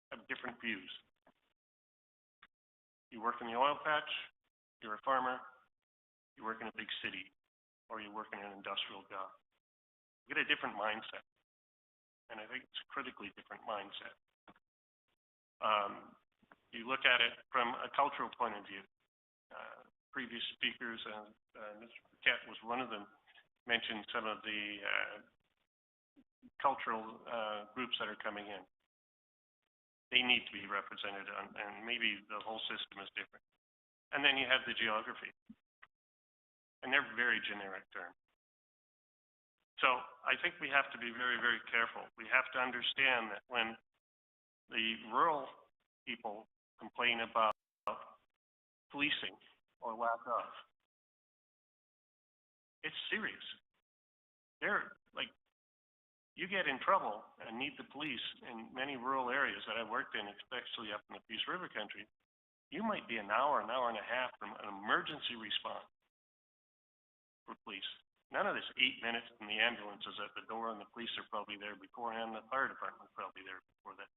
have different views. You work in the oil patch, you're a farmer, you work in a big city, or you work in an industrial job. You get a different mindset. And I think it's a critically different mindset. You look at it from a cultural point of view. Previous speakers, Mr. Paquette was one of them, mentioned some of the cultural groups that are coming in. They need to be represented, and maybe the whole system is different. And then you have the geography. And they're very generic terms. So I think we have to be very, very careful. We have to understand that when the rural people complain about policing or lack of, it's serious. They're like, you get in trouble and need the police in many rural areas that I've worked in, especially up in the Peace River country, you might be an hour and a half from an emergency response for police. None of this 8 minutes and the ambulance is at the door and the police are probably there beforehand, the fire department is probably there before that.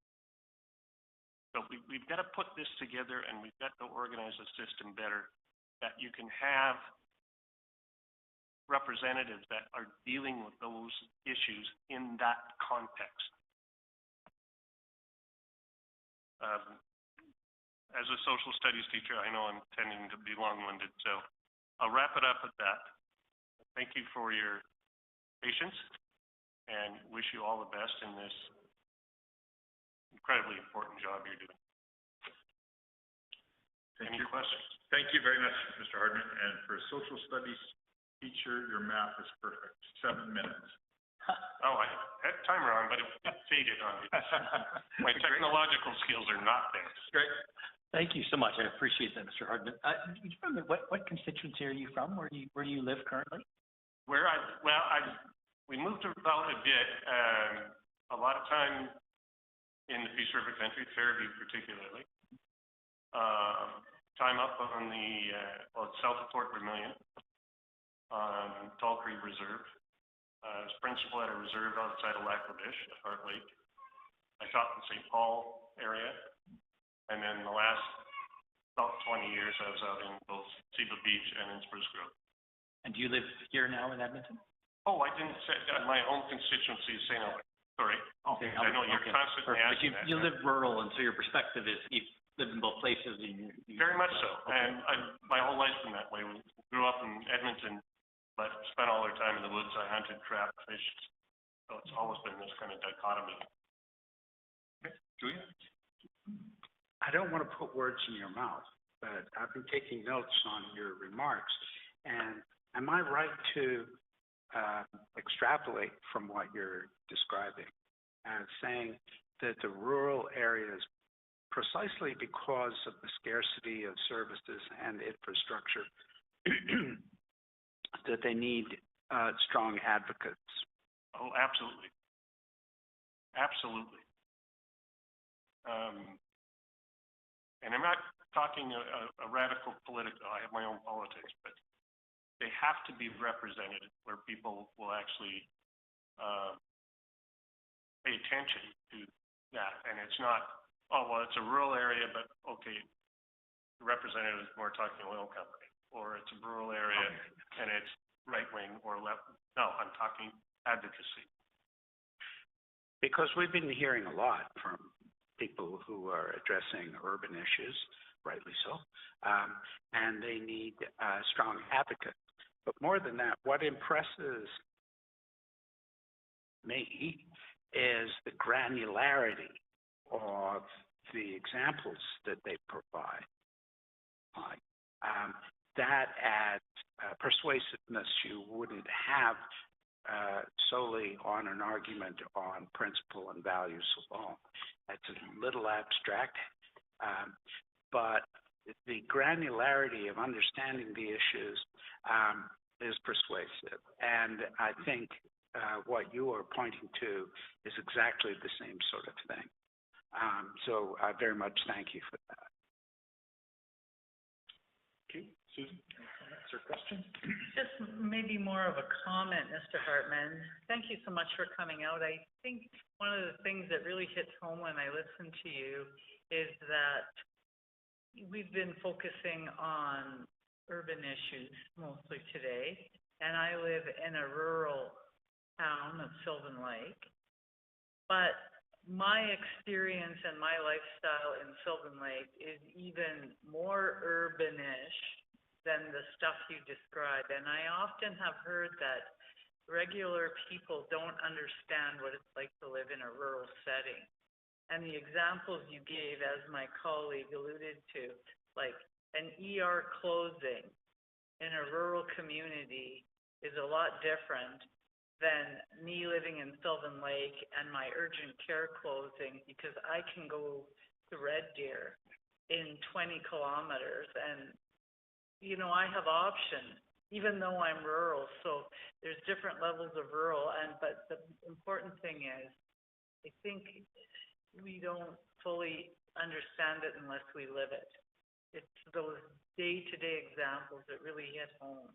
So we've got to put this together and we've got to organize the system better, that you can have representatives that are dealing with those issues in that context. As a social studies teacher, I know I'm tending to be long-winded, so I'll wrap it up at that. Thank you for your patience and wish you all the best in this incredibly important job you're doing. Any questions? Thank you very much, Mr. Hardman. And for a social studies teacher, your math is perfect. 7 minutes. Oh, I had timer on, but it faded on me. My technological skills are not there. Great. Thank you so much. I appreciate that, Mr. Hardman. What constituency are you from? Where do you live currently? We moved about a bit, a lot of time in the Peace River country, Fairview particularly. Time up on the, south of Fort Vermilion, on Tall Creek Reserve. I was principal at a reserve outside of Lac-La-Biche at Heart Lake. I taught in St. Paul area. And then the last about 20 years, I was out in both Ceiba Beach and in Spruce Grove. And do you live here now in Edmonton? Oh, I didn't say, my home constituency is St. Albert, sorry. Okay. I know you're Okay. constantly Perfect. asking that. You live rural, and so your perspective is you've lived in both places and you. Very much so, Okay. and my whole life's been that way. We grew up in Edmonton, but spent all our time in the woods. I hunted, trapped, fished, so it's always been this kind of dichotomy. Julia? I don't want to put words in your mouth, but I've been taking notes on your remarks. And am I right to extrapolate from what you're describing as saying that the rural areas, precisely because of the scarcity of services and infrastructure, that they need strong advocates? Oh, absolutely. Absolutely. And I'm not talking a radical political, I have my own politics, but they have to be represented where people will actually pay attention to that. And it's not, oh, well, it's a rural area, but okay, the representative is more talking oil company, or it's a rural area and it's right wing or left. No, I'm talking advocacy. Because we've been hearing a lot from people who are addressing urban issues, rightly so, and they need strong advocates. But more than that, what impresses me is the granularity of the examples that they provide. That adds persuasiveness you wouldn't have solely on an argument on principle and values alone. That's a little abstract, but the granularity of understanding the issues is persuasive. And I think what you are pointing to is exactly the same sort of thing. So I very much thank you for that. Okay, Susan, comments or questions? Just maybe more of a comment, Mr. Hartman. Thank you so much for coming out. I think one of the things that really hits home when I listen to you is that we've been focusing on urban issues mostly today, and I live in a rural town of Sylvan Lake. But my experience and my lifestyle in Sylvan Lake is even more urbanish than the stuff you described. And I often have heard that regular people don't understand what it's like to live in a rural setting. And the examples you gave, as my colleague alluded to, like an ER closing in a rural community is a lot different than me living in Sylvan Lake and my urgent care closing, because I can go to Red Deer in 20 kilometers and, you know, I have options, even though I'm rural. So there's different levels of rural, but the important thing is, I think we don't fully understand it unless we live it. It's those day-to-day examples that really hit home.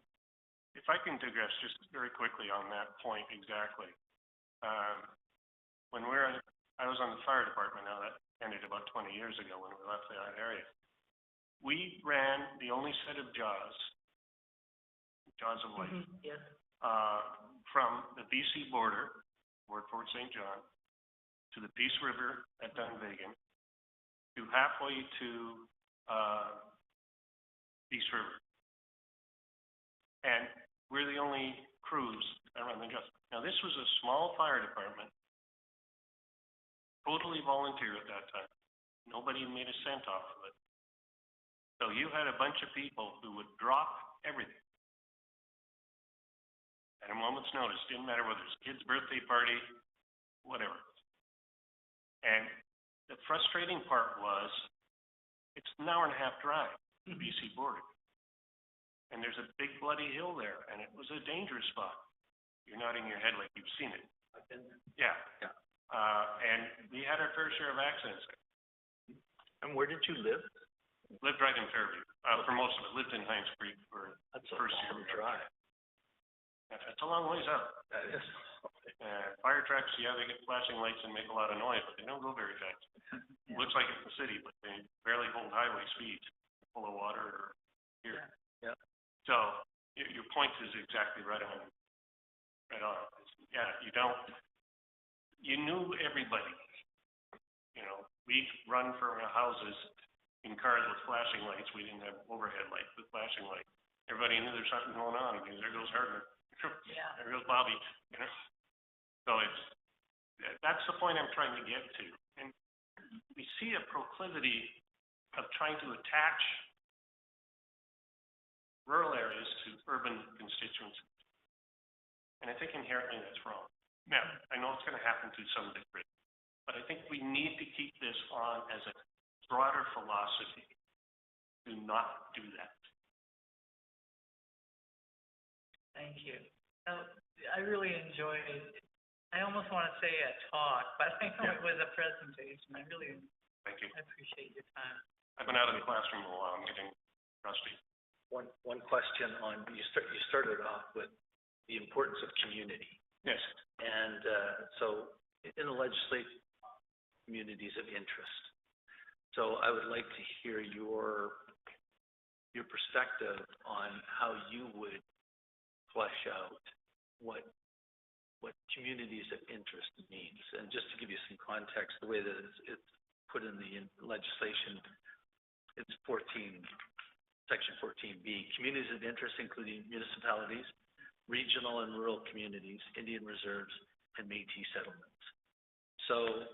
If I can digress just very quickly on that point exactly. When I was on the fire department, now that ended about 20 years ago when we left that area. We ran the only set of jaws of life, Yes. from the BC border, where Fort St. John, to the Peace River at Dunvegan, to halfway to Peace River. And we're the only crews that run the jaws. Now, this was a small fire department, totally volunteer at that time. Nobody made a cent off of it. So you had a bunch of people who would drop everything at a moment's notice. Didn't matter whether it's a kid's birthday party, whatever. And the frustrating part was, it's an hour and a half drive to the BC border. And there's a big bloody hill there, and it was a dangerous spot. You're nodding your head like you've seen it. I've been there. Yeah. Yeah. And we had our fair share of accidents. And where did you live? Lived right in Fairview, for most of it. Lived in Hines Creek for That's a first year. long drive. It's a long ways out. That is. Fire trucks, yeah, they get flashing lights and make a lot of noise, but they don't go very fast. Looks like it's the city, but they barely hold highway speeds. full of water here. Yeah. So your point is exactly right on. Right on. Yeah, you knew everybody. You know, we run for our houses in cars with flashing lights. We didn't have overhead lights with flashing lights. Everybody knew there's something going on because there goes Hardman. Yeah. There goes Bobby, you know. So that's the point I'm trying to get to. And we see a proclivity of trying to attach rural areas to urban constituencies. And I think inherently that's wrong. Now, I know it's going to happen to some degree, but I think we need to keep this on as a broader philosophy. Do not do that. Thank you. I really enjoyed, I almost want to say a talk, but I know it was a presentation. I really Thank you. appreciate your time. I've been out of the classroom a while. I'm getting rusty. One question on, you started off with the importance of community. Yes. And so in the legislative communities of interest. So I would like to hear your perspective on how you would flesh out what communities of interest means. And just to give you some context, the way that it's put in the legislation, it's Section 14B. Communities of interest including municipalities, regional and rural communities, Indian reserves, and Métis settlements. So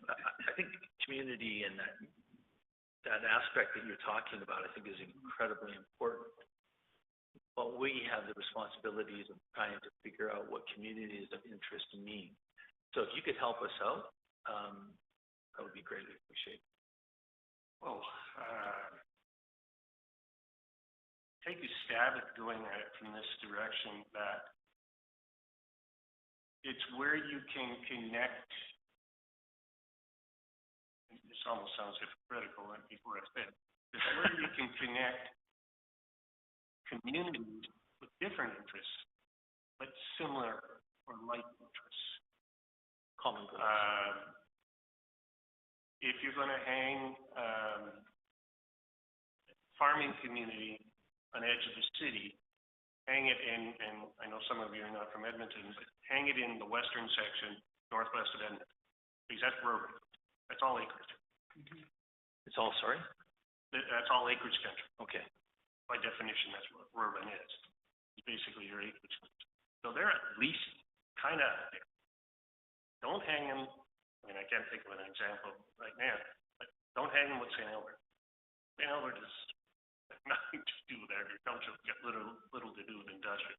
I think community and that aspect that you're talking about, I think is incredibly important. But we have the responsibilities of trying to figure out what communities of interest mean. So if you could help us out, that would be greatly appreciated. Well, take a stab at going at it from this direction, that it's where you can connect. This almost sounds hypocritical before I say it. It's where you can connect communities with different interests, but similar or like interests. Common goals. If you're going to hang farming community on the edge of the city, hang it in, and I know some of you are not from Edmonton, but hang it in the western section, northwest of Edmonton, because that's rural. That's all acreage. It's all, sorry? That's all acreage country. Okay. By definition, that's what urban is. It's basically your acreage country. So they're at least kind of out there. Don't hang them. I mean, I can't think of an example right now, but don't hang them with St. Albert. St. Albert is nothing to do with agriculture. It's got little to do with industrial.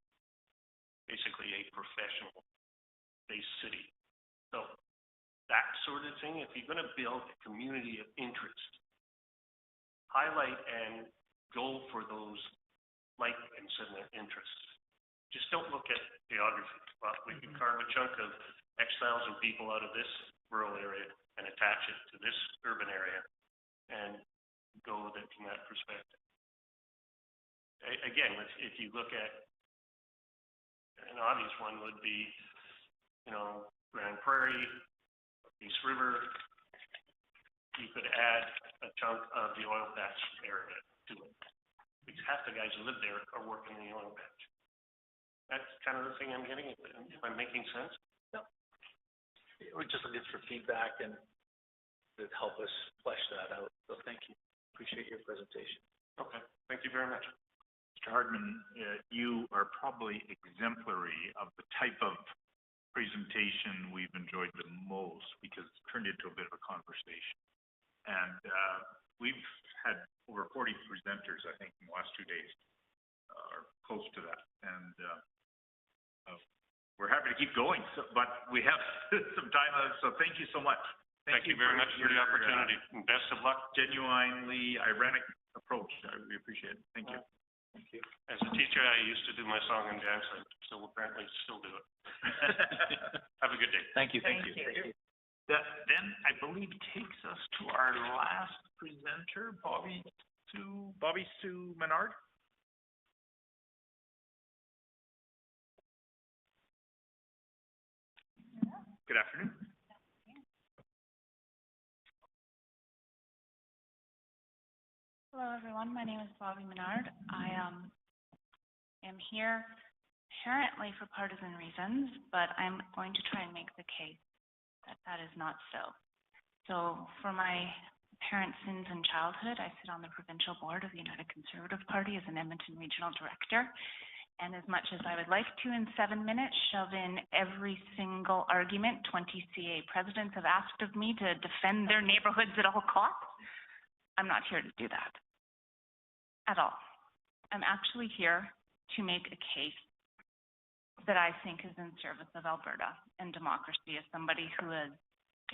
Basically a professional-based city. So that sort of thing, if you're going to build a community of interest, highlight and go for those like and similar interests. Just don't look at geography. Well, we can carve a chunk of X thousand people out of this rural area and attach it to this urban area and go with it from that perspective. Again, if you look at an obvious one would be, you know, Grand Prairie, East River. You could add a chunk of the oil patch area to it, because half the guys who live there are working in the oil patch. That's kind of the thing I'm getting at. If I'm making sense? No. We're just looking for feedback and to help us flesh that out. So thank you. Appreciate your presentation. Okay. Thank you very much. Mr. Hardman, you are probably exemplary of the type of presentation we've enjoyed the most, because it's turned into a bit of a conversation. And we've had over 40 presenters, I think, in the last 2 days, or close to that. And we're happy to keep going, but we have some time left, so thank you so much. Thank you very much for the opportunity, and best of luck. Genuinely ironic approach. We appreciate it. Thank you. Thank you. As a teacher, I used to do my song and dance. I still apparently still do it. Have a good day. Thank you. Thank you. That then, I believe, takes us to our last presenter, Bobby Sue Menard. Good afternoon. Hello, everyone. My name is Bobby Menard. I am here apparently for partisan reasons, but I'm going to try and make the case that that is not so. So for my parents' sins in childhood, I sit on the provincial board of the United Conservative Party as an Edmonton Regional Director. And as much as I would like to in 7 minutes shove in every single argument 20 CA presidents have asked of me to defend their neighborhoods at all costs, I'm not here to do that at all. I'm actually here to make a case that I think is in service of Alberta and democracy as somebody who is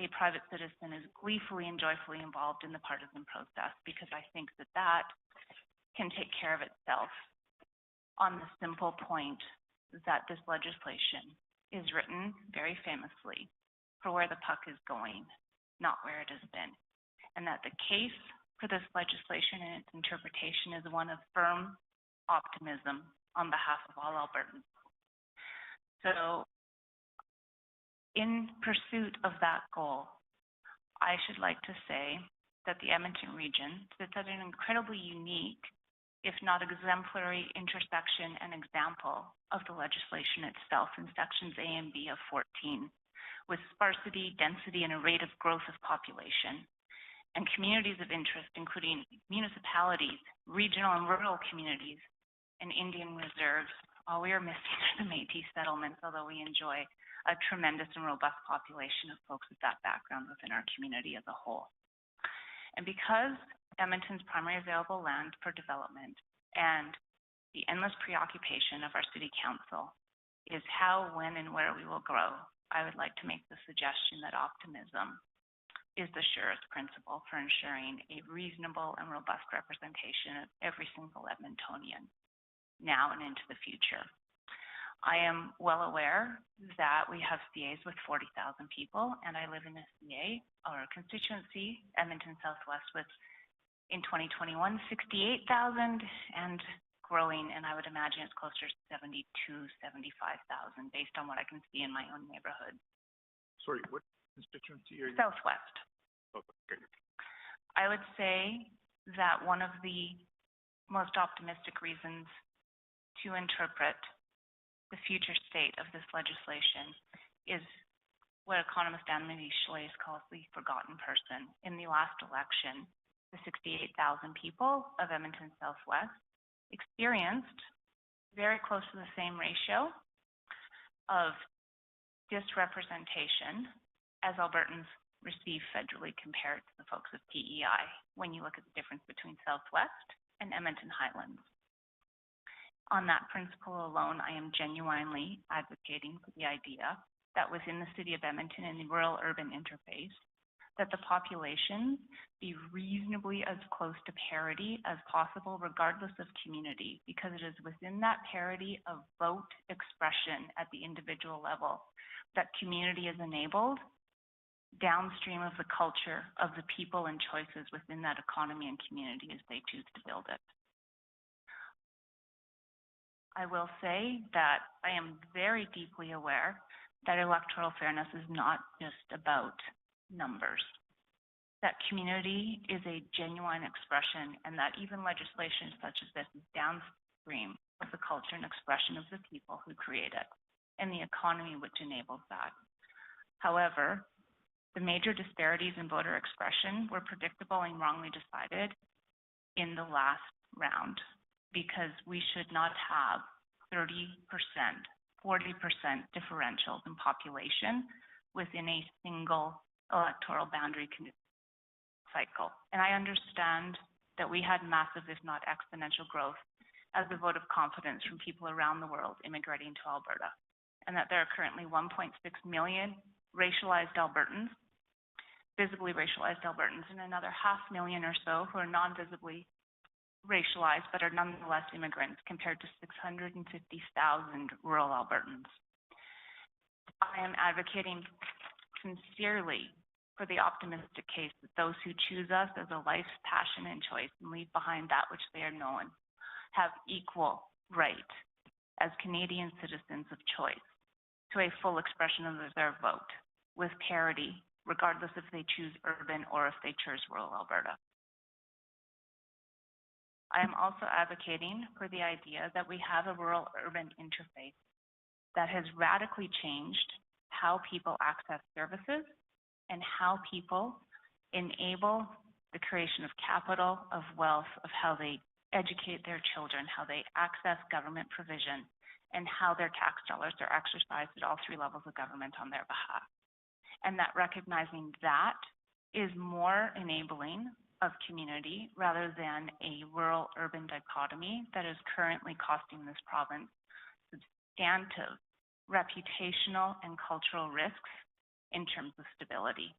a private citizen is gleefully and joyfully involved in the partisan process, because I think that that can take care of itself on the simple point that this legislation is written very famously for where the puck is going, not where it has been. And that the case for this legislation and its interpretation is one of firm optimism on behalf of all Albertans. So in pursuit of that goal, I should like to say that the Edmonton region sits at an incredibly unique, if not exemplary, intersection and example of the legislation itself in sections A and B of 14, with sparsity, density, and a rate of growth of population, and communities of interest, including municipalities, regional and rural communities, and Indian reserves. All we are missing are the Métis settlements, although we enjoy a tremendous and robust population of folks with that background within our community as a whole. And because Edmonton's primary available land for development and the endless preoccupation of our city council is how, when, and where we will grow, I would like to make the suggestion that optimism is the surest principle for ensuring a reasonable and robust representation of every single Edmontonian now and into the future. I am well aware that we have CAs with 40,000 people, and I live in a CA, or a constituency, Edmonton Southwest, with, in 2021, 68,000 and growing, and I would imagine it's closer to 72, 75,000 based on what I can see in my own neighborhood. Sorry, what constituency are you? Southwest. Okay. I would say that one of the most optimistic reasons to interpret the future state of this legislation is what economist Anne-Marie Schley's calls the forgotten person. In the last election, the 68,000 people of Edmonton Southwest experienced very close to the same ratio of disrepresentation as Albertans receive federally compared to the folks of PEI when you look at the difference between Southwest and Edmonton Highlands. On that principle alone, I am genuinely advocating for the idea that within the city of Edmonton and the rural-urban interface, that the population be reasonably as close to parity as possible, regardless of community, because it is within that parity of vote expression at the individual level that community is enabled downstream of the culture of the people and choices within that economy and community as they choose to build it. I will say that I am very deeply aware that electoral fairness is not just about numbers. That community is a genuine expression, and that even legislation such as this is downstream of the culture and expression of the people who create it and the economy which enables that. However, the major disparities in voter expression were predictable and wrongly decided in the last round, because we should not have 30%, 40% differentials in population within a single electoral boundary cycle. And I understand that we had massive, if not exponential growth as a vote of confidence from people around the world immigrating to Alberta, and that there are currently 1.6 million racialized Albertans, visibly racialized Albertans, and another 500,000 or so who are non-visibly racialized but are nonetheless immigrants, compared to 650,000 rural Albertans. I am advocating sincerely for the optimistic case that those who choose us as a life's passion and choice and leave behind that which they are known have equal right as Canadian citizens of choice to a full expression of their vote with parity, regardless if they choose urban or if they choose rural Alberta. I am also advocating for the idea that we have a rural-urban interface that has radically changed how people access services and how people enable the creation of capital, of wealth, of how they educate their children, how they access government provision, and how their tax dollars are exercised at all three levels of government on their behalf. And that recognizing that is more enabling of community rather than a rural-urban dichotomy that is currently costing this province substantive reputational and cultural risks in terms of stability.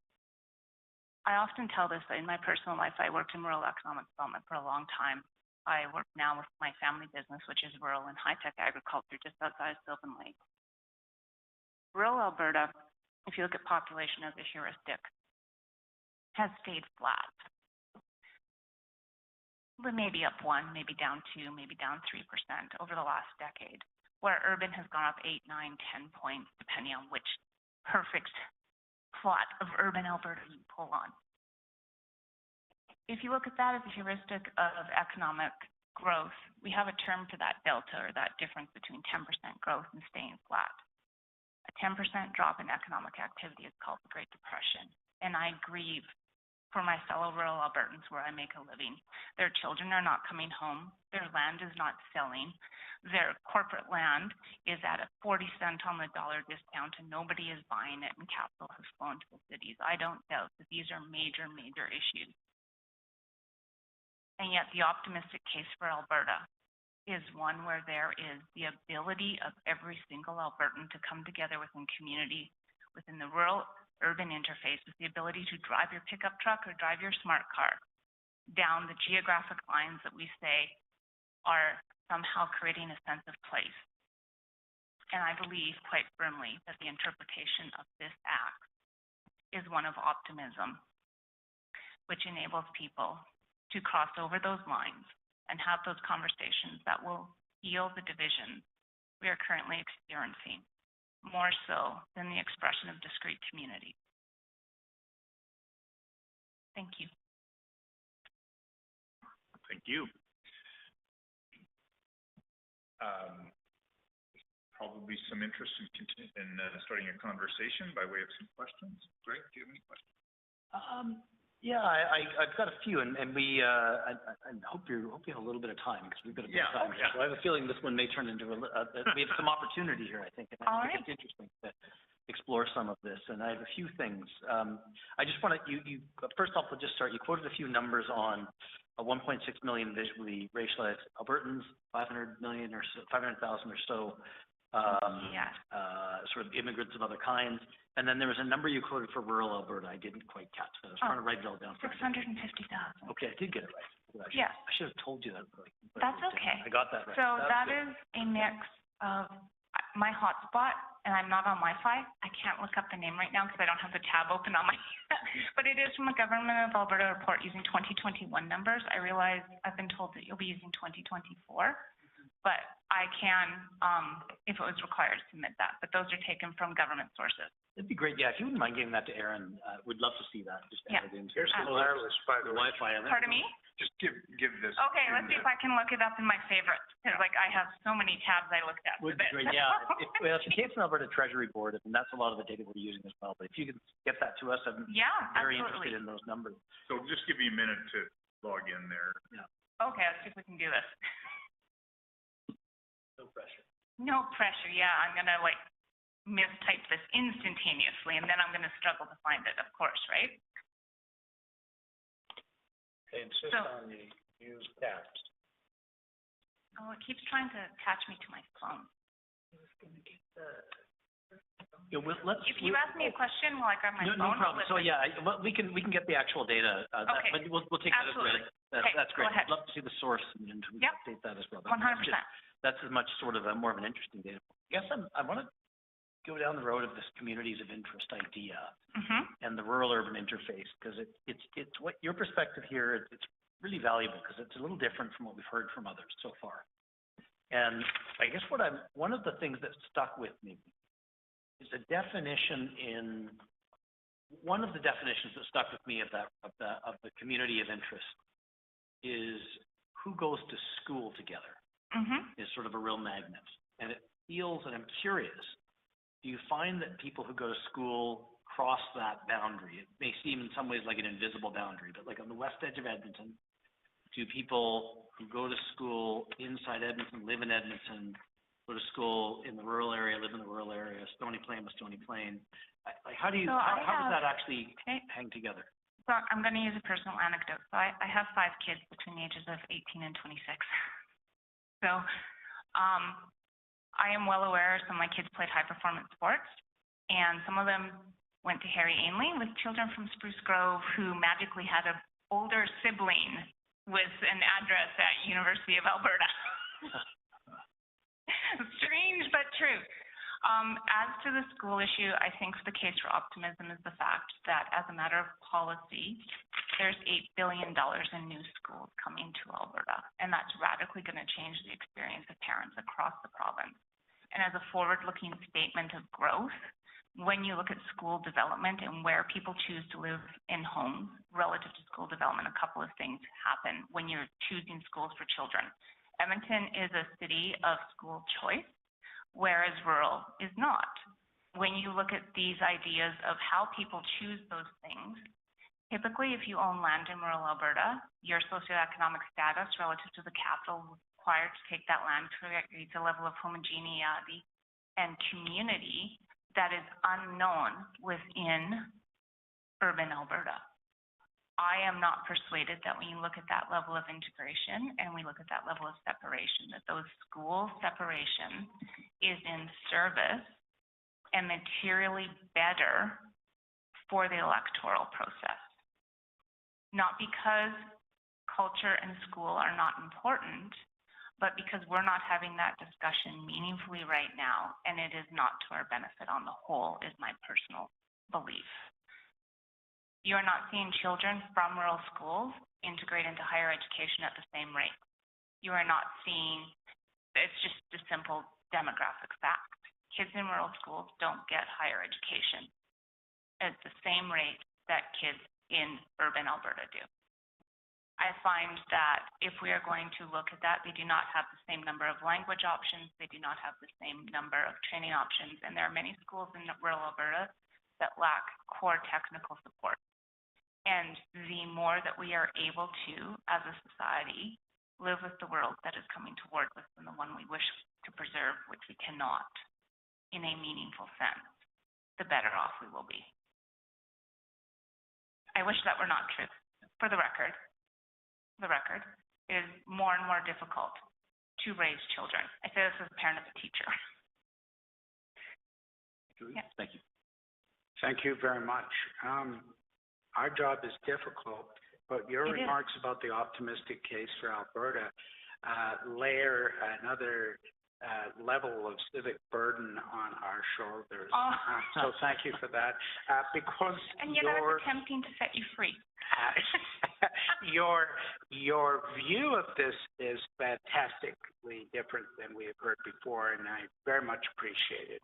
I often tell this in my personal life. I worked in rural economic development for a long time. I work now with my family business, which is rural and high-tech agriculture just outside of Sylvan Lake. Rural Alberta, if you look at population as a heuristic, has stayed flat. But maybe up 1, maybe down 2, maybe down 3% over the last decade, where urban has gone up 8, 9, 10 points, depending on which perfect plot of urban Alberta you pull on. If you look at that as a heuristic of economic growth, we have a term for that delta or that difference between 10% growth and staying flat. A 10% drop in economic activity is called the Great Depression, and I grieve for my fellow rural Albertans where I make a living. Their children are not coming home. Their land is not selling. Their corporate land is at a 40-cent on the dollar discount and nobody is buying it, and capital has flown to the cities. I don't doubt that these are major, major issues. And yet the optimistic case for Alberta is one where there is the ability of every single Albertan to come together within community, within the rural-urban interface, with the ability to drive your pickup truck or drive your smart car down the geographic lines that we say are somehow creating a sense of place. And I believe quite firmly that the interpretation of this act is one of optimism, which enables people to cross over those lines and have those conversations that will heal the divisions we are currently experiencing, more so than the expression of discrete community. Thank you. Thank you. Probably some interest in starting a conversation by way of some questions. Greg, do you have any questions? Yeah, I've got a few, and we I hope you have a little bit of time because we've got a bit of time. Yeah. So I have a feeling this one may turn into we have some opportunity here, I think, and I think it's interesting to explore some of this. And I have a few things. I just want to you first off, we'll just start. You quoted a few numbers on 1.6 million visually racialized Albertans, 500,000 or so sort of immigrants of other kinds. And then there was a number you quoted for rural Alberta. I didn't quite catch that. I was trying to write it all down. 650,000. Okay, I did get it right. Yes. I should have told you that. That's okay. I got that right. So that is a mix of my hotspot, and I'm not on Wi-Fi. I can't look up the name right now because I don't have the tab open on my, but it is from a Government of Alberta report using 2021 numbers. I realize I've been told that you'll be using 2024, but I can, if it was required, submit that. But those are taken from government sources. It'd be great, yeah, if you wouldn't mind giving that to Aaron, we'd love to see that, just added into. Here's the wireless, by the way. Wi-Fi. Pardon me? Just give this. Okay, let's see if I can look it up in my favorites, because like I have so many tabs I looked at. Would be great, yeah. If it came from Alberta Treasury Board, and that's a lot of the data we're using as well, but if you could get that to us, I'm very interested in those numbers. So just give you a minute to log in there. Yeah. Okay, let's see if we can do this. No pressure. No pressure, yeah, I'm gonna like mistype this instantaneously, and then I'm gonna struggle to find it, of course, right? They insist on the use tabs. Oh, it keeps trying to attach me to my phone. Yeah, If you ask me a question while I grab my phone. No problem. So yeah, we can get the actual data, Okay. but we'll take that as Absolutely. read. Okay, That's great. go ahead. I'd love to see the source and we can update that as well. 100%. That's as much sort of more of an interesting data. I guess I want to go down the road of this communities of interest idea and the rural-urban interface, because it's what your perspective here, it's really valuable because it's a little different from what we've heard from others so far. And I guess one of the things that stuck with me is a definition one of the definitions that stuck with me of the community of interest is who goes to school together is sort of a real magnet. And it feels, and I'm curious, do you find that people who go to school cross that boundary? It may seem in some ways like an invisible boundary, but like on the west edge of Edmonton, do people who go to school inside Edmonton, live in Edmonton, go to school in the rural area, live in the rural area, Stony Plain with Stony Plain? Like, how do you, how does that actually hang together? So I'm going to use a personal anecdote. So I have 5 kids between the ages of 18 and 26. So I am well aware some of my kids played high performance sports, and some of them went to Harry Ainley with children from Spruce Grove who magically had an older sibling with an address at University of Alberta. Strange, but true. As to the school issue, I think the case for optimism is the fact that as a matter of policy, there's $8 billion in new schools coming to Alberta, and that's radically going to change the experience of parents across the province. And as a forward-looking statement of growth, when you look at school development and where people choose to live in homes relative to school development, a couple of things happen when you're choosing schools for children. Edmonton is a city of school choice, whereas rural is not. When you look at these ideas of how people choose those things, typically if you own land in rural Alberta, your socioeconomic status relative to the capital required to take that land creates a level of homogeneity and community that is unknown within urban Alberta. I am not persuaded that when you look at that level of integration and we look at that level of separation, that those school separation is in service and materially better for the electoral process. Not because culture and school are not important, but because we're not having that discussion meaningfully right now, and it is not to our benefit on the whole, is my personal belief. You are not seeing children from rural schools integrate into higher education at the same rate. You are not seeing, it's just a simple demographic fact. Kids in rural schools don't get higher education at the same rate that kids in urban Alberta do. I find that if we are going to look at that, they do not have the same number of language options, they do not have the same number of training options, and there are many schools in rural Alberta that lack core technical support. And the more that we are able to, as a society, live with the world that is coming towards us and the one we wish to preserve, which we cannot, in a meaningful sense, the better off we will be. I wish that were not true. For the record, it is more and more difficult to raise children. I say this as a parent, as a teacher. Yeah. Thank you. Thank you very much. Our job is difficult, but your remarks about the optimistic case for Alberta layer another level of civic burden on our shoulders. So thank you for that. Because and yet I was attempting to set you free. Your view of this is fantastically different than we have heard before, and I very much appreciate it.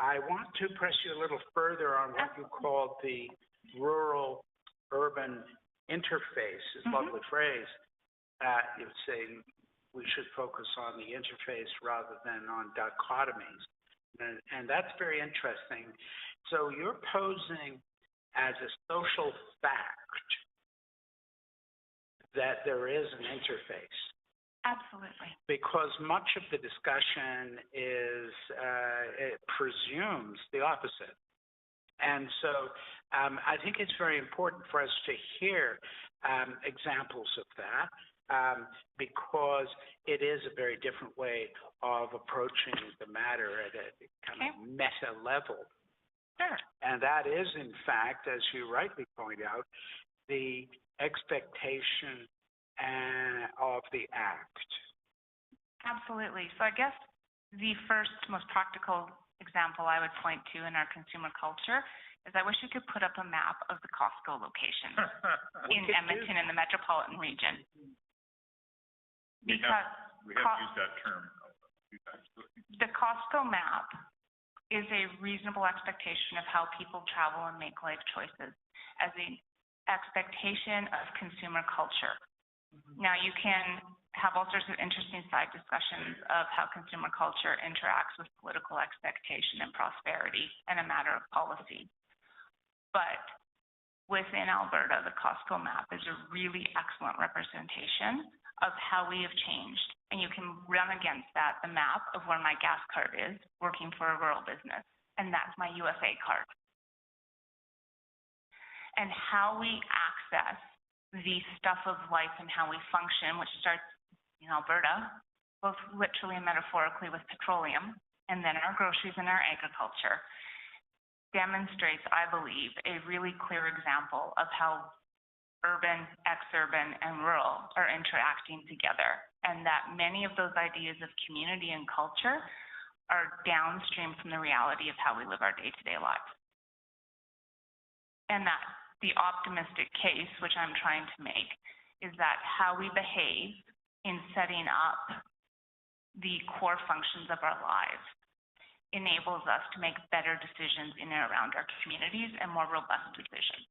I want to press you a little further on what you called the rural-urban interface, is a lovely phrase. You're saying we should focus on the interface rather than on dichotomies. And that's very interesting. So you're posing as a social fact that there is an interface. Absolutely. Because much of the discussion is, it presumes the opposite. And so I think it's very important for us to hear examples of that because it is a very different way of approaching the matter at a kind of meta level. Sure. And that is, in fact, as you rightly point out, the expectation of the act. Absolutely. So I guess the first most practical example I would point to in our consumer culture is I wish we could put up a map of the Costco locations in Edmonton and the metropolitan region. Because we have used that term. The Costco map is a reasonable expectation of how people travel and make life choices as an expectation of consumer culture. Now, you can have all sorts of interesting side discussions of how consumer culture interacts with political expectation and prosperity and a matter of policy. But within Alberta, the Costco map is a really excellent representation of how we have changed. And you can run against that the map of where my gas card is working for a rural business. And that's my UFA card. And how we access the stuff of life and how we function, which starts in Alberta, both literally and metaphorically with petroleum, and then our groceries and our agriculture, demonstrates, I believe, a really clear example of how urban, exurban, and rural are interacting together, and that many of those ideas of community and culture are downstream from the reality of how we live our day-to-day lives. And that the optimistic case, which I'm trying to make, is that how we behave in setting up the core functions of our lives enables us to make better decisions in and around our communities and more robust decisions.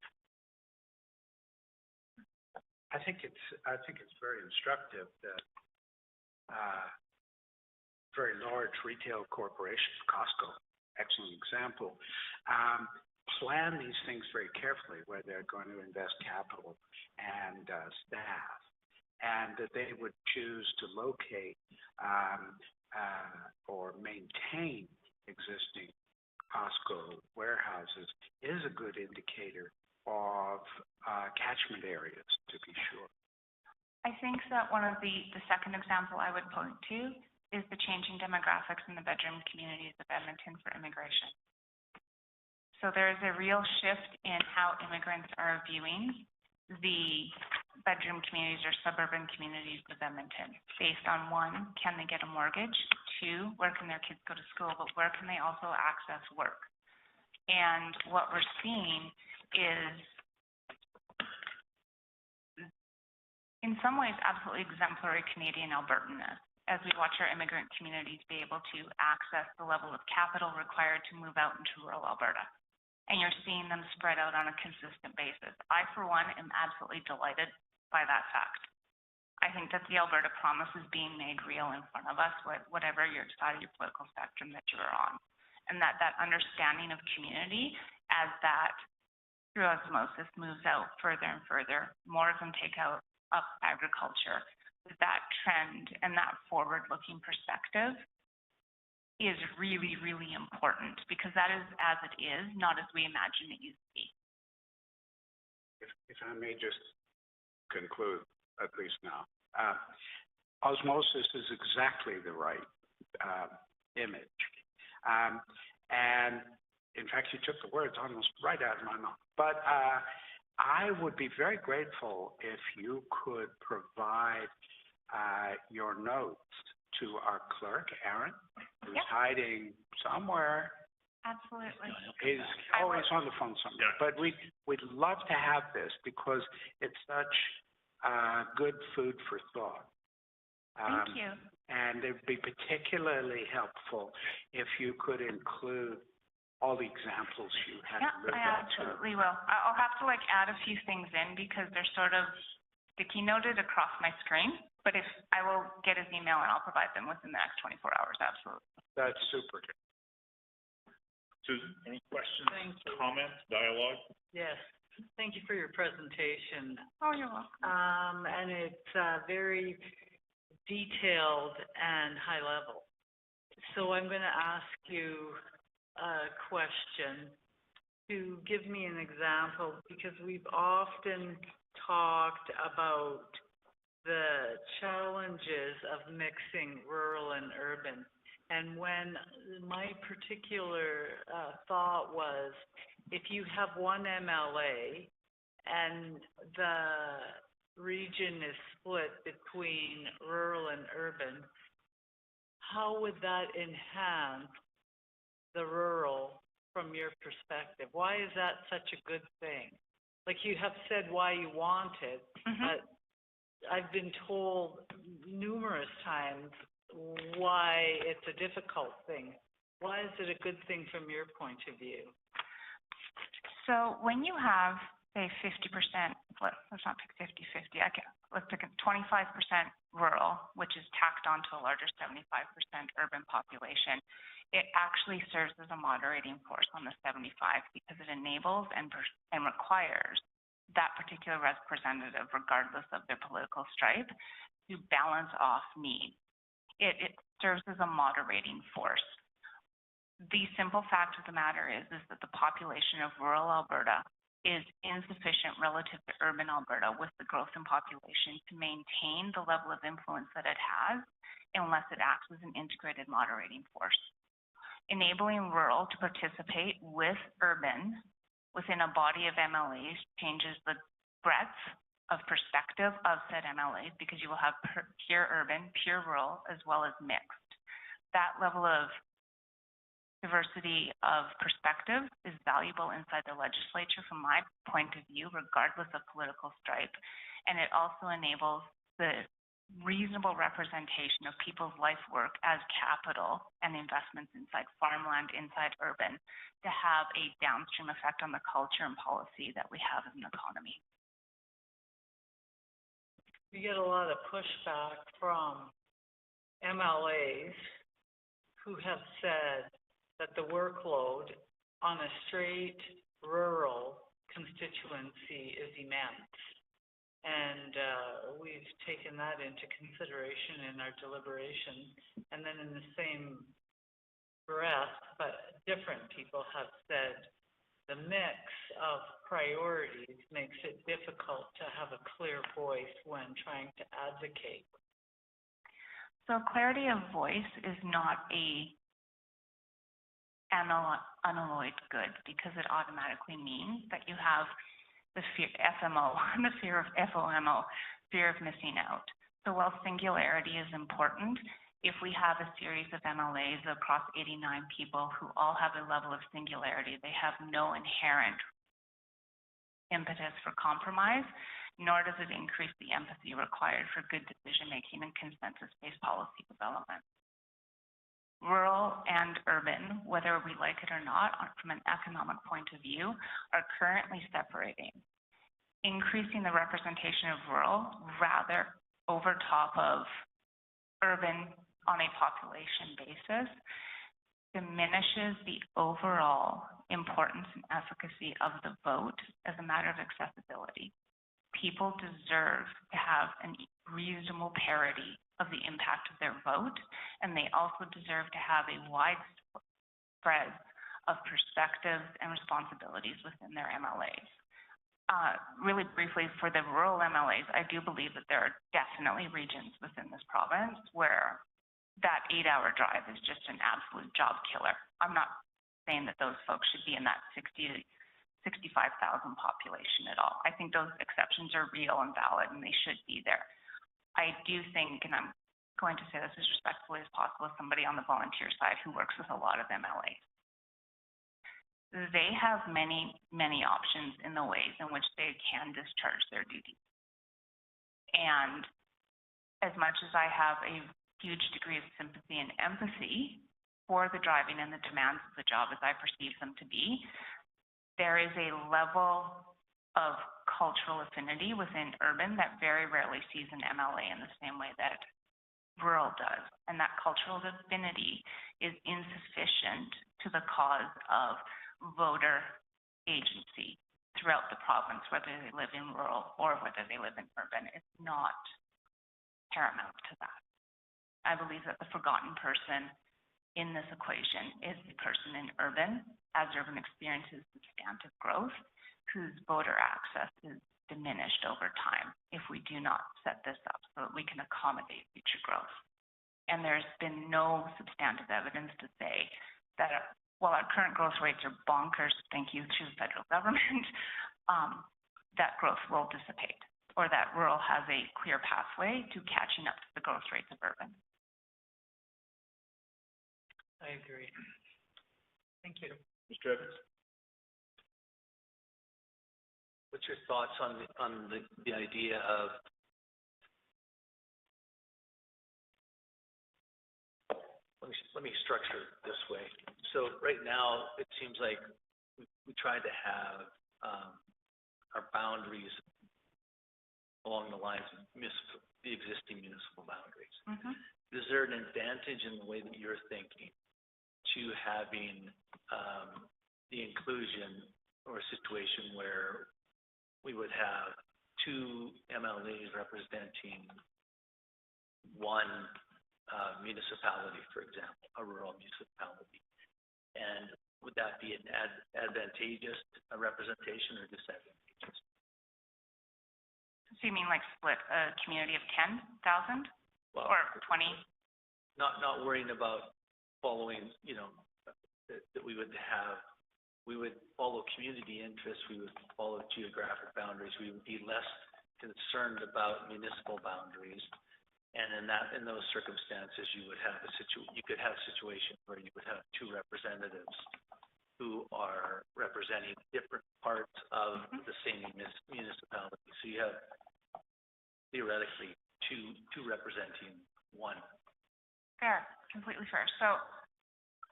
I think it's very instructive that very large retail corporations, Costco, excellent example, plan these things very carefully where they're going to invest capital and staff, and that they would choose to locate or maintain existing Costco warehouses is a good indicator of catchment areas, to be sure. I think that one of the second example I would point to is the changing demographics in the bedroom communities of Edmonton for immigration. So there is a real shift in how immigrants are viewing the bedroom communities or suburban communities of Edmonton based on, one, can they get a mortgage? Two, where can their kids go to school? But where can they also access work? And what we're seeing is, in some ways, absolutely exemplary Canadian Albertanness as we watch our immigrant communities be able to access the level of capital required to move out into rural Alberta. And you're seeing them spread out on a consistent basis. I, for one, am absolutely delighted by that fact. I think that the Alberta promise is being made real in front of us, whatever your side of your political spectrum that you're on. And that understanding of community as that, through osmosis, moves out further and further, more of them take up agriculture. That trend and that forward-looking perspective is really, really important, because that is as it is, not as we imagine it used to be. If I may just conclude, at least now, osmosis is exactly the right image. And in fact, you took the words almost right out of my mouth. But I would be very grateful if you could provide your notes to our clerk, Aaron, who's hiding somewhere. Absolutely. He's always on the phone somewhere. But we'd love to have this because it's such good food for thought. Thank you. And it'd be particularly helpful if you could include all the examples you have. Yeah, I absolutely will. I'll have to add a few things in because they're sort of sticky noted across my screen. But if I will get his email and I'll provide them within the next 24 hours, absolutely. That's super. Susan, any questions, comments, dialogue? Yes, thank you for your presentation. Oh, you're welcome. And it's very detailed and high level. So I'm going to ask you a question to give me an example, because we've often talked about the challenges of mixing rural and urban. And when my particular thought was, if you have one MLA and the region is split between rural and urban, how would that enhance the rural from your perspective? Why is that such a good thing? Like, you have said why you want it, but I've been told numerous times why it's a difficult thing. Why is it a good thing from your point of view? So when you have, say, 50%, let's not pick 50-50, let's pick 25% rural, which is tacked onto a larger 75% urban population, it actually serves as a moderating force on the 75 because it enables and requires that particular representative, regardless of their political stripe, to balance off needs. It serves as a moderating force. The simple fact of the matter is that the population of rural Alberta is insufficient relative to urban Alberta with the growth in population to maintain the level of influence that it has unless it acts as an integrated moderating force. Enabling rural to participate with urban within a body of MLAs changes the breadth of perspective of said MLAs because you will have pure urban, pure rural, as well as mixed. That level of diversity of perspective is valuable inside the legislature from my point of view, regardless of political stripe. And it also enables the reasonable representation of people's life work as capital and investments inside farmland, inside urban, to have a downstream effect on the culture and policy that we have as an economy. We get a lot of pushback from MLAs who have said that the workload on a straight rural constituency is immense. And we've taken that into consideration in our deliberations. And then in the same breath, but different people have said the mix of priorities makes it difficult to have a clear voice when trying to advocate. So clarity of voice is not a unalloyed good because it automatically means that you have the fear FMO, the fear of FOMO, fear of missing out. So while singularity is important, if we have a series of MLAs across 89 people who all have a level of singularity, they have no inherent impetus for compromise, nor does it increase the empathy required for good decision-making and consensus-based policy development. Rural and urban, whether we like it or not, from an economic point of view, are currently separating. Increasing the representation of rural rather over top of urban on a population basis diminishes the overall importance and efficacy of the vote as a matter of accessibility. People deserve to have a reasonable parity of the impact of their vote, and they also deserve to have a wide spread of perspectives and responsibilities within their MLAs. Really briefly, for the rural MLAs, I do believe that there are definitely regions within this province where that 8-hour drive is just an absolute job killer. I'm not saying that those folks should be in that 60,000 to 65,000 population at all. I think those exceptions are real and valid, and they should be there. I do think, and I'm going to say this as respectfully as possible, as somebody on the volunteer side who works with a lot of MLAs. They have many, many options in the ways in which they can discharge their duties. And as much as I have a huge degree of sympathy and empathy for the driving and the demands of the job as I perceive them to be, there is a level of cultural affinity within urban that very rarely sees an MLA in the same way that rural does. And that cultural affinity is insufficient to the cause of voter agency throughout the province, whether they live in rural or whether they live in urban. It's not paramount to that. I believe that the forgotten person in this equation is the person in urban, as urban experiences substantive growth, whose voter access is diminished over time if we do not set this up so that we can accommodate future growth. And there's been no substantive evidence to say that while our current growth rates are bonkers, thank you to the federal government, that growth will dissipate, or that rural has a clear pathway to catching up to the growth rates of urban. I agree. Thank you. Mr. Evans? What's your thoughts on the idea of let me structure it this way. So right now, it seems like we tried to have our boundaries along the lines of the existing municipal boundaries. Mhm. Is there an advantage in the way that you're thinking to having, the inclusion or a situation where we would have two MLAs representing one, municipality, for example, a rural municipality? And would that be an advantageous representation or disadvantageous? So you mean like split a community of 10,000 Well, or 20? not worrying about following, that we would follow community interests, we would follow geographic boundaries, we would be less concerned about municipal boundaries. And in those circumstances, you could have situations where you would have two representatives who are representing different parts of the same municipality. So you have theoretically two representing one. Fair, completely fair. So,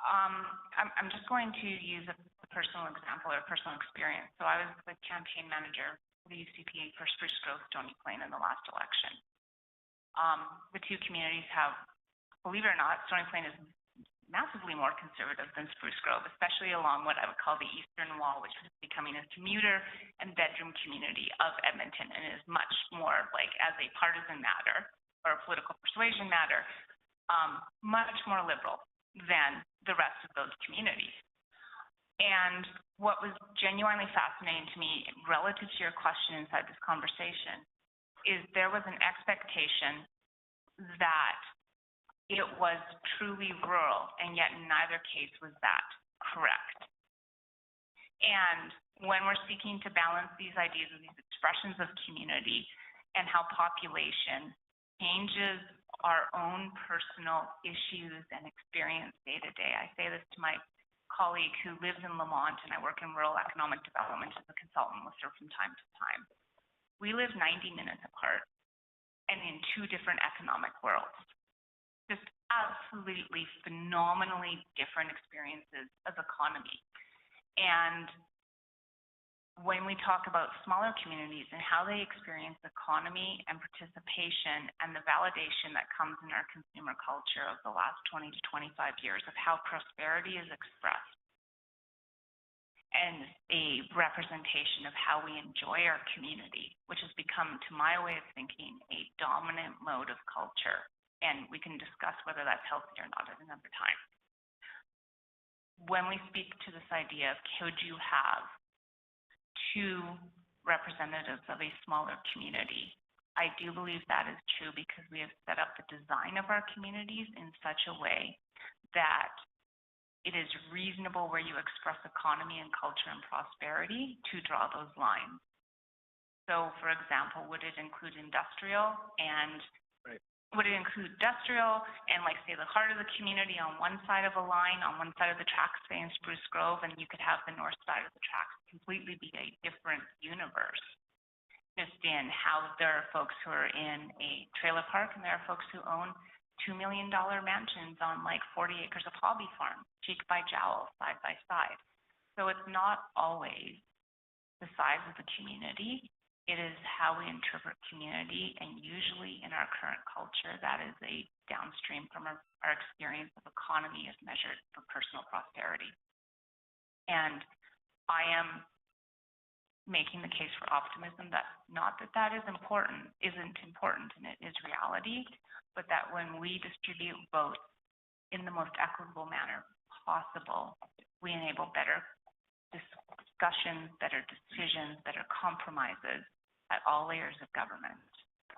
I'm just going to use a personal example or a personal experience. So I was the campaign manager for the UCPA for Spruce Grove, Stony Plain in the last election. The two communities have, believe it or not, Stony Plain is massively more conservative than Spruce Grove, especially along what I would call the eastern wall, which is becoming a commuter and bedroom community of Edmonton, and is much more like as a partisan matter or a political persuasion matter, much more liberal than the rest of those communities. And what was genuinely fascinating to me relative to your question inside this conversation is there was an expectation that it was truly rural, and yet in neither case was that correct. And when we're seeking to balance these ideas of these expressions of community and how population changes our own personal issues and experience day to day. I say this to my colleague who lives in Lamont, and I work in rural economic development as a consultant with her from time to time. We live 90 minutes apart and in two different economic worlds. Just absolutely phenomenally different experiences of economy. And when we talk about smaller communities and how they experience economy and participation and the validation that comes in our consumer culture of the last 20 to 25 years of how prosperity is expressed and a representation of how we enjoy our community, which has become, to my way of thinking, a dominant mode of culture. And we can discuss whether that's healthy or not at another time. When we speak to this idea of could you have two representatives of a smaller community, I do believe that is true because we have set up the design of our communities in such a way that it is reasonable where you express economy and culture and prosperity to draw those lines. So, for example, would it include industrial and like say the heart of the community on one side of a line, on one side of the tracks, say in Spruce Grove, and you could have the north side of the tracks completely be a different universe. Just in how there are folks who are in a trailer park and there are folks who own $2 million mansions on like 40 acres of hobby farm, cheek by jowl, side by side. So it's not always the size of the community. It is how we interpret community, and usually in our current culture, that is a downstream from our experience of economy as measured for personal prosperity. And I am making the case for optimism that not that that isn't important, and it is reality, but that when we distribute votes in the most equitable manner possible, we enable better discussions, better decisions, better compromises at all layers of government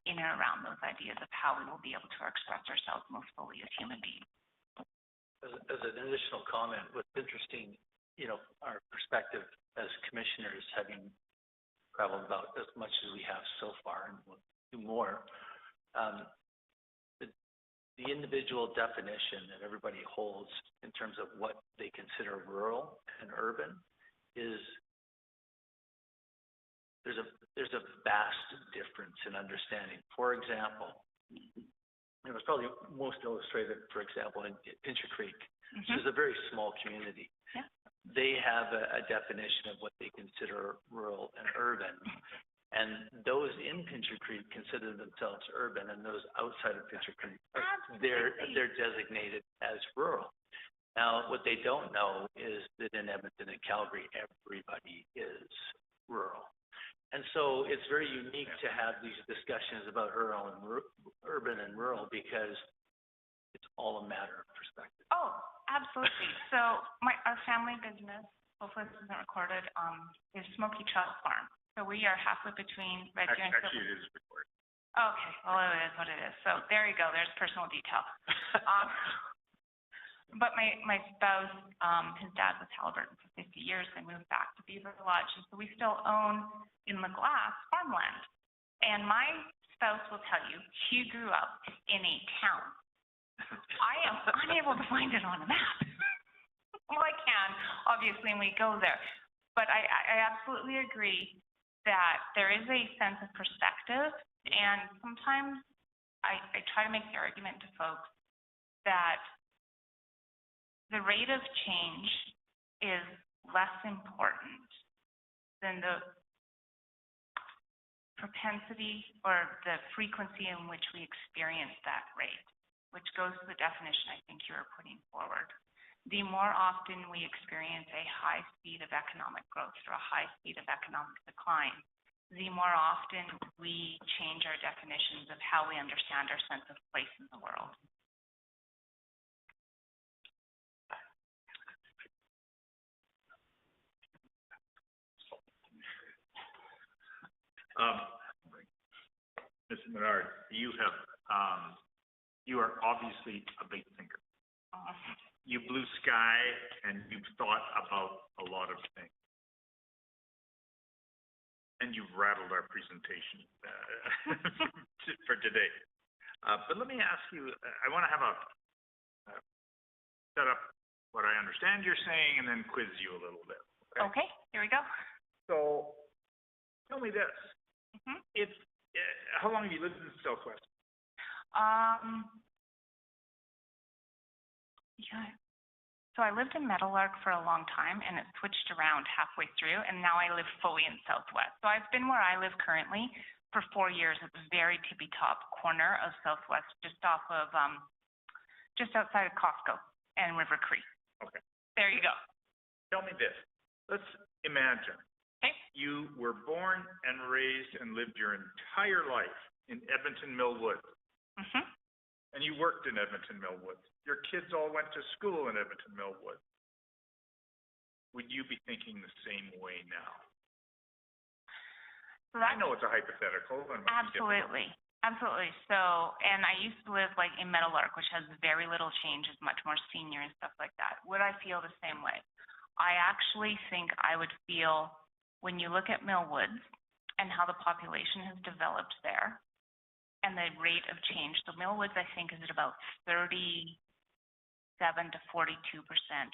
in and around those ideas of how we will be able to express ourselves most fully as human beings. As an additional comment, what's interesting, our perspective as commissioners, having traveled about as much as we have so far and we'll do more, the individual definition that everybody holds in terms of what they consider rural and urban is there's a vast difference in understanding. For example, it was probably most illustrated, for example, in Pincher Creek, which is a very small community. Yeah. They have a definition of what they consider rural and urban, And those in Pincher Creek consider themselves urban, and those outside of Pincher Creek, they're designated as rural. Now, what they don't know is that in Edmonton and Calgary, everybody is rural. And so it's very unique to have these discussions about urban and rural, because it's all a matter of perspective. Oh, absolutely. So our family business, hopefully this isn't recorded, is Smoky Trout Farm. So we are halfway between Red Deer and Silver. Actually, it is recorded. Okay, well, it is what it is. So there you go, there's personal detail. But my spouse, his dad was Halliburton for 50 years. They moved back to Beaver Lodge, and so we still own in the glass farmland. And my spouse will tell you, he grew up in a town. I am unable to find it on a map. Well, I can, obviously, when we go there. But I absolutely agree that there is a sense of perspective, and sometimes I try to make the argument to folks that the rate of change is less important than the propensity or the frequency in which we experience that rate, which goes to the definition I think you are putting forward. The more often we experience a high speed of economic growth or a high speed of economic decline, the more often we change our definitions of how we understand our sense of place in the world. Mr. Menard, you are obviously a big thinker. You blue sky, and you've thought about a lot of things. And you've rattled our presentation for today. But let me ask you, I want to have set up what I understand you're saying and then quiz you a little bit. Okay, here we go. So, tell me this. If how long have you lived in the Southwest? Yeah. So I lived in Meadowlark for a long time, and it switched around halfway through, and now I live fully in Southwest. So I've been where I live currently for 4 years at the very tippy-top corner of Southwest, just outside of Costco and River Cree. Okay. There you go. Tell me this. Let's imagine. Okay. You were born and raised and lived your entire life in Edmonton Mill Woods. And you worked in Edmonton Mill Woods. Your kids all went to school in Edmonton Mill Woods. Would you be thinking the same way now? I know it's a hypothetical. And Absolutely. Absolutely. So, and I used to live like in Meadowlark, which has very little change, is much more senior and stuff like that. Would I feel the same way? I actually think I would feel, when you look at Mill Woods and how the population has developed there and the rate of change. So Mill Woods, I think, is at about 37 to 42%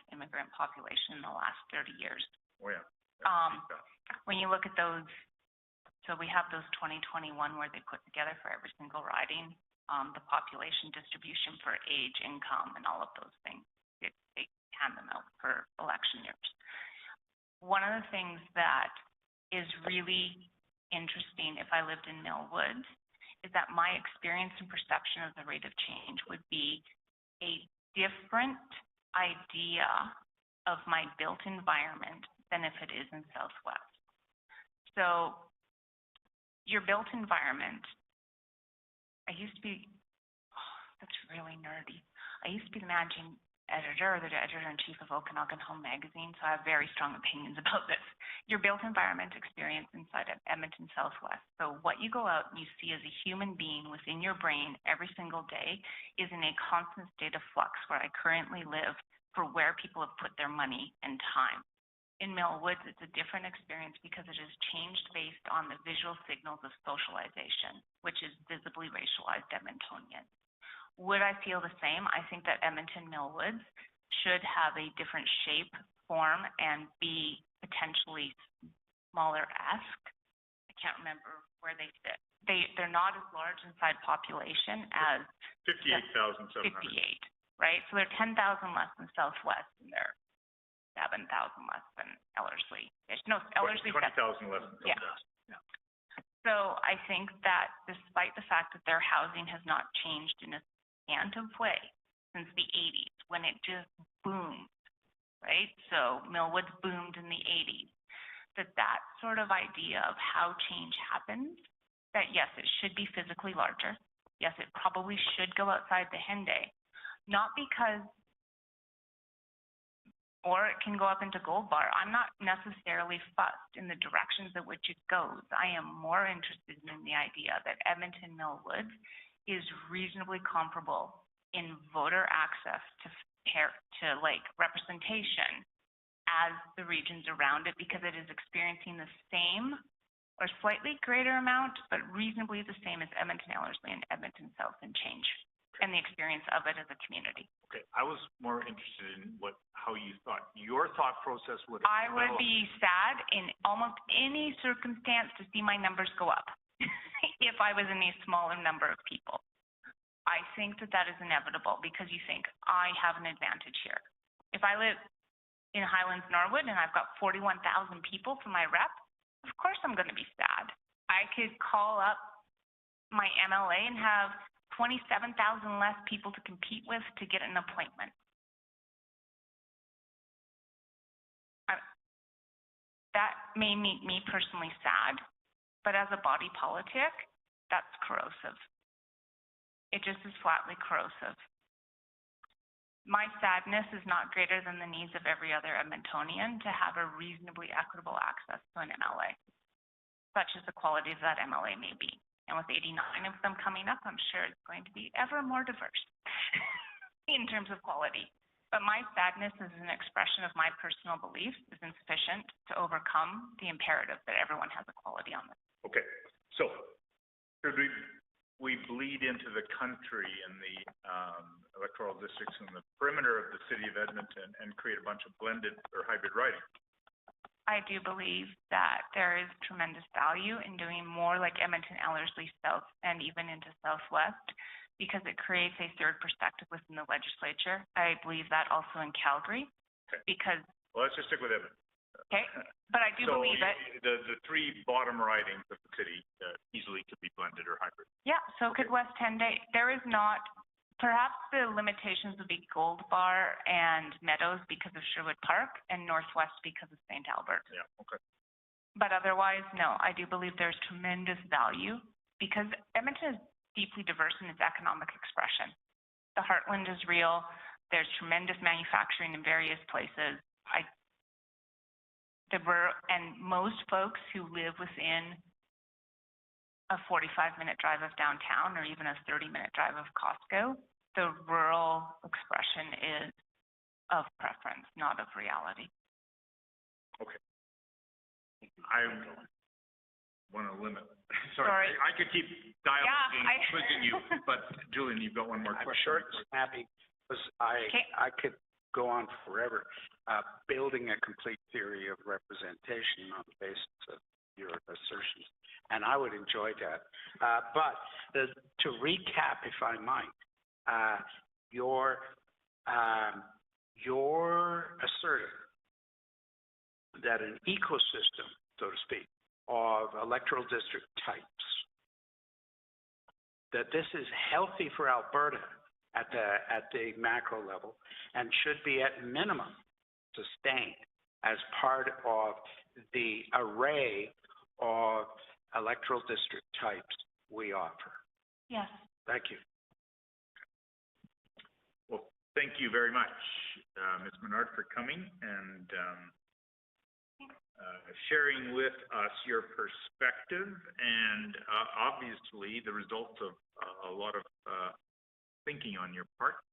immigrant population in the last 30 years. Oh, yeah. When you look at those, so we have those 2021 where they put together for every single riding, the population distribution for age, income, and all of those things. They hand them out for election years. One of the things that is really interesting if I lived in Mill Woods is that my experience and perception of the rate of change would be a different idea of my built environment than if it is in Southwest. So your built environment, that's really nerdy. I used to be the managing editor or the editor-in-chief of Okanagan Home Magazine, so I have very strong opinions about this. Your built environment experience inside of Edmonton Southwest. So what you go out and you see as a human being within your brain every single day is in a constant state of flux where I currently live for where people have put their money and time. In Mill Woods, it's a different experience because it has changed based on the visual signals of socialization, which is visibly racialized Edmontonian. Would I feel the same? I think that Edmonton Mill Woods should have a different shape, form, and be potentially smaller-esque. I can't remember where they sit. They're not as large inside population as 58,700. 58, right? So they're 10,000 less than Southwest, and they're 7,000 less than Ellerslie. No, Ellerslie. 20,000 less than Southwest. Yeah. So I think that despite the fact that their housing has not changed in a substantive way since the 80s, when it just boomed, right? So Millwood boomed in the 80s. That sort of idea of how change happens, that yes, it should be physically larger. Yes, it probably should go outside the Henday, not because, or it can go up into Gold Bar. I'm not necessarily fussed in the directions at which it goes. I am more interested in the idea that Edmonton Millwood is reasonably comparable in voter access to representation as the regions around it, because it is experiencing the same or slightly greater amount, but reasonably the same as Edmonton Ellerslie and Edmonton South in change and the experience of it as a community. Okay, I was more interested in how you thought, your thought process would. I would be sad in almost any circumstance to see my numbers go up if I was in a smaller number of people. I think that is inevitable because you think, I have an advantage here. If I live in Highlands, Norwood, and I've got 41,000 people for my rep, of course I'm going to be sad. I could call up my MLA and have 27,000 less people to compete with to get an appointment. That may make me personally sad, but as a body politic, that's corrosive. It just is flatly corrosive. My sadness is not greater than the needs of every other Edmontonian to have a reasonably equitable access to an MLA, such as the quality of that MLA may be. And with 89 of them coming up, I'm sure it's going to be ever more diverse in terms of quality. But my sadness is an expression of my personal beliefs is insufficient to overcome the imperative that everyone has equality on this. Okay, so should we bleed into the country in the electoral districts in the perimeter of the city of Edmonton and create a bunch of blended or hybrid riding? I do believe that there is tremendous value in doing more like Edmonton, Ellerslie South, and even into Southwest, because it creates a third perspective within the legislature. I believe that also in Calgary, Okay. because, Well, let's just stick with Edmonton. okay, but I do believe that. The three bottom ridings of the city easily could be blended or hybrid. Yeah, so could West Henday. There is not, perhaps the limitations would be Gold Bar and Meadows because of Sherwood Park and Northwest because of St. Albert. Yeah, okay. But otherwise, no, I do believe there's tremendous value because Edmonton is deeply diverse in its economic expression. The heartland is real. There's tremendous manufacturing in various places. And most folks who live within a 45-minute drive of downtown or even a 30-minute drive of Costco, the rural expression is of preference, not of reality. Okay. I want to limit. Sorry. I could keep dialoguing, Yeah, quizzing you, but Julian, you've got one more I'm question. short and snappy, because I could go on forever, building a complete theory of representation on the basis of your assertions, and I would enjoy that. But to recap, if I might, you're asserting that an ecosystem, so to speak, of electoral district types, that this is healthy for Alberta at the macro level and should be at minimum sustained as part of the array of electoral district types we offer. Yes. Thank you. Well, thank you very much, Ms. Menard, for coming and sharing with us your perspective and obviously the results of a lot of thinking on your part.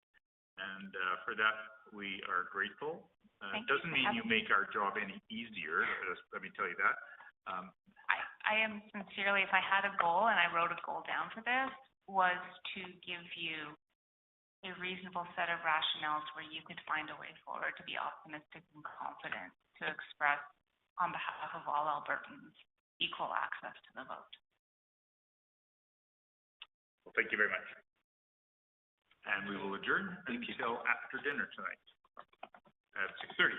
And for that, we are grateful. It doesn't mean you make our job any easier, let me tell you that. I am sincerely, if I had a goal, and I wrote a goal down for this, was to give you a reasonable set of rationales where you could find a way forward to be optimistic and confident to express on behalf of all Albertans equal access to the vote. Well, thank you very much. And we will adjourn until after dinner tonight at 6:30.